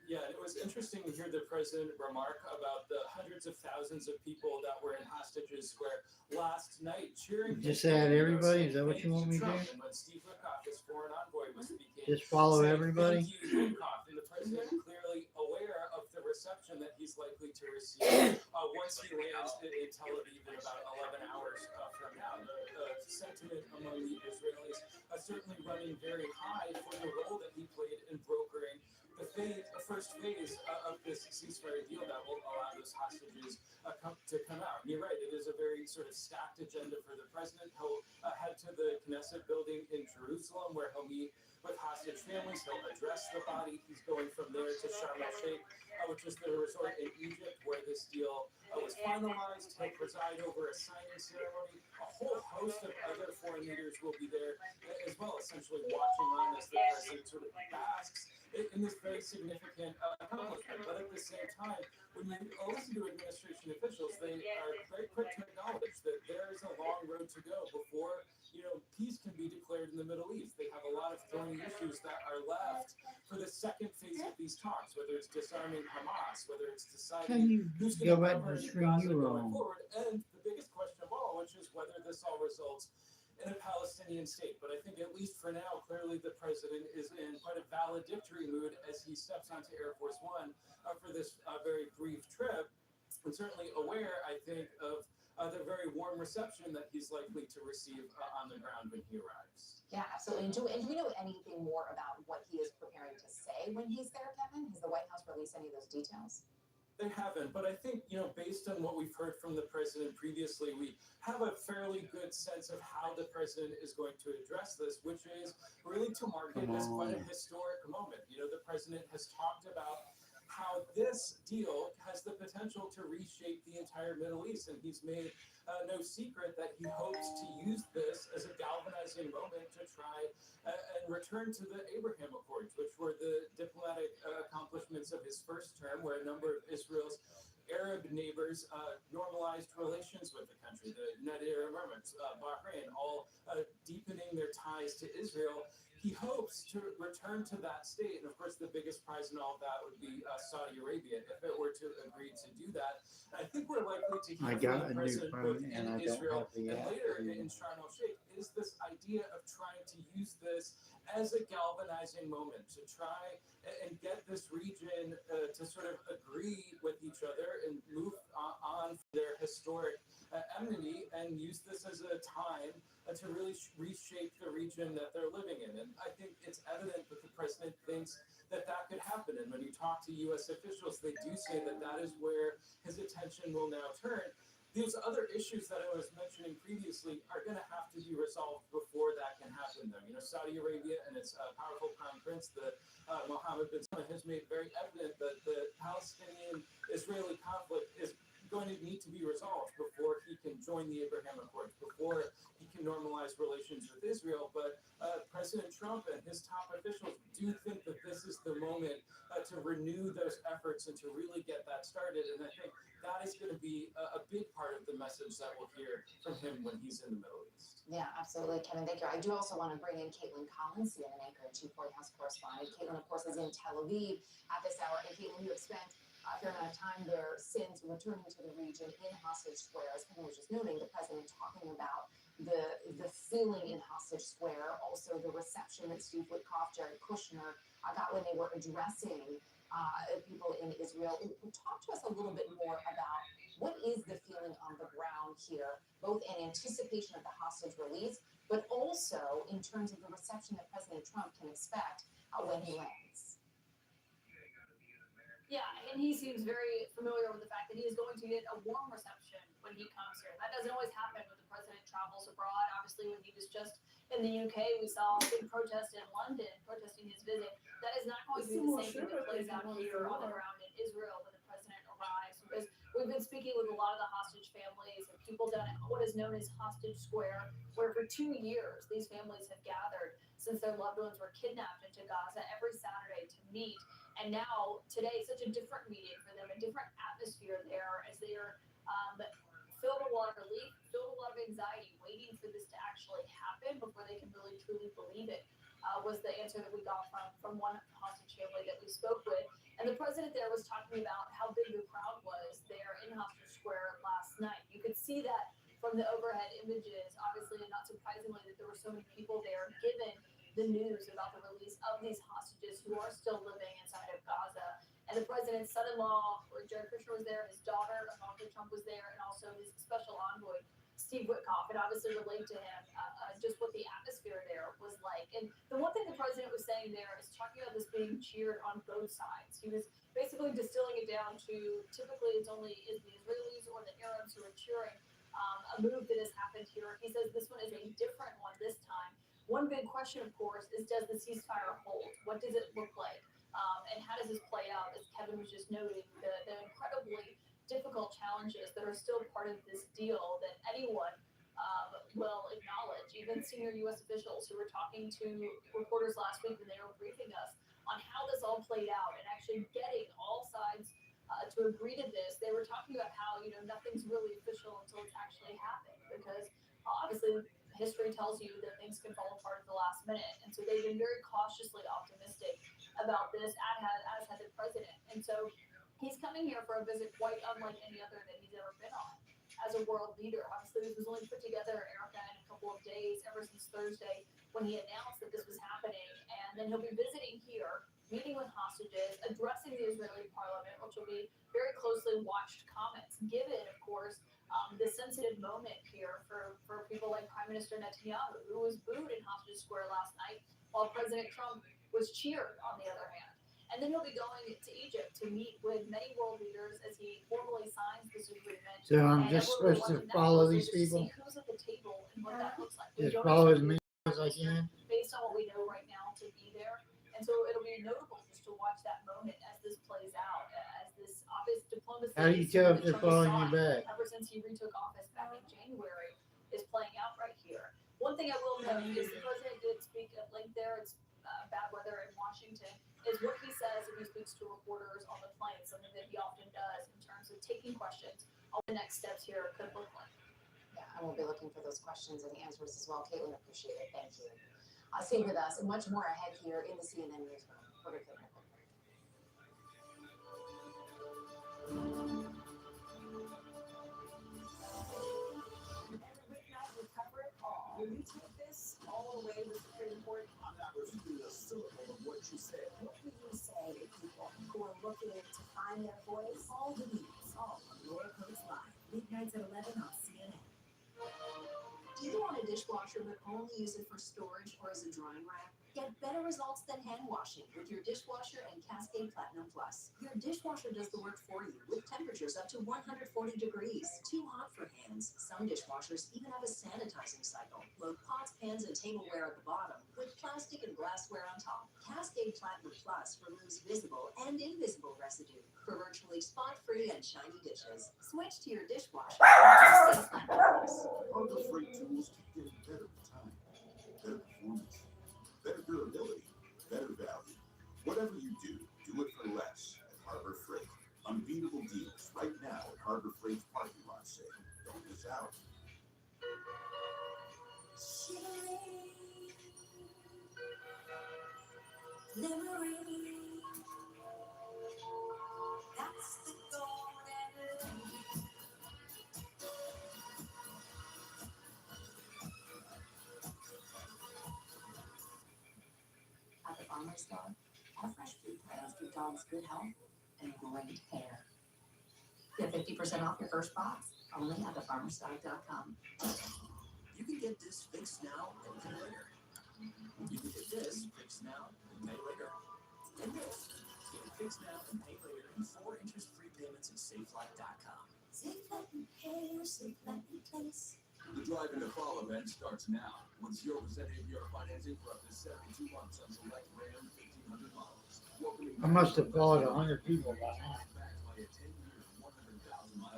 L: Yeah, it was interesting to hear the president remark about the hundreds of thousands of people that were in Hostages Square last night cheering.
S: Just add everybody? Is that what you want me to do?
L: And when Steve Witkoff, his foreign envoy, was speaking,
S: Just follow
L: saying,
S: everybody?
L: "Thank you, Witkoff," and the president clearly aware of the reception that he's likely to receive once he lands in Tel Aviv in about 11 hours from now. The sentiment among the Israelis certainly running very high for the role that he played in brokering the first phase of this ceasefire deal that will allow those hostages to come out. And you're right, it is a very sort of stacked agenda for the president. He'll head to the Knesset building in Jerusalem, where he'll meet with hostage families. He'll address the body. He's going from there to Sharm el-Sheikh, which is the resort in Egypt where this deal was finalized. He'll preside over a signing ceremony. A whole host of other foreign leaders will be there as well, essentially watching on as the president sort of basks in this very significant accomplishment. But at the same time, when you listen to administration officials, they are very quick to acknowledge that there is a long road to go before peace can be declared in the Middle East. They have a lot of thorny issues that are left for the second phase of these talks, whether it's disarming Hamas, whether it's deciding who's going to govern Gaza going forward, and the biggest question of all, which is whether this all results in a Palestinian state. But I think at least for now, clearly the president is in quite a valedictory mood as he steps onto Air Force One for this very brief trip, and certainly aware, I think, of the very warm reception that he's likely to receive on the ground when he arrives.
H: Yeah, absolutely. And do we know anything more about what he is preparing to say when he's there, Kevin? Has the White House released any of those details?
L: They haven't, but I think, based on what we've heard from the president previously, we have a fairly good sense of how the president is going to address this, which is really to mark it as quite a historic moment. The president has talked about how this deal has the potential to reshape the entire Middle East, and he's made no secret that he hopes to use this as a galvanizing moment to try and return to the Abraham Accords, which were the diplomatic accomplishments of his first term, where a number of Israel's Arab neighbors normalized relations with the country. The United Arab Emirates, Bahrain, all deepening their ties to Israel. He hopes to return to that state, and of course the biggest prize in all of that would be Saudi Arabia, if it were to agree to do that. And I think we're likely to hear from the president both in Israel and later in Sharm el-Sheikh is this idea of trying to use this as a galvanizing moment to try and get this region to sort of agree with each other and move on their historic enmity, and use this as a time to really reshape the region that they're living in. And I think it's evident that the president thinks that could happen. And when you talk to U.S. officials, they do say that is where his attention will now turn. These other issues that I was mentioning previously are going to have to be resolved before that can happen, though. Saudi Arabia and its powerful crown prince, Mohammed bin Salman, has made very evident that the Palestinian-Israeli conflict is going to need to be resolved before he can join the Abraham Accords, before he can normalize relations with Israel. But President Trump and his top officials do think that this is the moment to renew those efforts and to really get that started. And I think that is going to be a big part of the message that we'll hear from him when he's in the Middle East.
H: Yeah, absolutely, Kevin. Thank you. I do also want to bring in Caitlin Collins, CNN anchor and Chief White House correspondent. Caitlin, of course, is in Tel Aviv at this hour. And Caitlin, you have spent a fair amount of time there since returning to the region in Hostage Square. As Kevin was just noting, the president talking about the feeling in Hostage Square, also the reception that Steve Witkoff, Jared Kushner got when they were addressing people in Israel. Talk to us a little bit more about what is the feeling on the ground here, both in anticipation of the hostage release, but also in terms of the reception that President Trump can expect when he lands.
U: Yeah, and he seems very familiar with the fact that he is going to get a warm reception when he comes here. That doesn't always happen when the president travels abroad. Obviously, when he was just in the UK, we saw a big protest in London protesting his visit. That is not going to be the same thing that plays out here on the ground in Israel when the president arrives. Because we've been speaking with a lot of the hostage families and people down at what is known as Hostage Square, where for 2 years these families have gathered since their loved ones were kidnapped into Gaza every Saturday to meet. And now today, such a different meeting for them, a different atmosphere there as they are filled with a lot of relief, filled with a lot of anxiety, waiting for this to actually happen before they can really truly believe it, was the answer that we got from one hostage family that we spoke with. And the president there was talking about how big the crowd was there in Hostage Square last night. You could see that from the overhead images, obviously, and not surprisingly that there were so many people there, given the news about the release of these hostages who are still living inside of Gaza. And the president's son-in-law, Jared Kushner, was there, his daughter, Ivanka Trump, was there, and also his special envoy, Steve Witkoff, and obviously relayed to him just what the atmosphere there was like. And the one thing the president was saying there is talking about this being cheered on both sides. He was basically distilling it down to typically it's only is the Israelis or the Arabs who are cheering a move that has happened here. He says this one is a different one this time. One big question, of course, is does the ceasefire hold? What does it look like? And how does this play out? As Kevin was just noting, the incredibly difficult challenges that are still part of this deal that anyone will acknowledge. Even senior U.S. officials who were talking to reporters last week when they were briefing us on how this all played out and actually getting all sides to agree to this, they were talking about how, nothing's really official until it's actually happened, because obviously history tells you that things can fall apart at the last minute. And so they've been very cautiously optimistic about this, as had the president. And so he's coming here for a visit quite unlike any other that he's ever been on as a world leader. Obviously, this was only put together, Erica, in a couple of days, ever since Thursday, when he announced that this was happening. And then he'll be visiting here, meeting with hostages, addressing the Israeli parliament, which will be very closely watched comments, given, of course, the sensitive moment here for people like Prime Minister Netanyahu, who was booed in Hostage Square last night, while President Trump was cheered, on the other hand. And then he'll be going to Egypt to meet with many world leaders as he formally signs this agreement.
S: So I'm just supposed to follow these people?
U: See who's at the table and what that looks like. We
S: Just
U: don't
S: follow as
U: expect
S: many as I can?
U: based on what we know right now to be there. And so it'll be notable just to watch that moment as this plays out, as this office diplomacy.
S: How do you tell if they're following you back?
U: Ever since he retook office back in January is playing out right here. One thing I will note is the president did speak at length there. It's bad weather in Washington. Is what he says if he speaks to reporters on the plane, something that he often does in terms of taking questions on what the next steps here could look like.
H: Yeah, I will be looking for those questions and answers as well. Caitlin, appreciate it. Thank you. Stay with us and much more ahead here in the CNN newsroom. We're going to take a quick break.
U: Will you take this all the way to the Supreme Court?
E: I'm not repeating a syllable of what you said.
Q: What do you say to people who are looking to find their voice? All the news, all on Laura Coates Live, weeknights at 11 on CNN.
D: Do you want a dishwasher but only use it for storage or as a drying rack? Get better results than hand washing with your dishwasher and Cascade Platinum Plus. Your dishwasher does the work for you with temperatures up to 140 degrees. Too hot for hands. Some dishwashers even have a sanitizing cycle. Load pots, pans, and tableware at the bottom with plastic and glassware on top. Cascade Platinum Plus removes visible and invisible residue for virtually spot-free and shiny dishes. Switch to your dishwasher with Cascade Platinum Plus.
J: Harbor Freight tools keep getting better with time. Better performance, better durability, better value. Whatever you do it for less at Harbor Freight. Unbeatable deals right now at Harbor Freight's parking lot sale. Don't miss out.
I: That's the golden
R: At the Farmer's Dog, our fresh food plans give dogs good health and great hair. Get 50% off your first box only at thefarmersdog.com.
O: You can get this fixed now and pay later. You can get this fixed now and pay later. And this, get it fixed now and pay later in 4 interest-free payments at SafeLife.com.
I: Safe Life Repair, Safe Life Replace.
E: The Drive into Fall event starts now with 0% APR financing for up to 72 months on select Ram 1500 models.
S: I must have followed 100 people by now.
E: Backed by a 10-year, 100,000-mile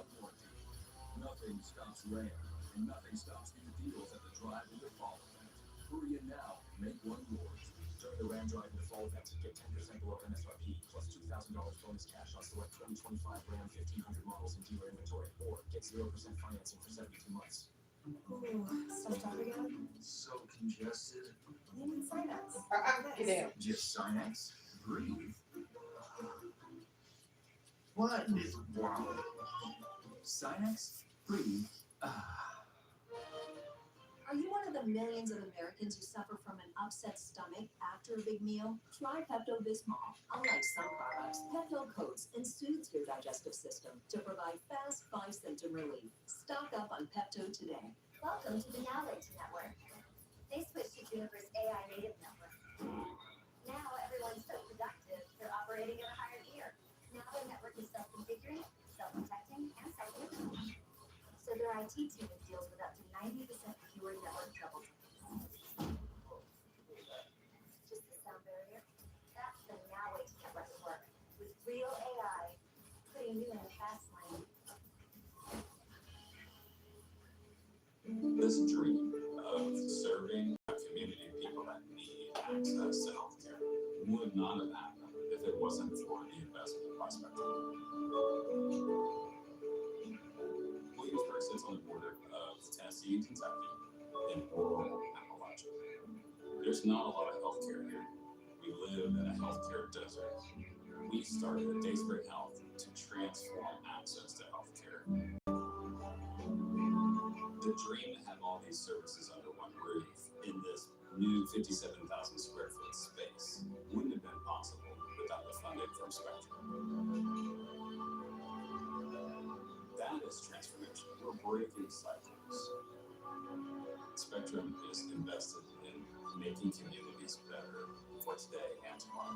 T: Nothing stops Ram, and nothing stops new deals at the Drive in the Fall event. Hurry in now, make one yours. During the Ram Drive in the Fall event, get 10% below MSRP, plus $2,000 bonus cash on select 2025 Ram 1500 models in dealer inventory, or get 0% financing for 72 months.
H: Ooh, so sorry again.
T: So congested.
H: You need sign-ups.
T: Just Sinex. Breathe. What is wrong? Sinex. Breathe.
D: Are you one of the millions of Americans who suffer from an upset stomach after a big meal? Try Pepto-Bismol. Unlike some products, Pepto coats and soothes your digestive system to provide fast 5-symptom relief. Stock up on Pepto today.
P: Welcome to the Knowledge Network. They switched to Juniper's AI native network. Now everyone's so productive, they're operating at a higher gear. Now their network is self-configuring, self-protecting, and self-healing. So their IT team deals with up to 90% fewer network trouble. Just the sound barrier. That's the Knowledge Network work with real AI, putting you in the fast lane.
E: This dream of serving a community of people that need access to healthcare would not have happened if it wasn't for the investment by Spectrum. Williamsburg sits on the border of Tennessee and Kentucky in rural Appalachia. There's not a lot of healthcare here. We live in a healthcare desert. We started Dayspring Health to transform access to healthcare. The dream to have all these services under one roof in this new 57,000 square foot space wouldn't have been possible without the funding from Spectrum. That is transformation. We're breaking cycles. Spectrum is invested in making communities better for today and tomorrow.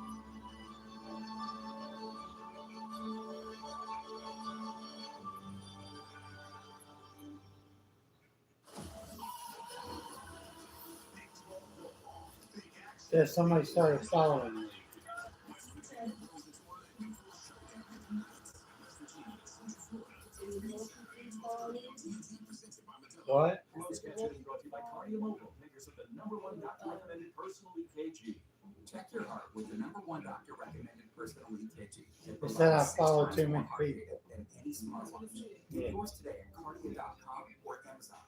S: Says somebody started following me. What?
O: Closed captioning brought to you by KardioMobile, makers of the #1 doctor recommended personal EKG. Check your heart with the #1 doctor recommended personal EKG.
S: It said I follow too many people.
O: Than any smartwatch.
S: Yeah.
O: Yours today at cardio.com or Amazon.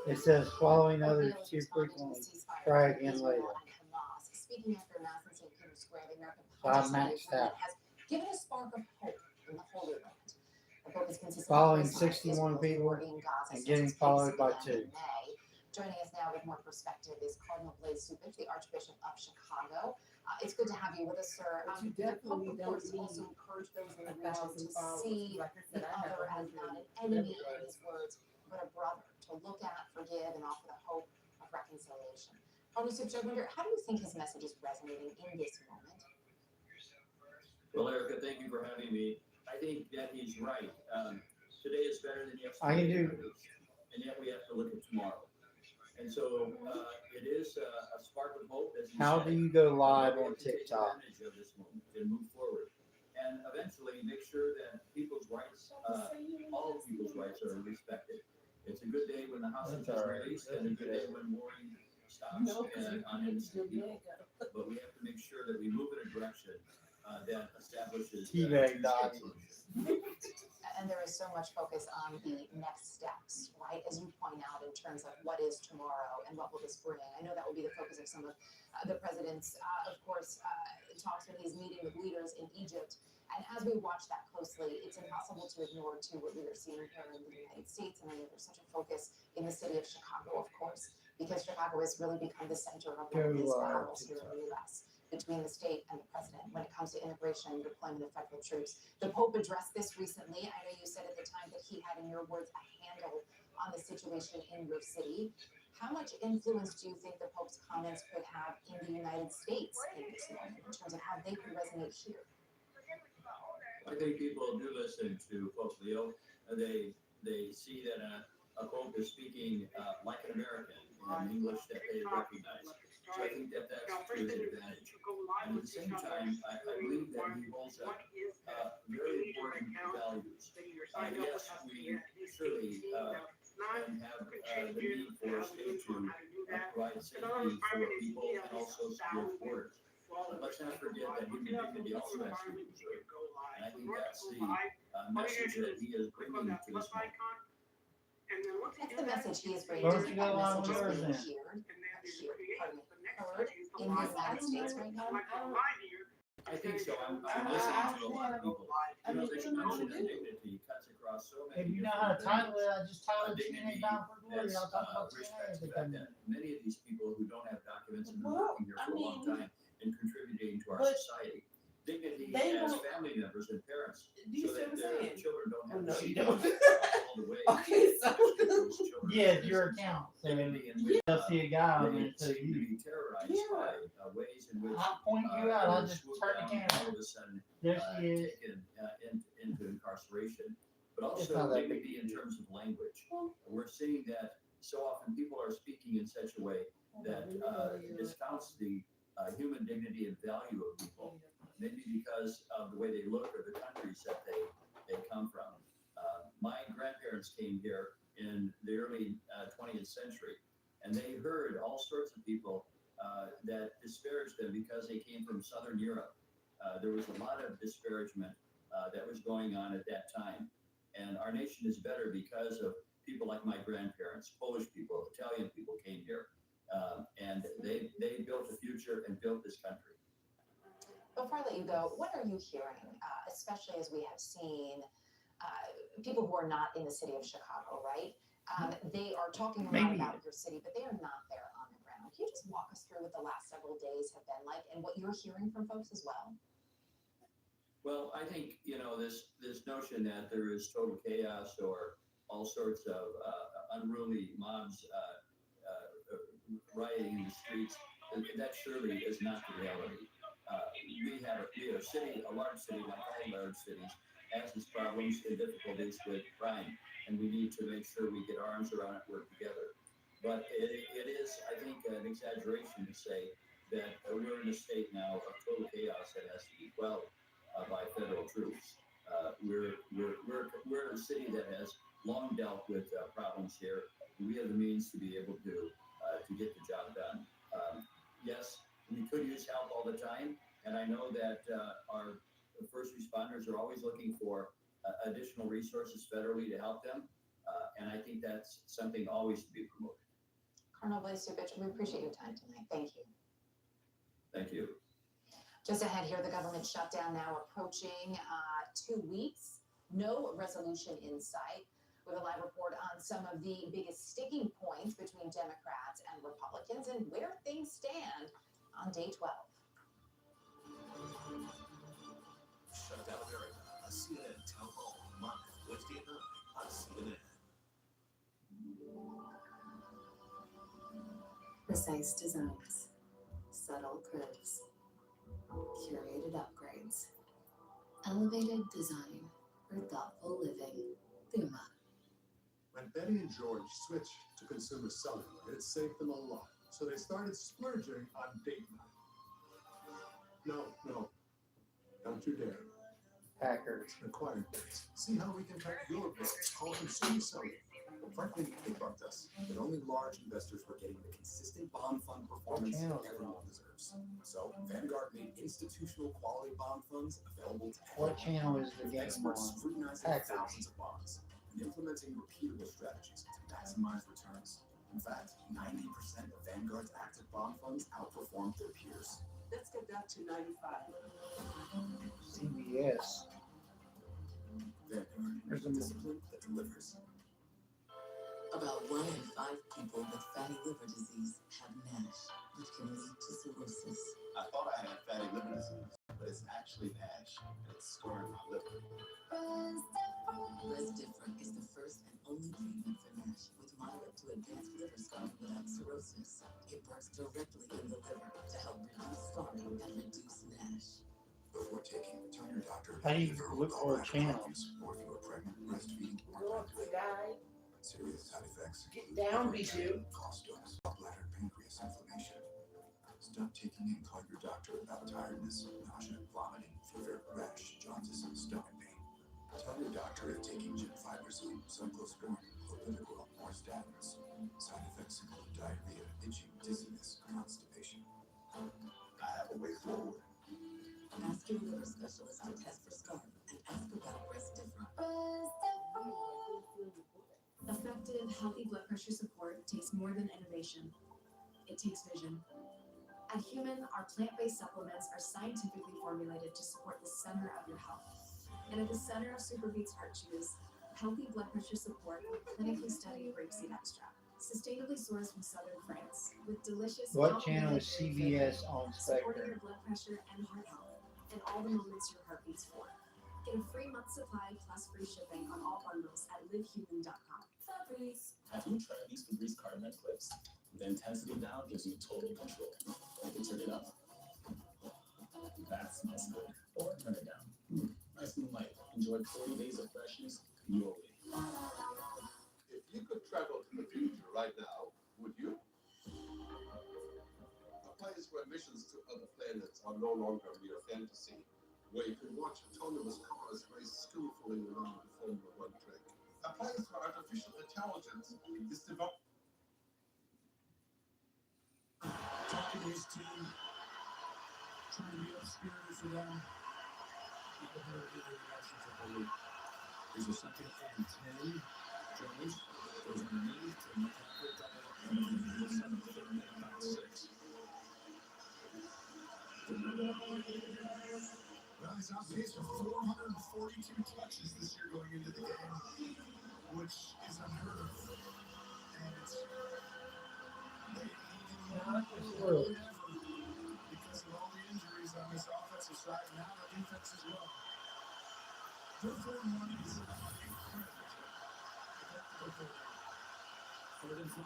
S: It says following others too frequently. Try again later.
H: Speaking after mass in St. Peter's Square, the American
S: So I
H: Heart
S: maxed
H: Association
S: out.
H: has given a spark of hope in the Holy Land. The Pope is consistent
S: Following
H: with
S: 61 people
H: in Gaza
S: and
H: since
S: getting
H: its
S: followed
H: peace
S: by
H: began
S: 2.
H: in May. Joining us now with more perspective is Cardinal Blaise Cupich, the Archbishop of Chicago. It's good to have you with us, sir.
M: But you
H: The Pope,
M: definitely
H: of
M: don't
H: course,
M: need
H: also encouraged those in the
M: 1,000
H: region to
M: followers.
H: see
M: Like I
H: the
M: said, I have
H: other as
M: 100
H: not an enemy, in
M: everywhere.
H: his words, but a brother, to look at, forgive, and offer the hope of reconciliation. Cardinal Cupich, I wonder, how do you think his message is resonating in this moment?
V: Well, Erica, thank you for having me. I think that he's right. Today is better than yesterday.
S: I can do-
V: And yet we have to look at tomorrow. And so it is a spark of hope. As you
S: How
V: said.
S: do you go live
V: We
S: on
V: have to take
S: TikTok?
V: advantage of this moment and move forward. And eventually make sure that people's rights, all people's rights are respected. It's a good day when the hostage
S: That's
V: is
S: all right.
V: released and a good day when warring stops and on innocent people. But we have to make sure that we move in a direction that establishes
S: Teabag dog.
H: And there is so much focus on the next steps, right? As you point out, in terms of what is tomorrow and what will this bring. I know that will be the focus of some of the president's, of course, talks when he's meeting with leaders in Egypt. And as we watch that closely, it's impossible to ignore, too, what we are seeing here in the United States. And I know there's such a focus in the city of Chicago, of course, because Chicago has really become the center of one of these battles here in the U.S. between the state and the president when it comes to immigration and deployment of federal troops. The Pope addressed this recently. I know you said at the time that he had, in your words, a handle on the situation in your city. How much influence do you think the Pope's comments could have in the United States in this moment, in terms of how they could resonate here?
V: I think people do listen to Pope Leo. They see that a Pope is speaking like an American in English that they recognize. So I think that that's to his advantage. And at the same time, I believe that he holds up very important values. Yes, we surely and have the need for a state to provide safety for people and also secure borders. But let's not forget that human dignity also has to be preserved. And I think that's the message that he is bringing to this moment.
H: That's the message he is bringing.
S: Where's
H: Do you
S: he
H: think that
S: going
H: message is
S: with
H: being
S: yours
H: heard in the United States right now?
V: I think so. I'm listening to a lot of people. You know, this notion of dignity cuts across so many.
S: If you know how to
V: different
S: title it, I just title it
V: dignity
S: TNA Bound for Glory.
V: that's,
S: I'll talk about
V: respects
S: TNA.
V: the fact that many of these people who don't have documents and been working here for a long time and contributing to our society. Dignity as family members and parents,
M: Do you
V: so
M: see
V: that
M: what I'm
V: their
M: saying?
V: children don't have
M: No,
V: to
M: you
V: see
M: don't.
V: all the way.
M: Okay, so-
S: Yeah, it's your account. So
V: Dignity in which,
S: they'll see a guy on
V: they
S: it. So
V: seem to
S: you,
V: be terrorized by ways in which
S: I'll point you out. I'll
V: they're
S: just
V: swooped
S: turn the
V: down and
S: camera.
V: all of a sudden
S: There she is.
V: taken into incarceration, but
S: It's
V: also
S: not that
V: dignity in terms of language. We're seeing that so often people are speaking in such a way that discounts the human dignity and value of people, maybe because of the way they look or the countries that they come from. My grandparents came here in the early 20th century, and they heard all sorts of people that disparaged them because they came from Southern Europe. There was a lot of disparagement that was going on at that time. And our nation is better because of people like my grandparents, Polish people, Italian people came here. And they built a future and built this country.
H: Before I let you go, what are you hearing, especially as we have seen people who are not in the city of Chicago, right? They are talking a lot about your city, but they are not there on the ground. Can you just walk us through what the last several days have been like and what you're hearing from folks as well?
V: Well, I think, you know, this notion that there is total chaos or all sorts of unruly mobs rioting in the streets, that surely is not the reality. We have a city, a large city like all large cities, has its problems and difficulties with crime, and we need to make sure we get our arms around it, work together. But it is, I think, an exaggeration to say that we're in a state now of total chaos that has to be quelled by federal troops. We're a city that has long dealt with problems here. We have the means to be able to get the job done. Yes, we could use help all the time, and I know that our first responders are always looking for additional resources federally to help them, and I think that's something always to be promoted.
H: Colonel Blazevich, we appreciate your time tonight. Thank you.
V: Thank you.
H: Just ahead here, the government shutdown now approaching 2 weeks. No resolution in sight. With a live report on some of the biggest sticking points between Democrats and Republicans and where things stand on day 12.
T: Shutdown America, a CNN town hall, live Wednesday night on CNN.
A: Precise designs, subtle curves, curated upgrades, elevated design for thoughtful living. Thuma.
G: When Betty and George switched to consumer cellular, it saved them a lot. So they started splurging on date night. No, don't you dare.
S: Packers.
G: Acquired dates. See how we can cut your bills. Call consumer cellular.
W: Frankly, they bugged us, but only large investors were getting the consistent bond fund performance everyone deserves. So Vanguard made institutional quality bond funds available to
S: What channel is the game
W: experts
S: on?
W: scrutinizing
S: Packers.
W: thousands of bonds and implementing repeatable strategies to maximize returns. In fact, 90% of Vanguard's active bond funds outperformed their peers.
M: Let's get that to 95.
S: CBS.
W: Vanguard,
S: There's a
W: discipline that delivers.
Q: About 1 in 5 people with fatty liver disease have NASH, which can lead to cirrhosis.
J: I thought I had fatty liver disease, but it's actually NASH, and it's scarring my liver.
Q: Resdifra is the first and only treatment for NASH with moderate to advanced liver scarring without cirrhosis. It works directly in the liver to help reduce scarring and reduce NASH.
W: Before taking, tell your doctor
S: How do you look for a channel?
W: or if you are pregnant, breastfeeding,
M: Go up to the guy.
W: serious side effects.
M: Get down, Bijou.
W: Gallstones, bladder, pancreas inflammation. Stop taking and call your doctor about tiredness, nausea, vomiting, fever, rash, jaundice, and stomach pain. Tell your doctor if taking gemfibrozine, cyclosporin, clopidogrel, or statins. Side effects include diarrhea, itching, dizziness, constipation. I have a way forward.
I: Ask your liver specialist to test for scarf and ask about Restifra.
D: Effective, healthy blood pressure support takes more than innovation. It takes vision. At Human, our plant-based supplements are scientifically formulated to support the center of your health. And at the center of Superbeats Heart Chews, healthy blood pressure support with clinically studied rapeseed extract. Sustainably sourced from southern France, with delicious.
S: What channel is CBS on
D: Supporting
S: Spectrum?
D: your blood pressure and heart health, and all the moments your heart beats for. Get a free month supply plus free shipping on all bundles at livehuman.com. Fabrice.
C: Have you tried these Febreze cardamom clips? The intensity down gives you total control. You can turn it up. That smells good. Or turn it down. Nice and light. Enjoy 40 days of freshness your way.
J: If you could travel to the future right now, would you? A place where missions to other planets are no longer mere fantasy, where you can watch autonomous cars race skillfully around the Formula One track. A place where artificial intelligence is developed.
B: Talking to his team, trying to be upspirited for them. People who are in the reaction to Holy. There's a second and 10. Jones goes underneath to McCaffrey, double up, and 7 third and about 6. Well, he's on pace for 442 touches this year going into the game, which is unheard of. And it's because of all the injuries on this offensive side, and now the defense as well. Their 4-1 is incredible. Third and 5.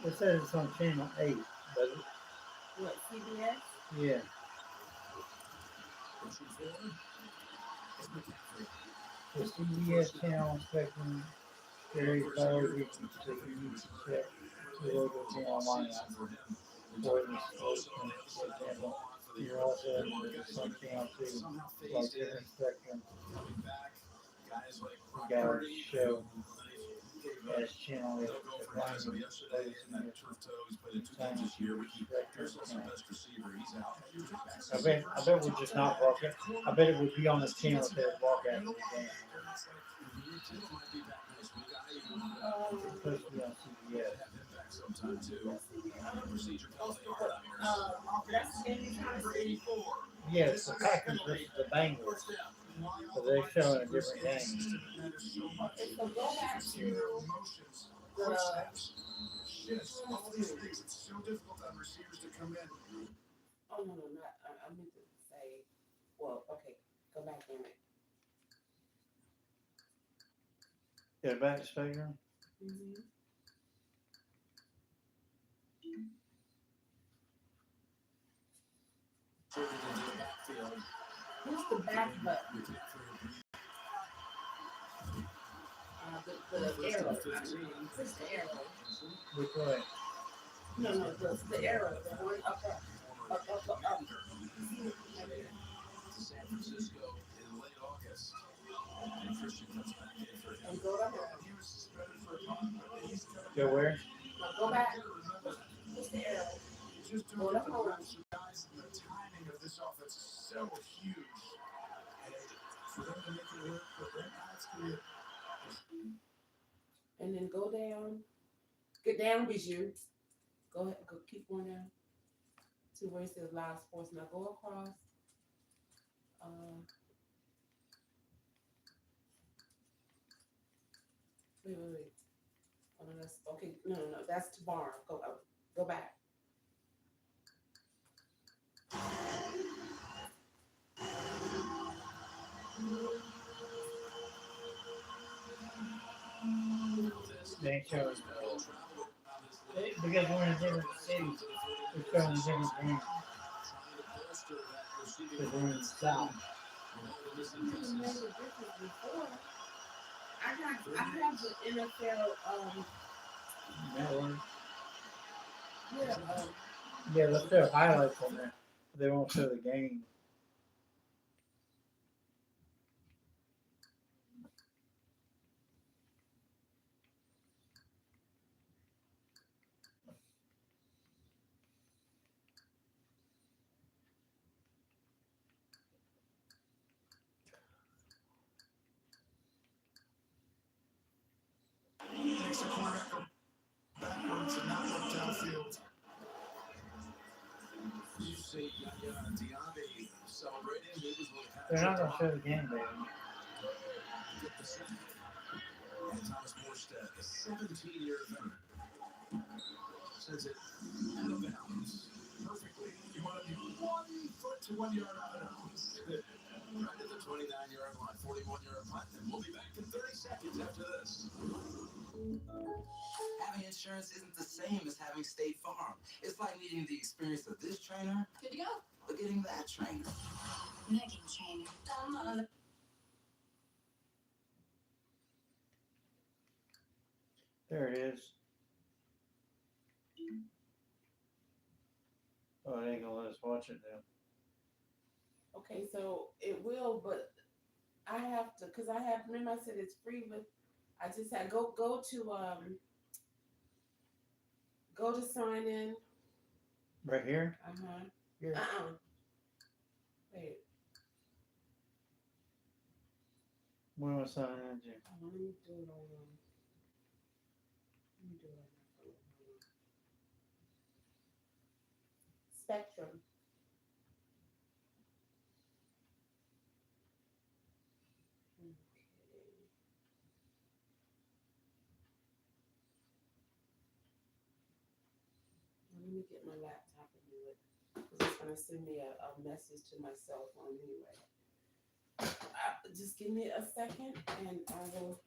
S: It says it's on channel 8, does it?
M: What, CBS?
S: Yeah. The CBS channel Spectrum carries priority to use check the local channel line for example. You're also some channel 2, like different Spectrum. You got a show as channel 8. I bet we're just not walking. I bet it would be on the channel if they walk after the game. It's supposed to be on CBS. Yes, the Packers versus the Bengals. So they're showing a different game.
M: So go back to
B: Shifts, all these things, it's so difficult on receivers to come in.
M: Oh, no, not, I meant to say, well, okay, go back in it.
S: Yeah, back to Spectrum.
M: Mm-hmm. Who's the back button? The arrow. Where's the arrow?
S: Which way?
M: No, the arrow. The one up.
T: To San Francisco in late August. And Christian comes back in for him.
M: And go to her.
B: He was suspended for a time, but he's
S: Go where?
M: Now go back. Where's the arrow?
B: just doing it for guys. The timing of this offense is so huge. And for them to make it work, but right now it's going to
M: And then go down. Get down, Bijou. Go ahead. Go keep going down to where it says live sports. Now go across. Wait. Oh, no, that's okay. No. That's tomorrow. Go back.
S: They ain't showing. Because we're in different cities, we're showing different games. Because we're in the South.
M: I have the NFL
S: Network. Yeah, let's do highlights on there. They won't show the game.
T: Makes the quarterback go backwards and not look downfield. You see Diaby celebrating. He was really happy.
S: They're not gonna show the game, baby.
T: Get the sack. And Thomas Morstead, a 17-year veteran, sends it out of bounds perfectly. You want to be 1 foot to 1 yard out of bounds. Right at the 29-yard line, 41-yard punt. And we'll be back in 30 seconds after this.
O: Having insurance isn't the same as having State Farm. It's like needing the experience of this trainer,
H: Good to go.
O: or getting that trainer.
H: Megan trainer.
S: There it is. Oh, it ain't gonna let us watch it now.
M: Okay, so it will, but I have to, cause I have, remember I said it's free, but I just had, go to sign in.
S: Right here?
M: Uh-huh.
S: Here.
M: Wait,
S: What am I signing into?
M: let me do it on, let me do it on my phone. Spectrum. Let me get my laptop and do it. 'Cause it's gonna send me a message to my cell phone anyway. Just give me a second and I will,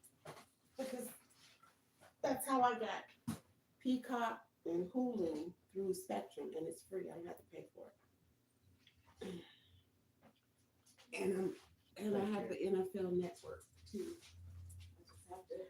M: because that's how I got Peacock and Hulu through Spectrum, and it's free. I don't have to pay for it. And I have the NFL Network too. I just have to.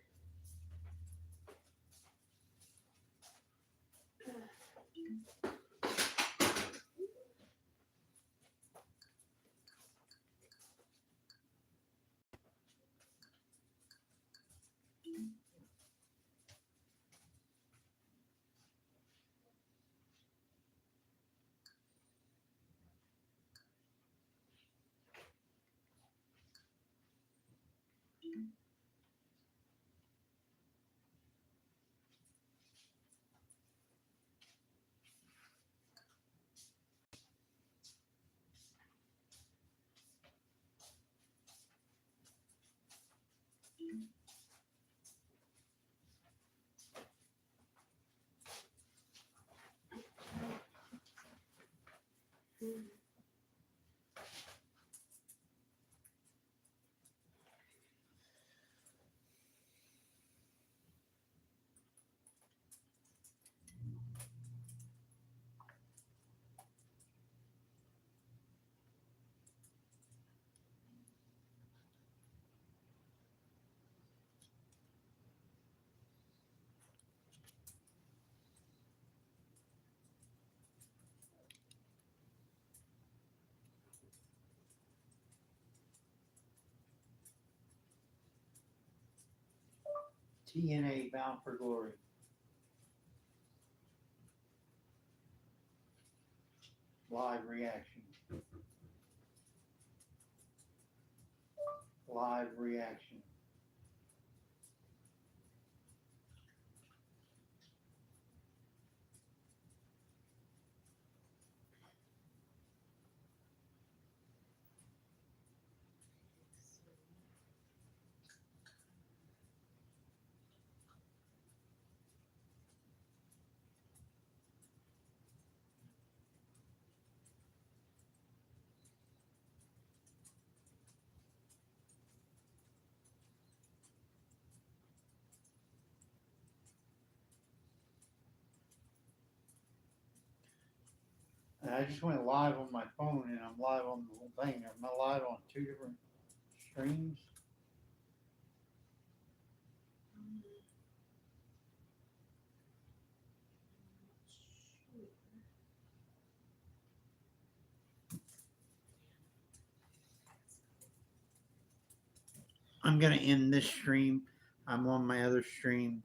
S: TNA Bound for Glory. Live reaction. Live reaction. And I just went live on my phone and I'm live on the whole thing. I'm not live on 2 different streams. I'm gonna end this stream. I'm on my other stream.